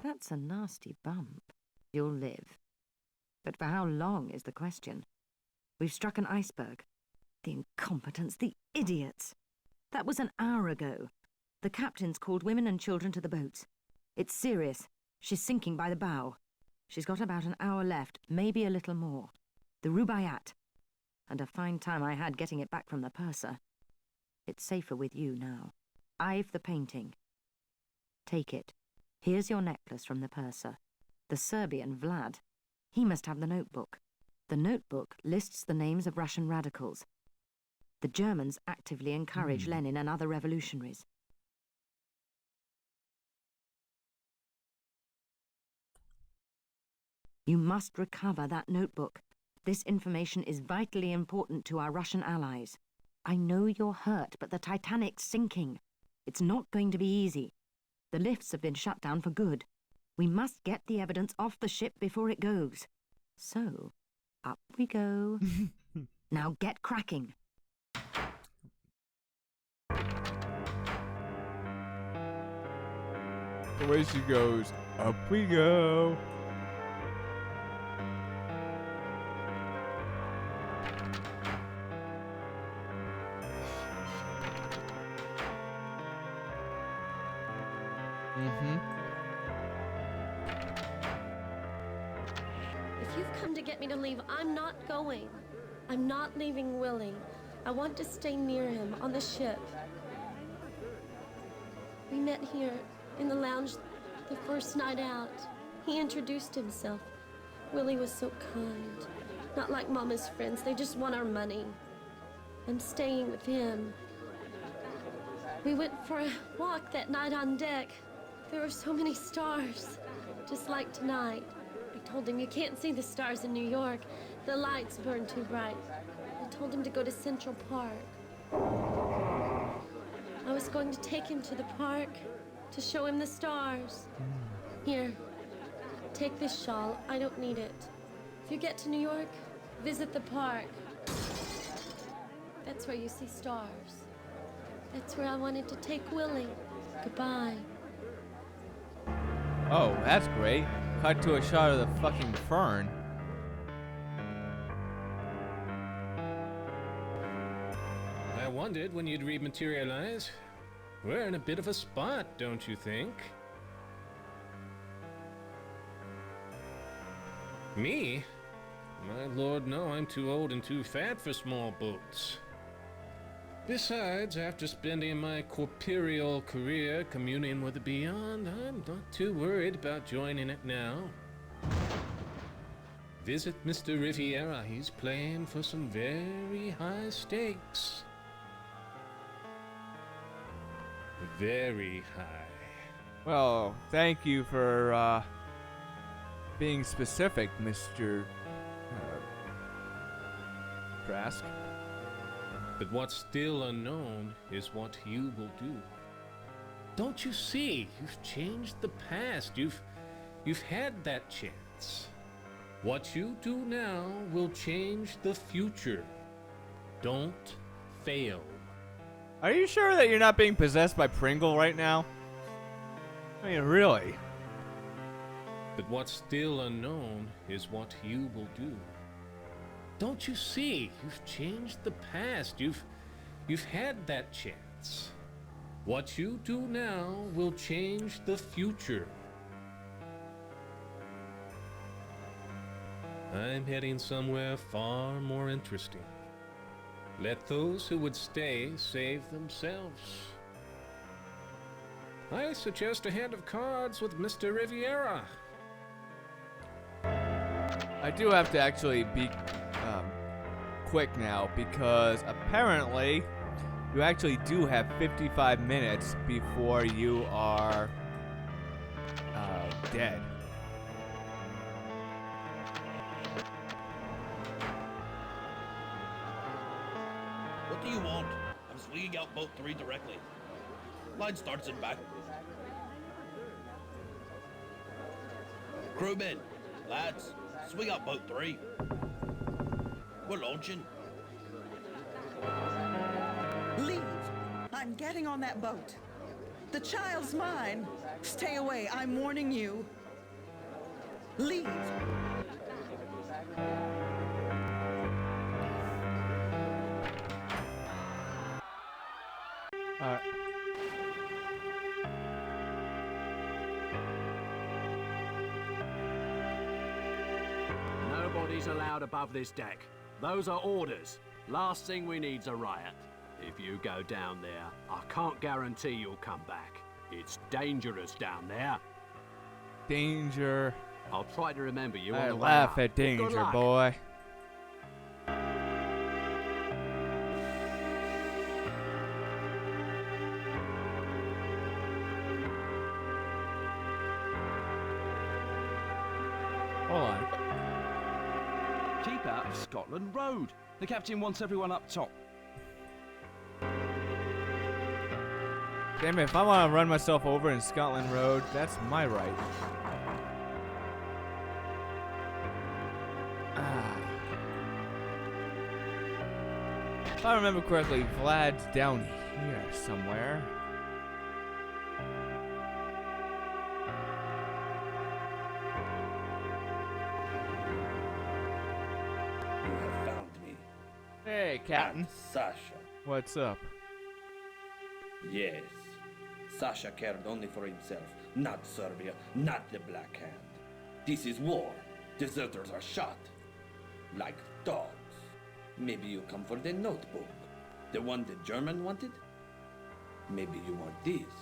That's a nasty bump. You'll live. But for how long is the question? We've struck an iceberg. The incompetents, the idiots. That was an hour ago. The captain's called women and children to the boats. It's serious. She's sinking by the bow. She's got about an hour left, maybe a little more. The Rubaiyat. And a fine time I had getting it back from the purser. It's safer with you now. I've the painting. Take it. Here's your necklace from the purser. The Serbian Vlad. He must have the notebook. The notebook lists the names of Russian radicals. The Germans actively encourage Lenin and other revolutionaries. You must recover that notebook. This information is vitally important to our Russian allies. I know you're hurt, but the Titanic's sinking. It's not going to be easy. The lifts have been shut down for good. We must get the evidence off the ship before it goes. So, up we go. Now get cracking. The way she goes, up we go. If you've come to get me to leave, I'm not going. I'm not leaving Willie. I want to stay near him on the ship. We met here in the lounge the first night out. He introduced himself. Willie was so kind. Not like Mama's friends. They just want our money. I'm staying with him. We went for a walk that night on deck. There were so many stars, just like tonight. I told him, you can't see the stars in New York. The lights burn too bright. I told him to go to Central Park. I was going to take him to the park to show him the stars. Here, take this shawl. I don't need it. If you get to New York, visit the park. That's where you see stars. That's where I wanted to take Willie. Goodbye. Oh, that's great. Cut to a shot of the fucking fern. I wondered when you'd rematerialize. We're in a bit of a spot, don't you think? Me? My lord, no, I'm too old and too fat for small boats. Besides, after spending my corporeal career communing with the beyond, I'm not too worried about joining it now. Visit Mr. Riviera. He's playing for some very high stakes. Very high. Well, thank you for being specific, Mr. Trask. But what's still unknown is what you will do. Don't you see? You've changed the past. You've had that chance. What you do now will change the future. Don't fail. Are you sure that you're not being possessed by Pringle right now? I mean, really? But what's still unknown is what you will do. Don't you see? You've changed the past. You've had that chance. What you do now will change the future. I'm heading somewhere far more interesting. Let those who would stay save themselves. I suggest a hand of cards with Mr. Riviera. I do have to actually be quick now, because apparently you actually do have 55 minutes before you are dead. What do you want? I'm swinging out boat 3 directly. Line starts in back. Crewmen, lads, swing out boat 3. We're launching. Leave. I'm getting on that boat. The child's mine. Stay away, I'm warning you. Leave. Nobody's allowed above this deck. Those are orders. Last thing we need's a riot. If you go down there, I can't guarantee you'll come back. It's dangerous down there. Danger. I'll try to remember you I on the way laugh up. at Good danger, luck. boy. Hold on. Keep out of Scotland Road. The captain wants everyone up top. Damn it, if I want to run myself over in Scotland Road, that's my right. If I remember correctly, Vlad's down here somewhere. You have found me. Hey, Captain. I'm Sasha. What's up? Yes. Sasha cared only for himself, not Serbia, not the Black Hand. This is war. Deserters are shot. Like dogs. Maybe you come for the notebook. The one the German wanted? Maybe you want this.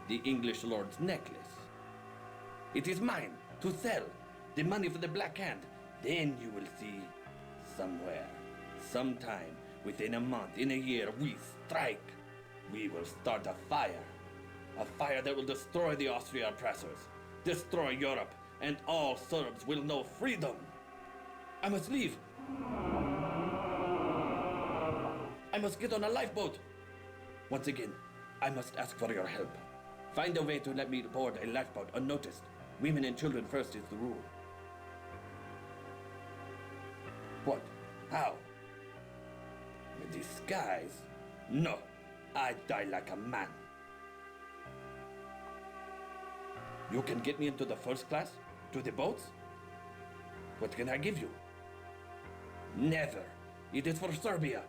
The English lord's necklace. It is mine to sell. The money for the Black Hand. Then you will see somewhere, sometime, within a month, in a year, we strike. We will start a fire. A fire that will destroy the Austrian oppressors, destroy Europe, and all Serbs will know freedom. I must leave. I must get on a lifeboat. Once again, I must ask for your help. Find a way to let me board a lifeboat unnoticed. Women and children first is the rule. What? How? A disguise? No. I die like a man. You can get me into the first class? To the boats? What can I give you? Never. It is for Serbia.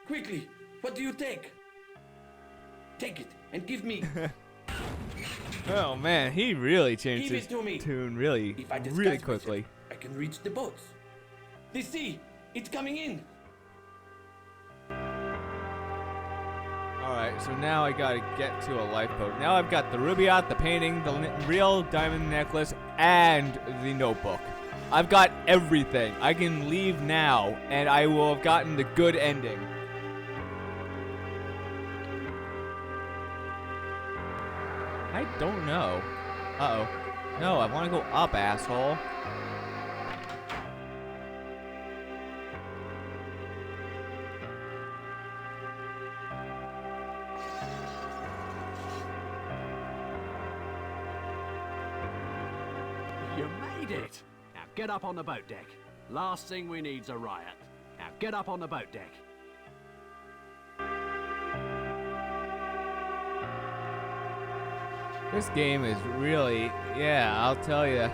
Quickly, what do you take? Take it and give me. Oh man, he really changed Give his it to me. tune really, If I disguise really myself, quickly. I can reach the boats. The sea, it's coming in. Alright, so now I gotta get to a lifeboat. Now I've got the Rubaiyat, the painting, the real diamond necklace, and the notebook. I've got everything. I can leave now, and I will have gotten the good ending. I don't know. Uh-oh. No, I want to go up, asshole. You made it! Now get up on the boat deck. Last thing we need's a riot. Now get up on the boat deck. This game is really, yeah, I'll tell you.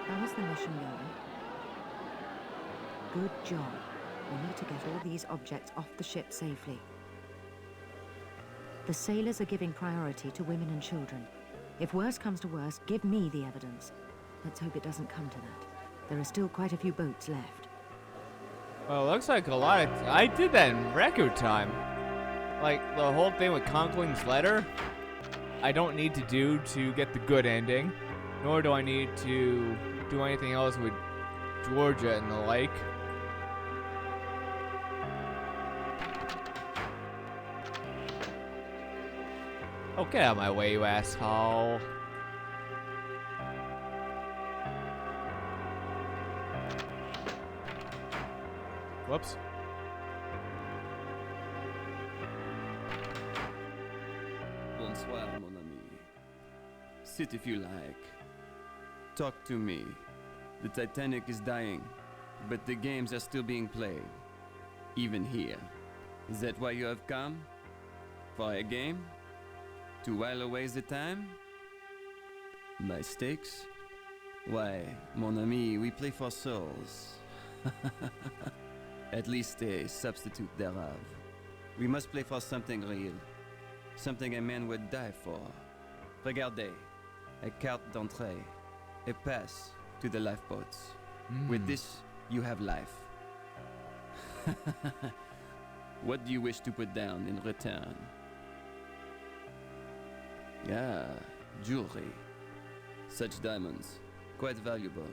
How is the mission going? Good job. We need to get all these objects off the ship safely. The sailors are giving priority to women and children. If worse comes to worse, give me the evidence. Let's hope it doesn't come to that. There are still quite a few boats left. Well, it looks like a lot of... I did that in record time. Like, the whole thing with Conkling's letter, I don't need to do to get the good ending. Nor do I need to do anything else with Georgia and the like. Oh, get out of my way, you asshole. Whoops. Bonsoir, mon ami. Sit if you like. Talk to me. The Titanic is dying. but the games are still being played, even here. Is that why you have come? For a game? To while away the time? My stakes? Why, mon ami, we play for souls. At least a substitute thereof. We must play for something real. Something a man would die for. Regardez. A carte d'entrée. A pass to the lifeboats. With this, you have life. What do you wish to put down in return? Ah, jewelry. Such diamonds. Quite valuable.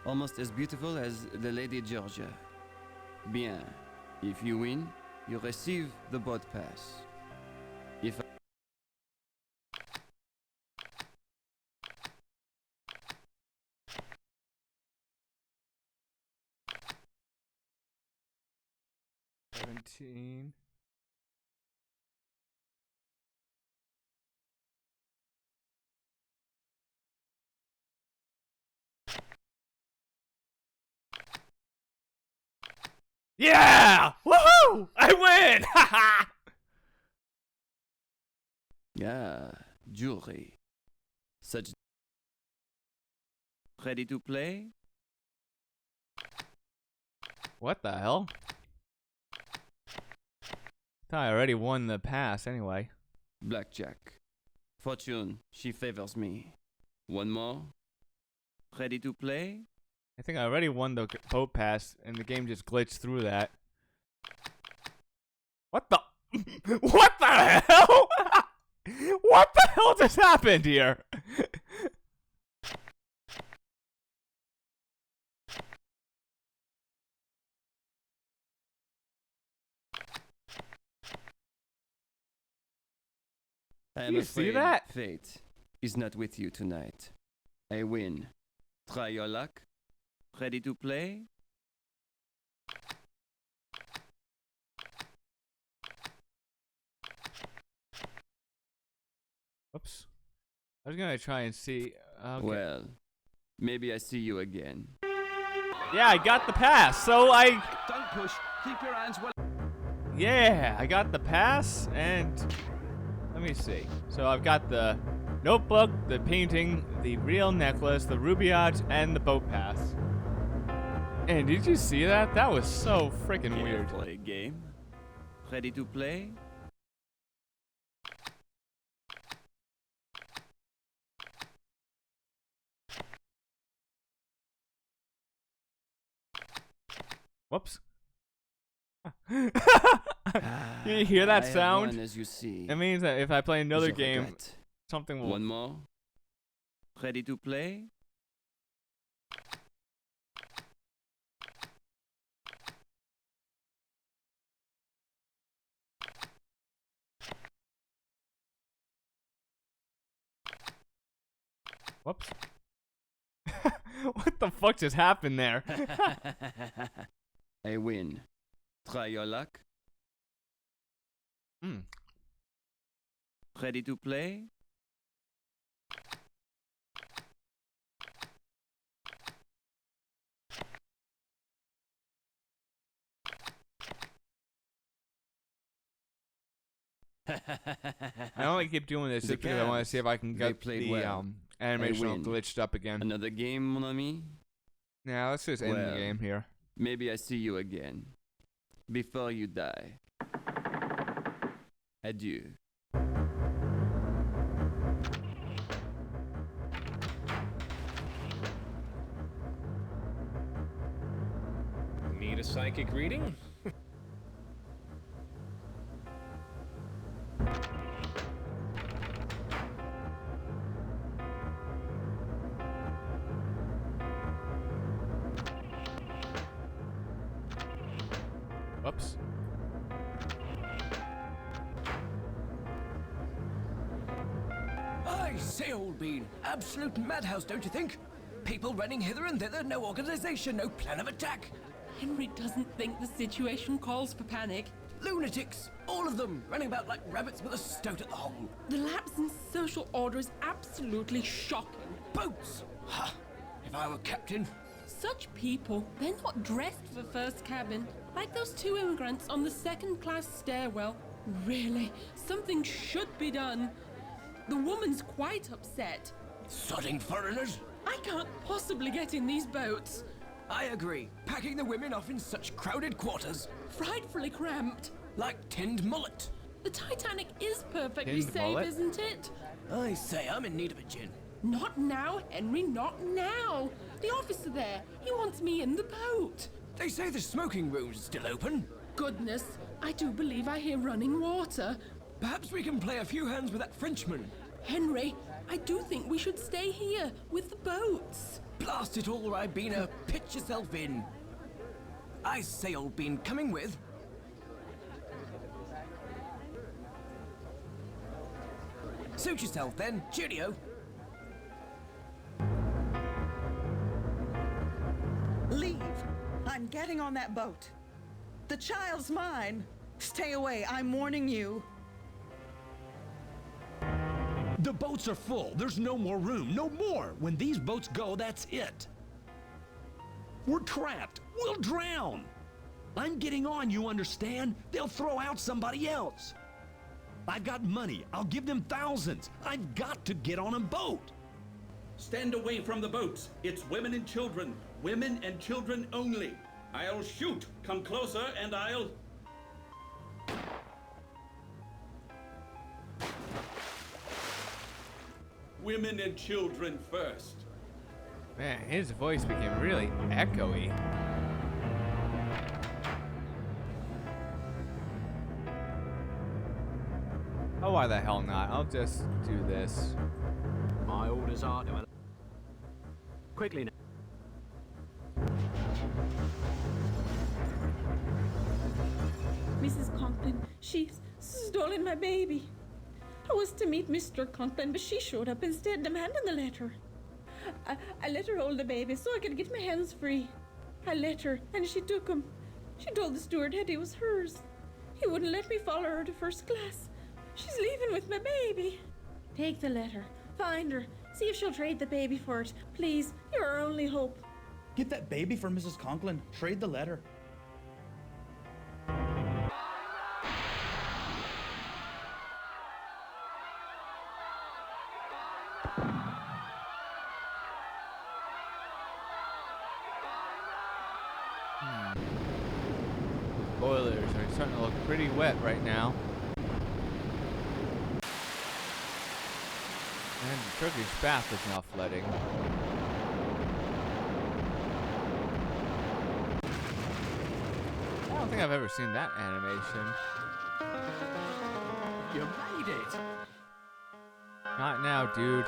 Almost as beautiful as the Lady Georgia. Bien. If you win, you receive the boat pass. If I 17. Yeah! Woohoo! I win! Haha! yeah, jewelry. Such. Ready to play? What the hell? Thought I already won the pass anyway. Blackjack. Fortune, she favors me. One more? Ready to play? I think I already won the boat pass, and the game just glitched through that. What the? What the hell? What the hell just happened here? I am You see afraid that? fate is not with you tonight. I win. Try your luck. Ready to play? Oops. I was gonna try and see. Okay. Well, maybe I see you again. Yeah, I got the pass. So I. Don't push. Keep your hands well. Yeah, I got the pass, and let me see. So I've got the notebook, the painting, the real necklace, the rubaiyat, and the boat pass. And did you see that? That was so freaking weird. Play game. Ready to play? Whoops. You hear that I sound? have won, as you see. It means that if I play another Je game, regrette. something will. One more. Ready to play? Whoops. What the fuck just happened there? I win. Try your luck. Ready to play? I only keep doing this The just because I want to see if I can They get played the well. animation all win. glitched up again. Another game, mon ami? Now let's just end the Well, game here. Maybe I see you again. Before you die. Adieu. Need a psychic reading? Whoops. I say, old bean, absolute madhouse, don't you think? People running hither and thither, no organization, no plan of attack. Henry doesn't think the situation calls for panic. Lunatics, all of them, running about like rabbits with a stoat at the hole. The lapse in social order is absolutely shocking. Boats! Ha! If I were captain. Such people, they're not dressed for first cabin. Like those two immigrants on the second-class stairwell. Really, something should be done. The woman's quite upset. Sodding foreigners? I can't possibly get in these boats. I agree. Packing the women off in such crowded quarters. Frightfully cramped. Like tinned mullet. The Titanic is perfectly Tinned safe, mullet? isn't it? I say, I'm in need of a gin. Not now, Henry, not now. The officer there, he wants me in the boat. They say the smoking room's still open. Goodness, I do believe I hear running water. Perhaps we can play a few hands with that Frenchman. Henry, I do think we should stay here with the boats. Blast it all, Ribena. Pitch yourself in. I say, old bean, coming with. Suit yourself then. Cheerio. Leave. I'm getting on that boat. The child's mine. Stay away. I'm warning you. The boats are full. There's no more room. No more. When these boats go, that's it. We're trapped. We'll drown. I'm getting on, you understand? They'll throw out somebody else. I've got money. I'll give them thousands. I've got to get on a boat. Stand away from the boats. It's women and children. Women and children only. I'll shoot. Come closer and I'll... Women and children first. Man, his voice became really echoey. Oh, why the hell not? I'll just do this. My orders are to... Quickly now. Mrs. Conklin, she's stolen my baby. I was to meet Mr. Conklin, but she showed up instead, demanding the letter. I let her hold the baby so I could get my hands free. I let her, and she took him. She told the steward that he was hers. He wouldn't let me follow her to first class. She's leaving with my baby. Take the letter. Find her. See if she'll trade the baby for it. Please, you're our only hope. Get that baby for Mrs. Conklin. Trade the letter. Boilers are starting to look pretty wet right now. And the Turkish bath is now flooding. I don't think I've ever seen that animation. You made it. Not now, dude.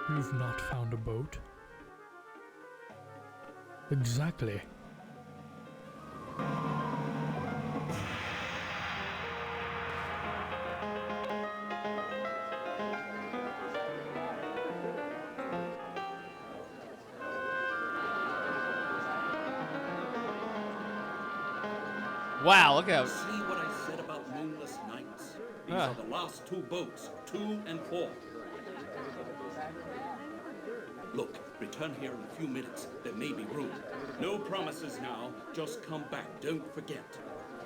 You've not found a boat? Exactly. Wow, look at See what I said about moonless nights? These are the last two boats, 2 and 4. Look, return here in a few minutes. There may be room. No promises now. Just come back. Don't forget.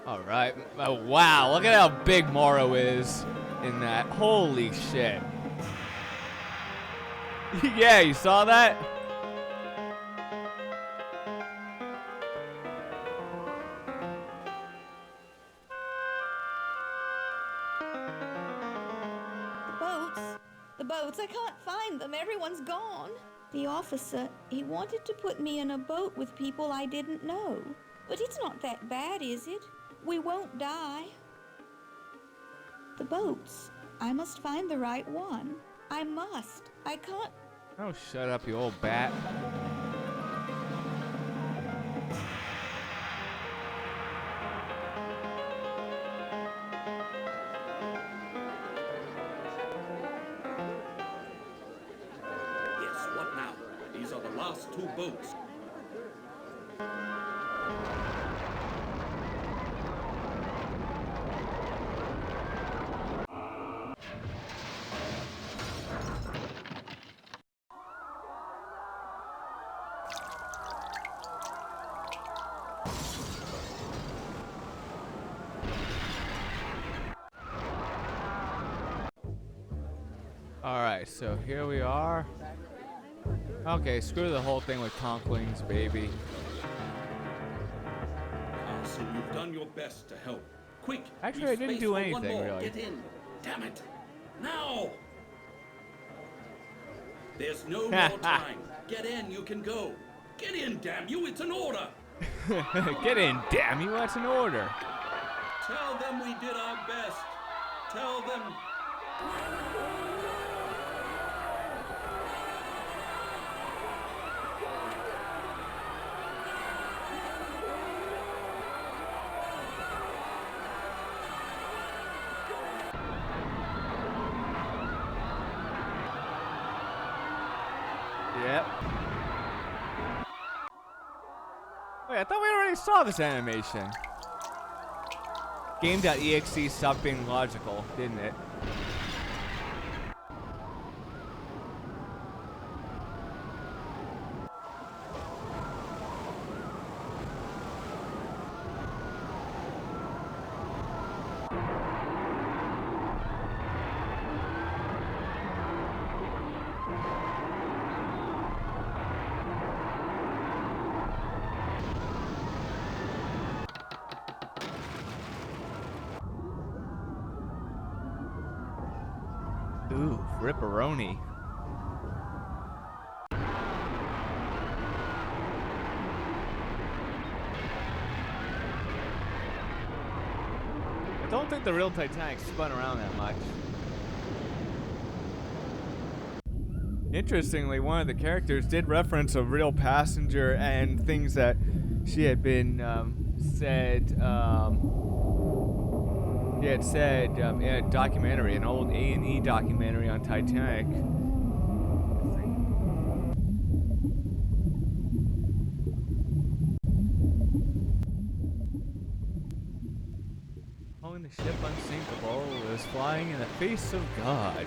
All right. Oh, wow, look at how big Morrow is in that. Holy shit. Yeah, you saw that? The boats, I can't find them. Everyone's gone. The officer, he wanted to put me in a boat with people I didn't know. But it's not that bad, is it? We won't die. The boats. I must find the right one. I must. I can't. Oh, shut up, you old bat. Yes, what now? These are the last 2 boats. Alright, so here we are. Okay, screw the whole thing with Conkling's baby. Carlson, you've done your best to help. Quick! Actually, I didn't do anything, really. Get in! Damn it! Now! There's no more time. Get in, you can go. Get in, damn you, it's an order! Get in, damn you, that's an order. Tell them we did our best. Tell them... Yep. Wait, I thought we already saw this animation. Game.exe stopped being logical, didn't it? Ooh, ripperoni. I don't think the real Titanic spun around that much. Interestingly, one of the characters did reference a real passenger and things that she had been said. He had said in a documentary, an old A&E documentary on Titanic. Calling the ship unsinkable is flying in the face of God.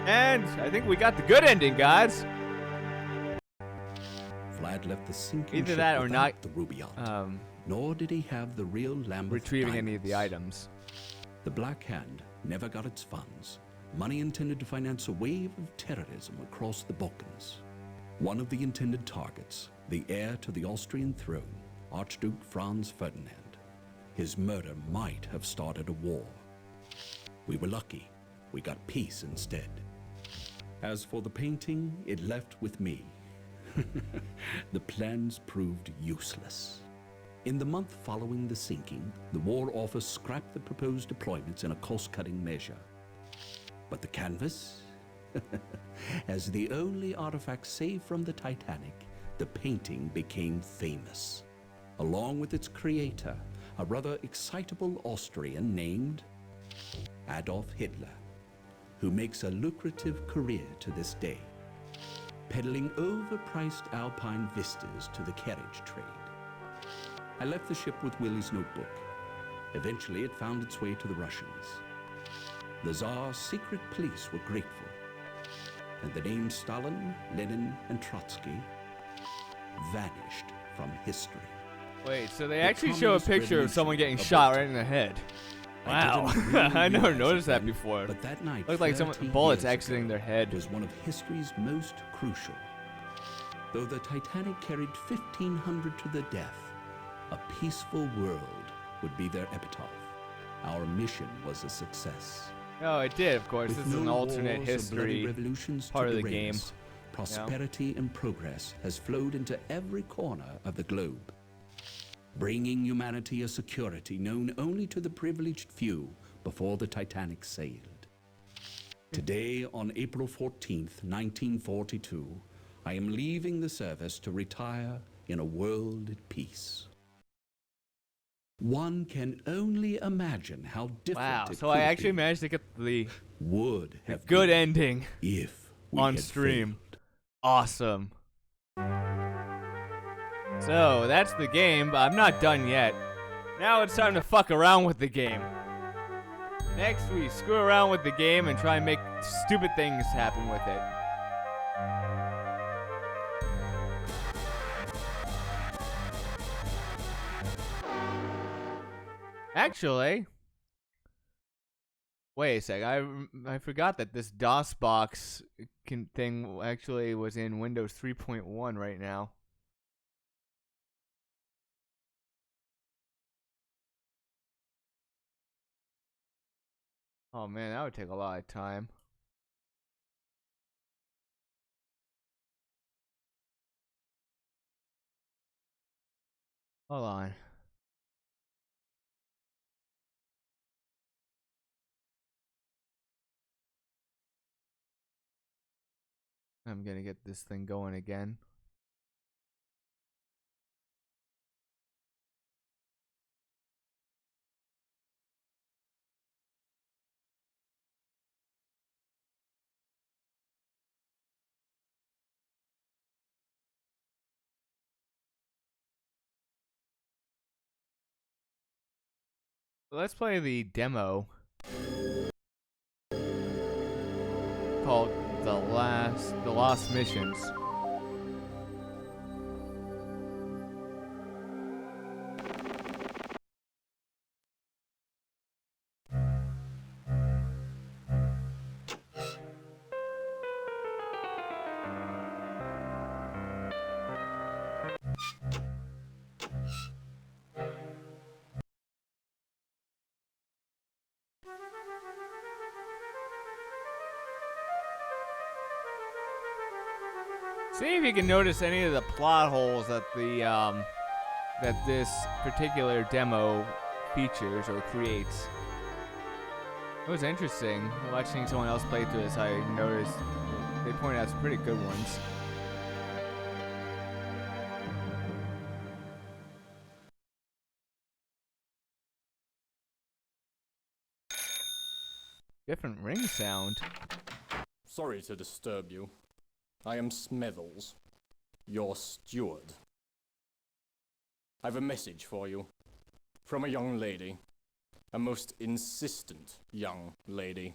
And I think we got the good ending, guys. Vlad left the sinking Either ship that or without not the Rubaiyat, nor did he have the real Lambeth retrieving diamonds. any of the items. The Black Hand never got its funds, money intended to finance a wave of terrorism across the Balkans. One of the intended targets, the heir to the Austrian throne, Archduke Franz Ferdinand. His murder might have started a war. We were lucky. We got peace instead. As for the painting, it left with me. The plans proved useless. In the month following the sinking, the War Office scrapped the proposed deployments in a cost-cutting measure. But the canvas? As the only artifact saved from the Titanic, the painting became famous. Along with its creator, a rather excitable Austrian named Adolf Hitler, who makes a lucrative career to this day, peddling overpriced alpine vistas to the carriage trade. I left the ship with Willie's notebook. Eventually, it found its way to the Russians. The Tsar's secret police were grateful, and the names Stalin, Lenin, and Trotsky vanished from history. Wait, so they actually show a picture of someone getting shot right in the head. Wow, I never noticed that before. But that night, looked like some bullets exiting their head. Was one of history's most crucial. Though the Titanic carried 1,500 to the death, a peaceful world would be their epitaph. Our mission was a success. Oh, it did, of course. With This is an no alternate wars or bloody history revolutions part to of the derail game. us, prosperity and progress has flowed into every corner of the globe, bringing humanity a security known only to the privileged few before the Titanic sailed. Today, on April 14th, 1942, I am leaving the service to retire in a world at peace. One can only imagine how different Wow, it so could I have actually been. managed to get the Would have good been ending if we on had stream. Awesome. So that's the game, but I'm not done yet. Now it's time to fuck around with the game. Next, we screw around with the game and try and make stupid things happen with it. Actually, wait a sec. I forgot that this DOSBox thing actually was in Windows 3.1 right now. Oh man, that would take a lot of time. Hold on. I'm gonna get this thing going again. Let's play the demo called The Lost Missions. See if you can notice any of the plot holes that that this particular demo features or creates. It was interesting watching someone else play through this. I noticed they pointed out some pretty good ones. Different ring sound. Sorry to disturb you. I am Smithles, your steward. I've a message for you. From a young lady. A most insistent young lady.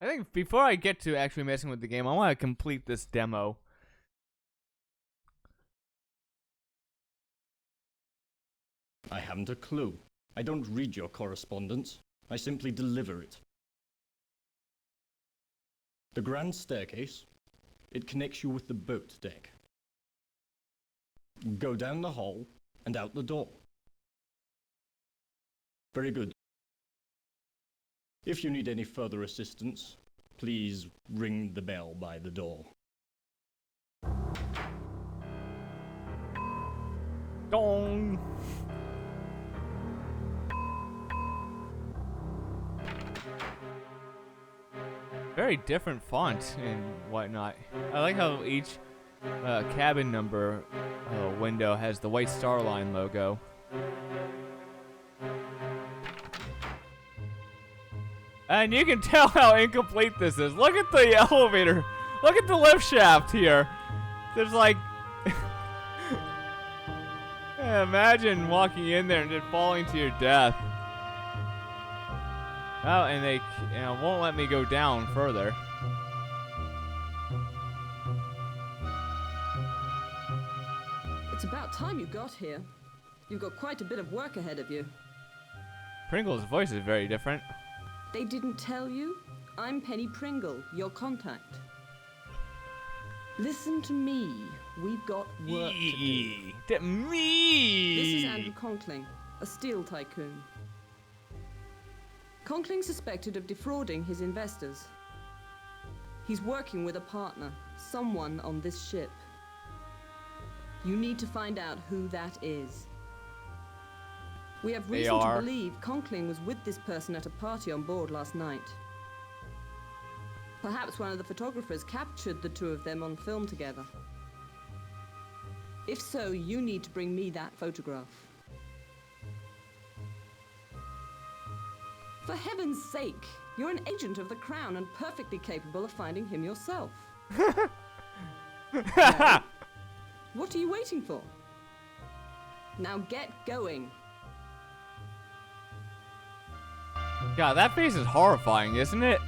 I think before I get to actually messing with the game, I want to complete this demo. I haven't a clue. I don't read your correspondence. I simply deliver it. The grand staircase, it connects you with the boat deck. Go down the hall and out the door. Very good. If you need any further assistance, please ring the bell by the door. Dong! Very different font and whatnot. I like how each cabin number window has the white Star Line logo. And you can tell how incomplete this is. Look at the elevator. Look at the lift shaft here. There's like... Yeah, imagine walking in there and just falling to your death. Oh, and they won't let me go down further. It's about time you got here. You've got quite a bit of work ahead of you. Pringle's voice is very different. They didn't tell you? I'm Penny Pringle, your contact. Listen to me. We've got work to do. Me! This is Andrew Conkling, a steel tycoon. Conkling suspected of defrauding his investors. He's working with a partner, someone on this ship. You need to find out who that is. We have reason to believe Conkling was with this person at a party on board last night. Perhaps one of the photographers captured the two of them on film together. If so, you need to bring me that photograph. For heaven's sake, you're an agent of the Crown and perfectly capable of finding him yourself. Now, what are you waiting for? Now get going. God, that face is horrifying, isn't it?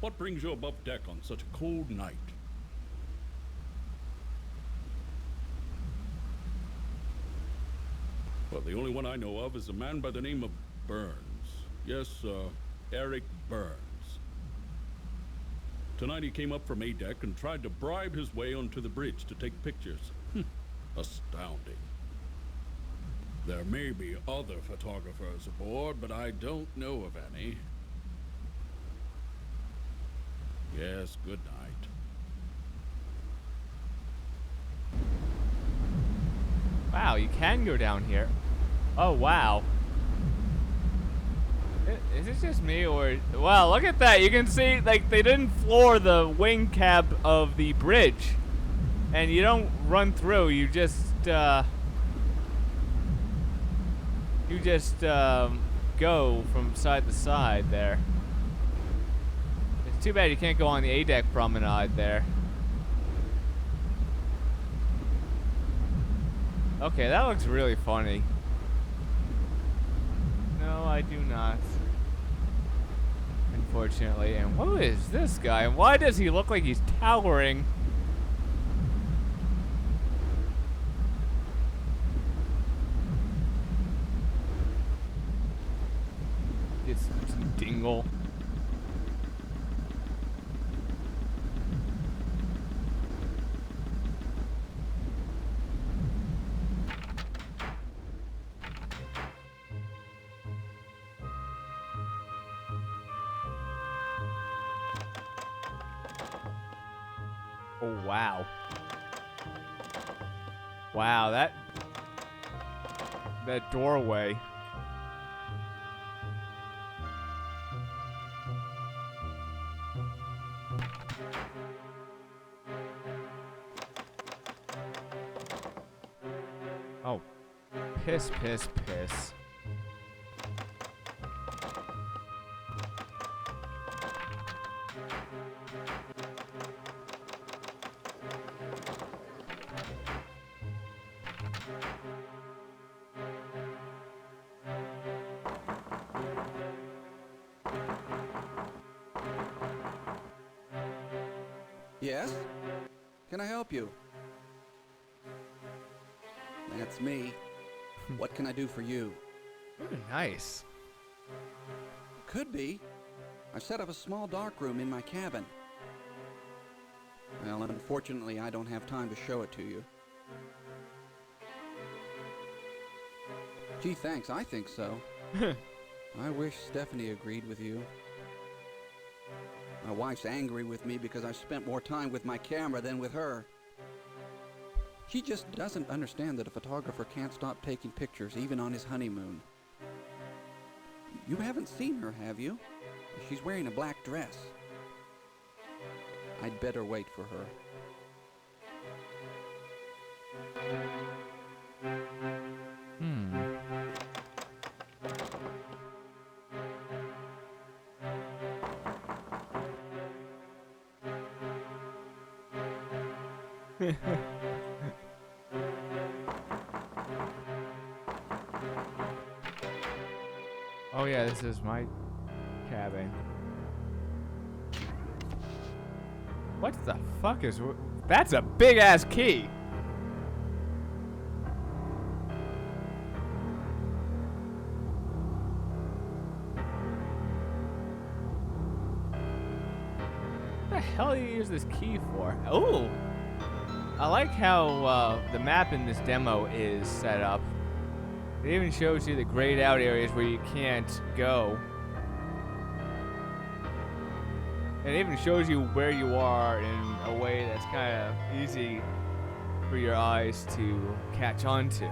What brings you above deck on such a cold night? Well, the only one I know of is a man by the name of Burns. Yes, Eric Burns. Tonight he came up from A deck and tried to bribe his way onto the bridge to take pictures. Astounding. There may be other photographers aboard, but I don't know of any. Yes, good night. Wow, you can go down here. Oh, wow. Is it just me or... Wow, look at that. You can see, like, they didn't floor the wing cab of the bridge. And you don't run through. You just, go from side to side there. It's too bad you can't go on the A-deck promenade there. Okay, that looks really funny. No, I do not. Unfortunately. And who is this guy? And why does he look like he's towering? It's some dingle. Oh, wow. Wow, that doorway. Oh, piss, piss, piss. Yes? Can I help you? That's me. What can I do for you? Ooh, nice. Could be. I've set up a small dark room in my cabin. Well, unfortunately, I don't have time to show it to you. Gee, thanks. I think so. I wish Stephanie agreed with you. My wife's angry with me because I've spent more time with my camera than with her. She just doesn't understand that a photographer can't stop taking pictures even on his honeymoon. You haven't seen her, have you? She's wearing a black dress. I'd better wait for her. Oh yeah, this is my cabin. What the fuck is... That's a big ass key! What the hell do you use this key for? Oh! I like how the map in this demo is set up. It even shows you the grayed out areas where you can't go. It even shows you where you are in a way that's kind of easy for your eyes to catch on to.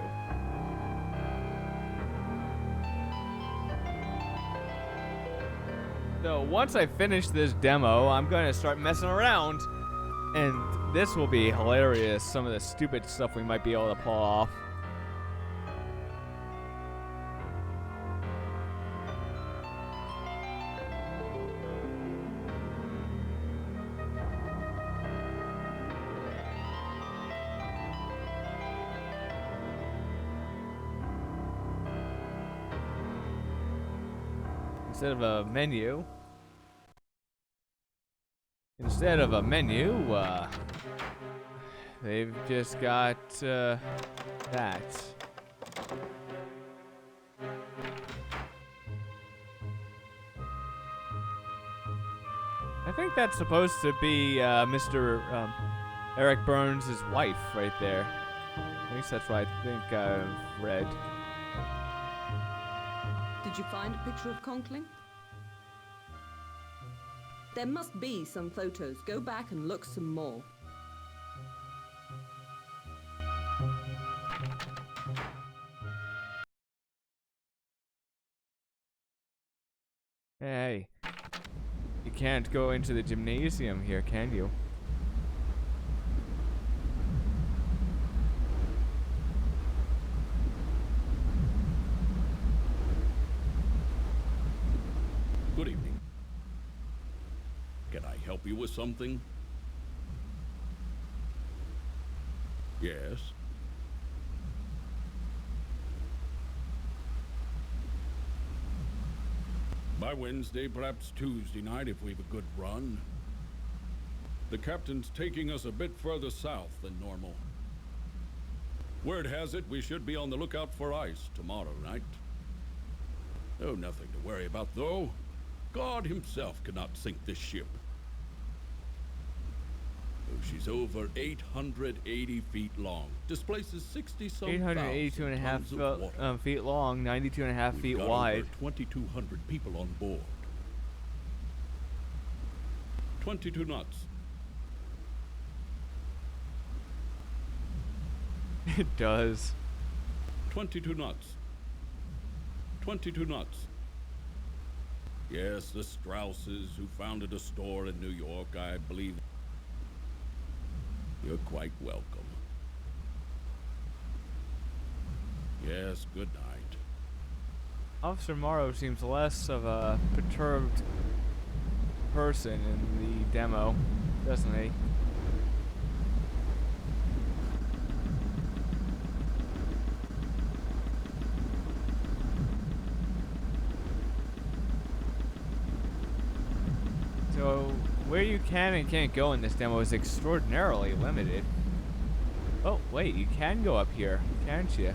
So once I finish this demo, I'm going to start messing around. And this will be hilarious, some of the stupid stuff we might be able to pull off. Instead of a menu, instead of a menu, they've just got that. I think that's supposed to be Mr. Eric Burns' wife right there. At least that's what I think I've read. Did you find a picture of Conkling? There must be some photos. Go back and look some more. Hey, you can't go into the gymnasium here, can you? Good evening. Can I help you with something? Yes. By Wednesday, perhaps Tuesday night if we've a good run. The captain's taking us a bit further south than normal. Word has it we should be on the lookout for ice tomorrow night. Oh, nothing to worry about, though. God himself cannot sink this ship. Oh, she's over 880 feet long. Displaces 60-some 882.5 feet long, 92.5 feet wide. Over 2,200 people on board. 22 knots. It does. 22 knots. 22 knots. Yes, the Strausses who founded a store in New York, I believe. You're quite welcome. Yes, good night. Officer Morrow seems less of a perturbed person in the demo, doesn't he? So, where you can and can't go in this demo is extraordinarily limited. Oh, wait, you can go up here, can't you?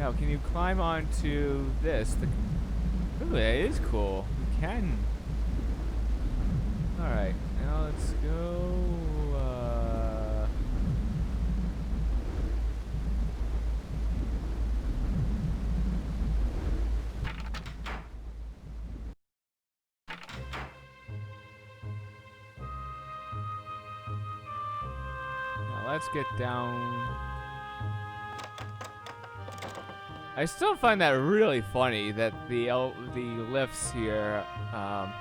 Now, can you climb onto this? Ooh, that is cool. You can. Alright, now let's go, let's get down. I still find that really funny that the lifts here are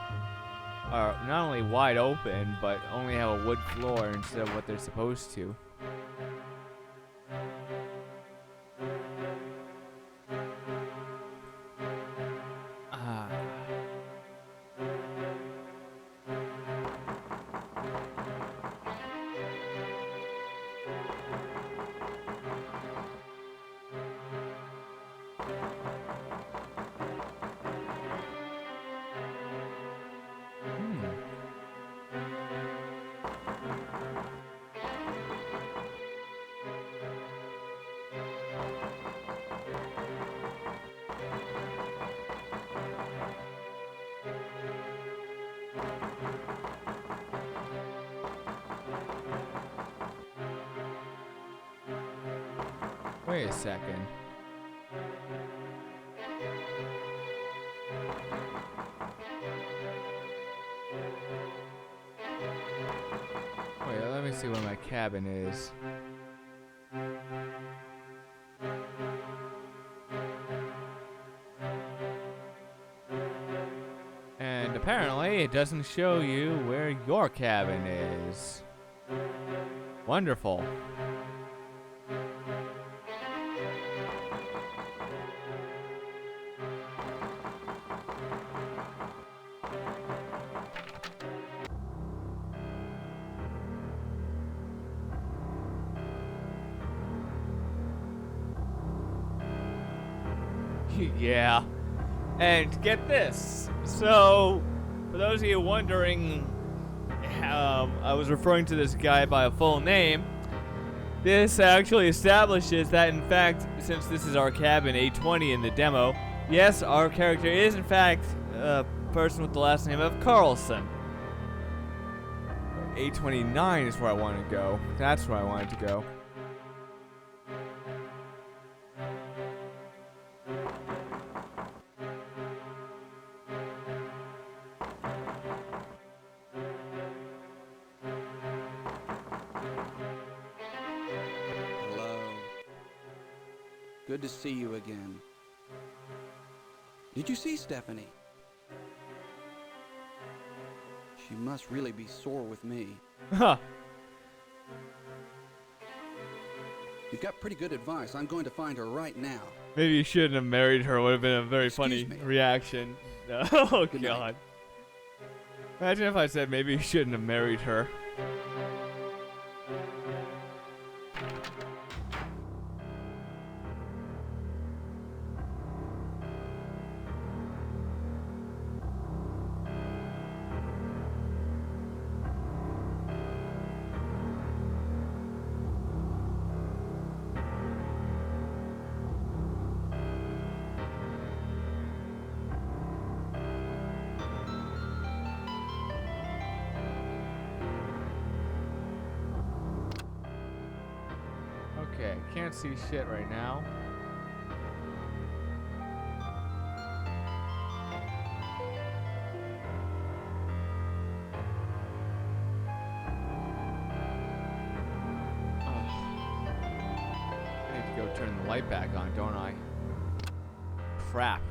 not only wide open, but only have a wood floor instead of what they're supposed to. Wait a second. Wait, let me see where my cabin is. And apparently it doesn't show you where your cabin is. Wonderful. Yeah. And get this. So, For those of you wondering, I was referring to this guy by a full name. This actually establishes that, in fact, since this is our cabin, A20 in the demo, yes, our character is, in fact, a person with the last name of Carlson. A29 is where I want to go. That's where I wanted to go. Hello. Good to see you again. Did you see Stephanie? She must really be sore with me. Huh. You've got pretty good advice. I'm going to find her right now. Maybe you shouldn't have married her. Would have been a very funny reaction. Oh, God. Imagine if I said maybe you shouldn't have married her. Okay, can't see shit right now. I need to go turn the light back on, don't I? Crap.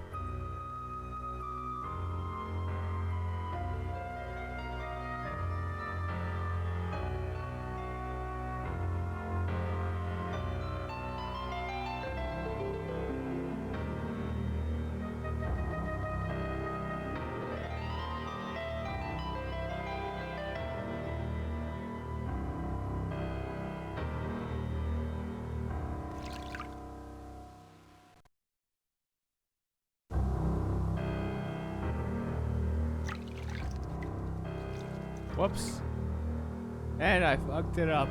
Whoops. And I fucked it up.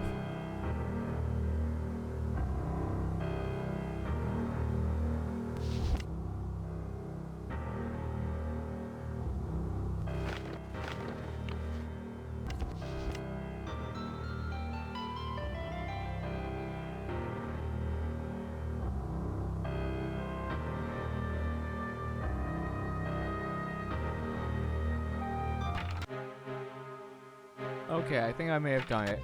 Okay, I think I may have done it.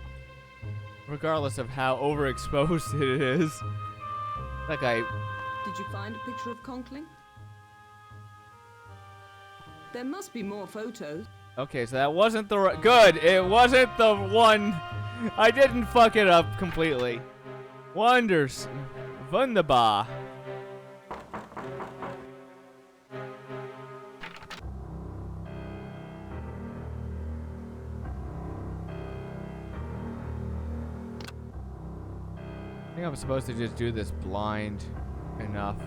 Regardless of how overexposed it is. Like Did you find a picture of Conkling? There must be more photos. Okay, so that wasn't the good. It wasn't the one. I didn't fuck it up completely. Wonders. Wunderbar. I think I'm supposed to just do this blind enough.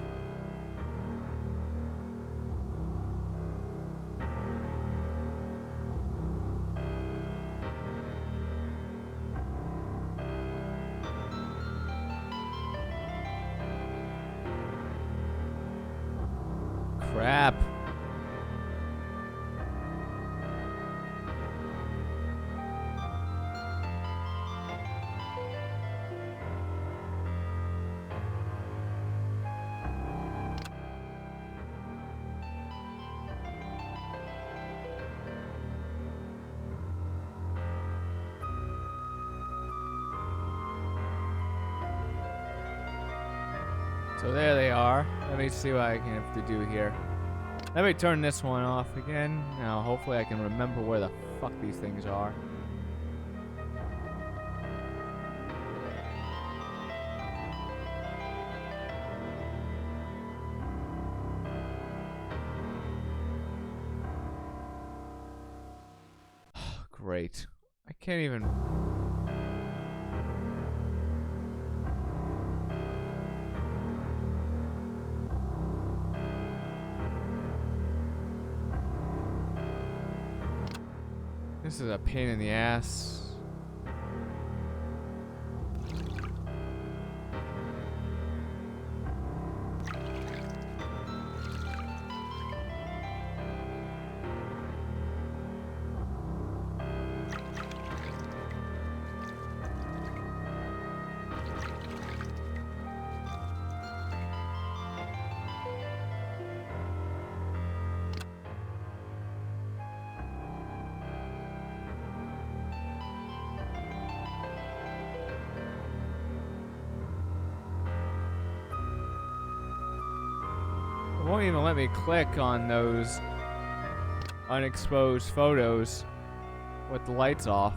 Crap. So there they are. Let me see what I can have to do here. Let me turn this one off again. Now, hopefully I can remember where the fuck these things are. Great. I can't even... This is a pain in the ass. It won't even let me click on those unexposed photos with the lights off.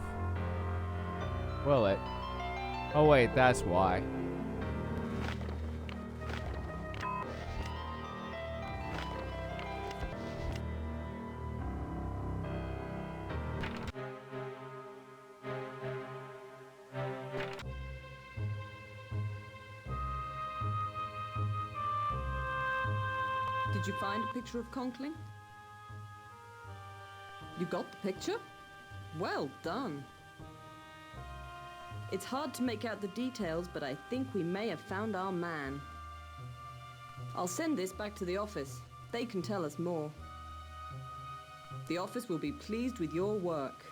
Will it? Oh wait, that's why. Did you find a picture of Conkling? You got the picture? Well done. It's hard to make out the details, but I think we may have found our man. I'll send this back to the office. They can tell us more. The office will be pleased with your work.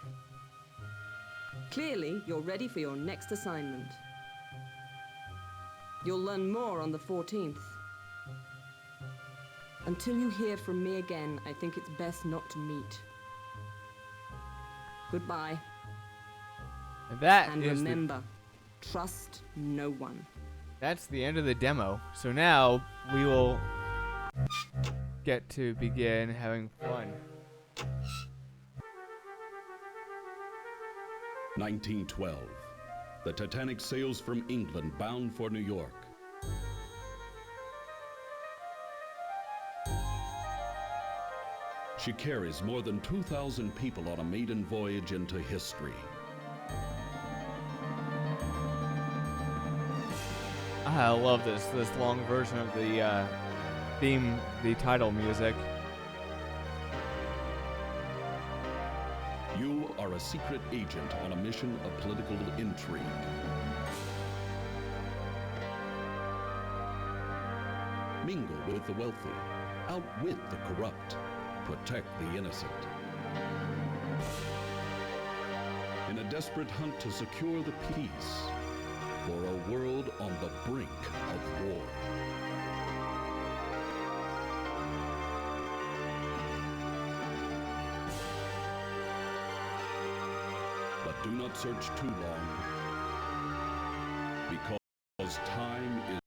Clearly, you're ready for your next assignment. You'll learn more on the 14th. Until you hear from me again, I think it's best not to meet. Goodbye. And remember, trust no one. That's the end of the demo. So now we will get to begin having fun. 1912. The Titanic sails from England bound for New York. She carries more than 2,000 people on a maiden voyage into history. I love this long version of the theme, the title music. You are a secret agent on a mission of political intrigue. Mingle with the wealthy, outwit the corrupt, protect the innocent. In a desperate hunt to secure the peace for a world on the brink of war. But do not search too long, because time is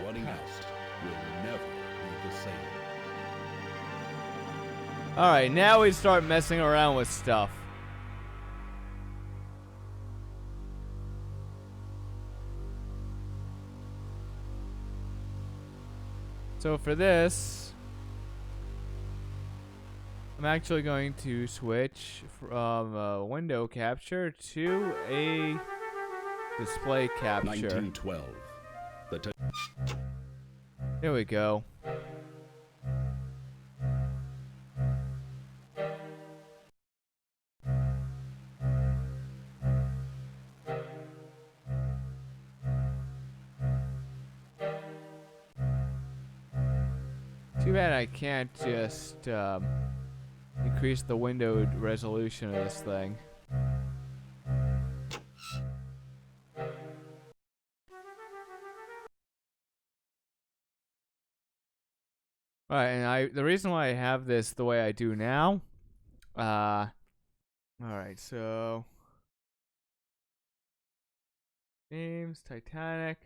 running out, will never be the same. Alright, now we start messing around with stuff. So for this, I'm actually going to switch from a window capture to a display capture. 1912. There we go. Too bad I can't just increase the window resolution of this thing. Alright, and the reason why I have this the way I do now, alright, so James, Titanic.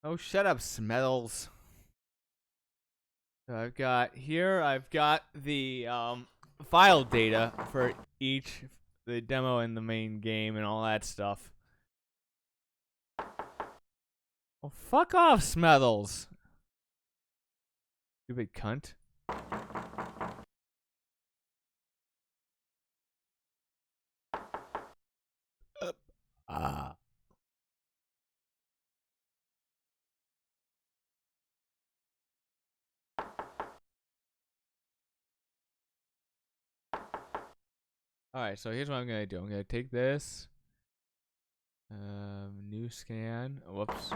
Oh, shut up, Smells. So I've got the file data for each, the demo and the main game and all that stuff. Well, fuck off, Smethles. Stupid cunt. Alright, so here's what I'm gonna do. I'm gonna take this. New scan. Whoops.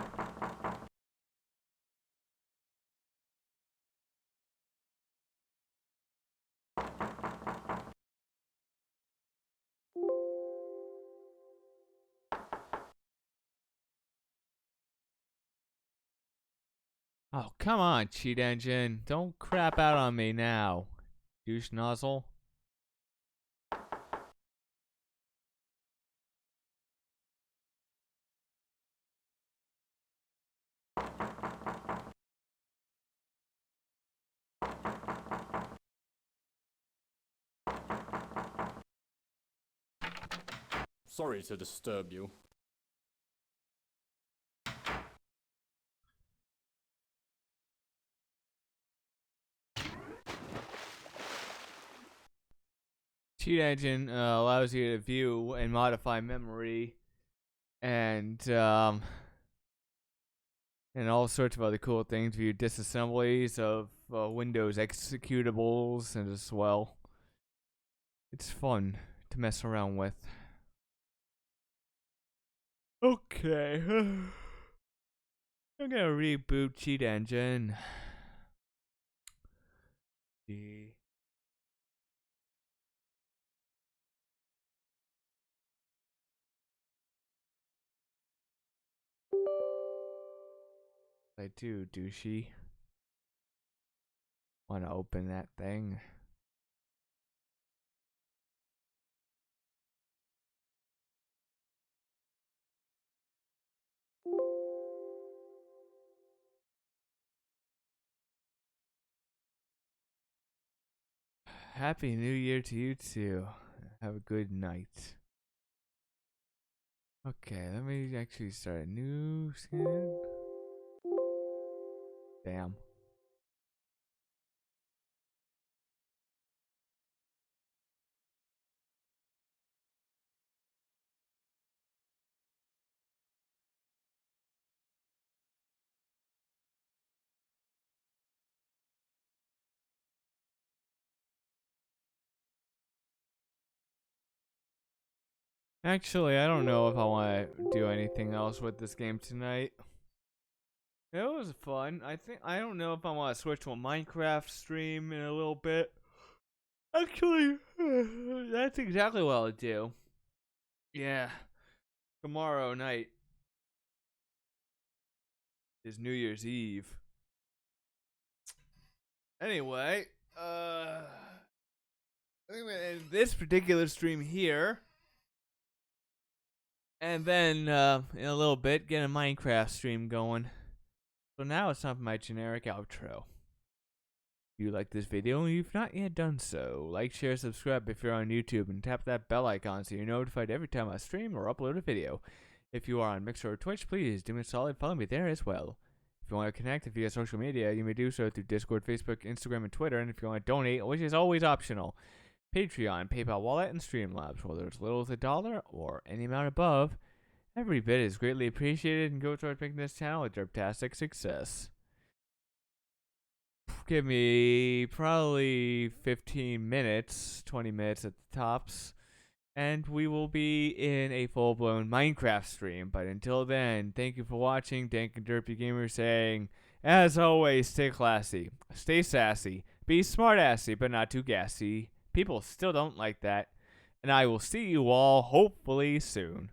Oh, come on, cheat engine. Don't crap out on me now, douche nozzle. Sorry to disturb you. Cheat engine allows you to view and modify memory and all sorts of other cool things. View disassemblies of Windows executables and as well. It's fun to mess around with. Okay. I'm gonna reboot cheat engine. I do, douchey. Wanna open that thing? Happy New Year to you too. Have a good night. Okay, let me actually start a new scan. Damn. Actually, I don't know if I want to do anything else with this game tonight. It was fun. I don't know if I want to switch to a Minecraft stream in a little bit. Actually, that's exactly what I'll do. Yeah. Tomorrow night is New Year's Eve. Anyway, I'm gonna end this particular stream here. And then, in a little bit, get a Minecraft stream going. So now it's time for my generic outro. If you like this video and you've not yet done so, like, share, subscribe if you're on YouTube, and tap that bell icon so you're notified every time I stream or upload a video. If you are on Mixer or Twitch, please do me a solid, follow me there as well. If you want to connect via social media, you may do so through Discord, Facebook, Instagram, and Twitter. And if you want to donate, which is always optional, Patreon, PayPal Wallet, and Streamlabs, whether it's little as $1 or any amount above. Every bit is greatly appreciated and goes towards making this channel a derptastic success. Give me probably 15 minutes, 20 minutes at the tops, and we will be in a full-blown Minecraft stream. But until then, thank you for watching. Dank and Derpy Gamer saying, as always, stay classy, stay sassy, be smart-assy, but not too gassy. People still don't like that. And I will see you all hopefully soon.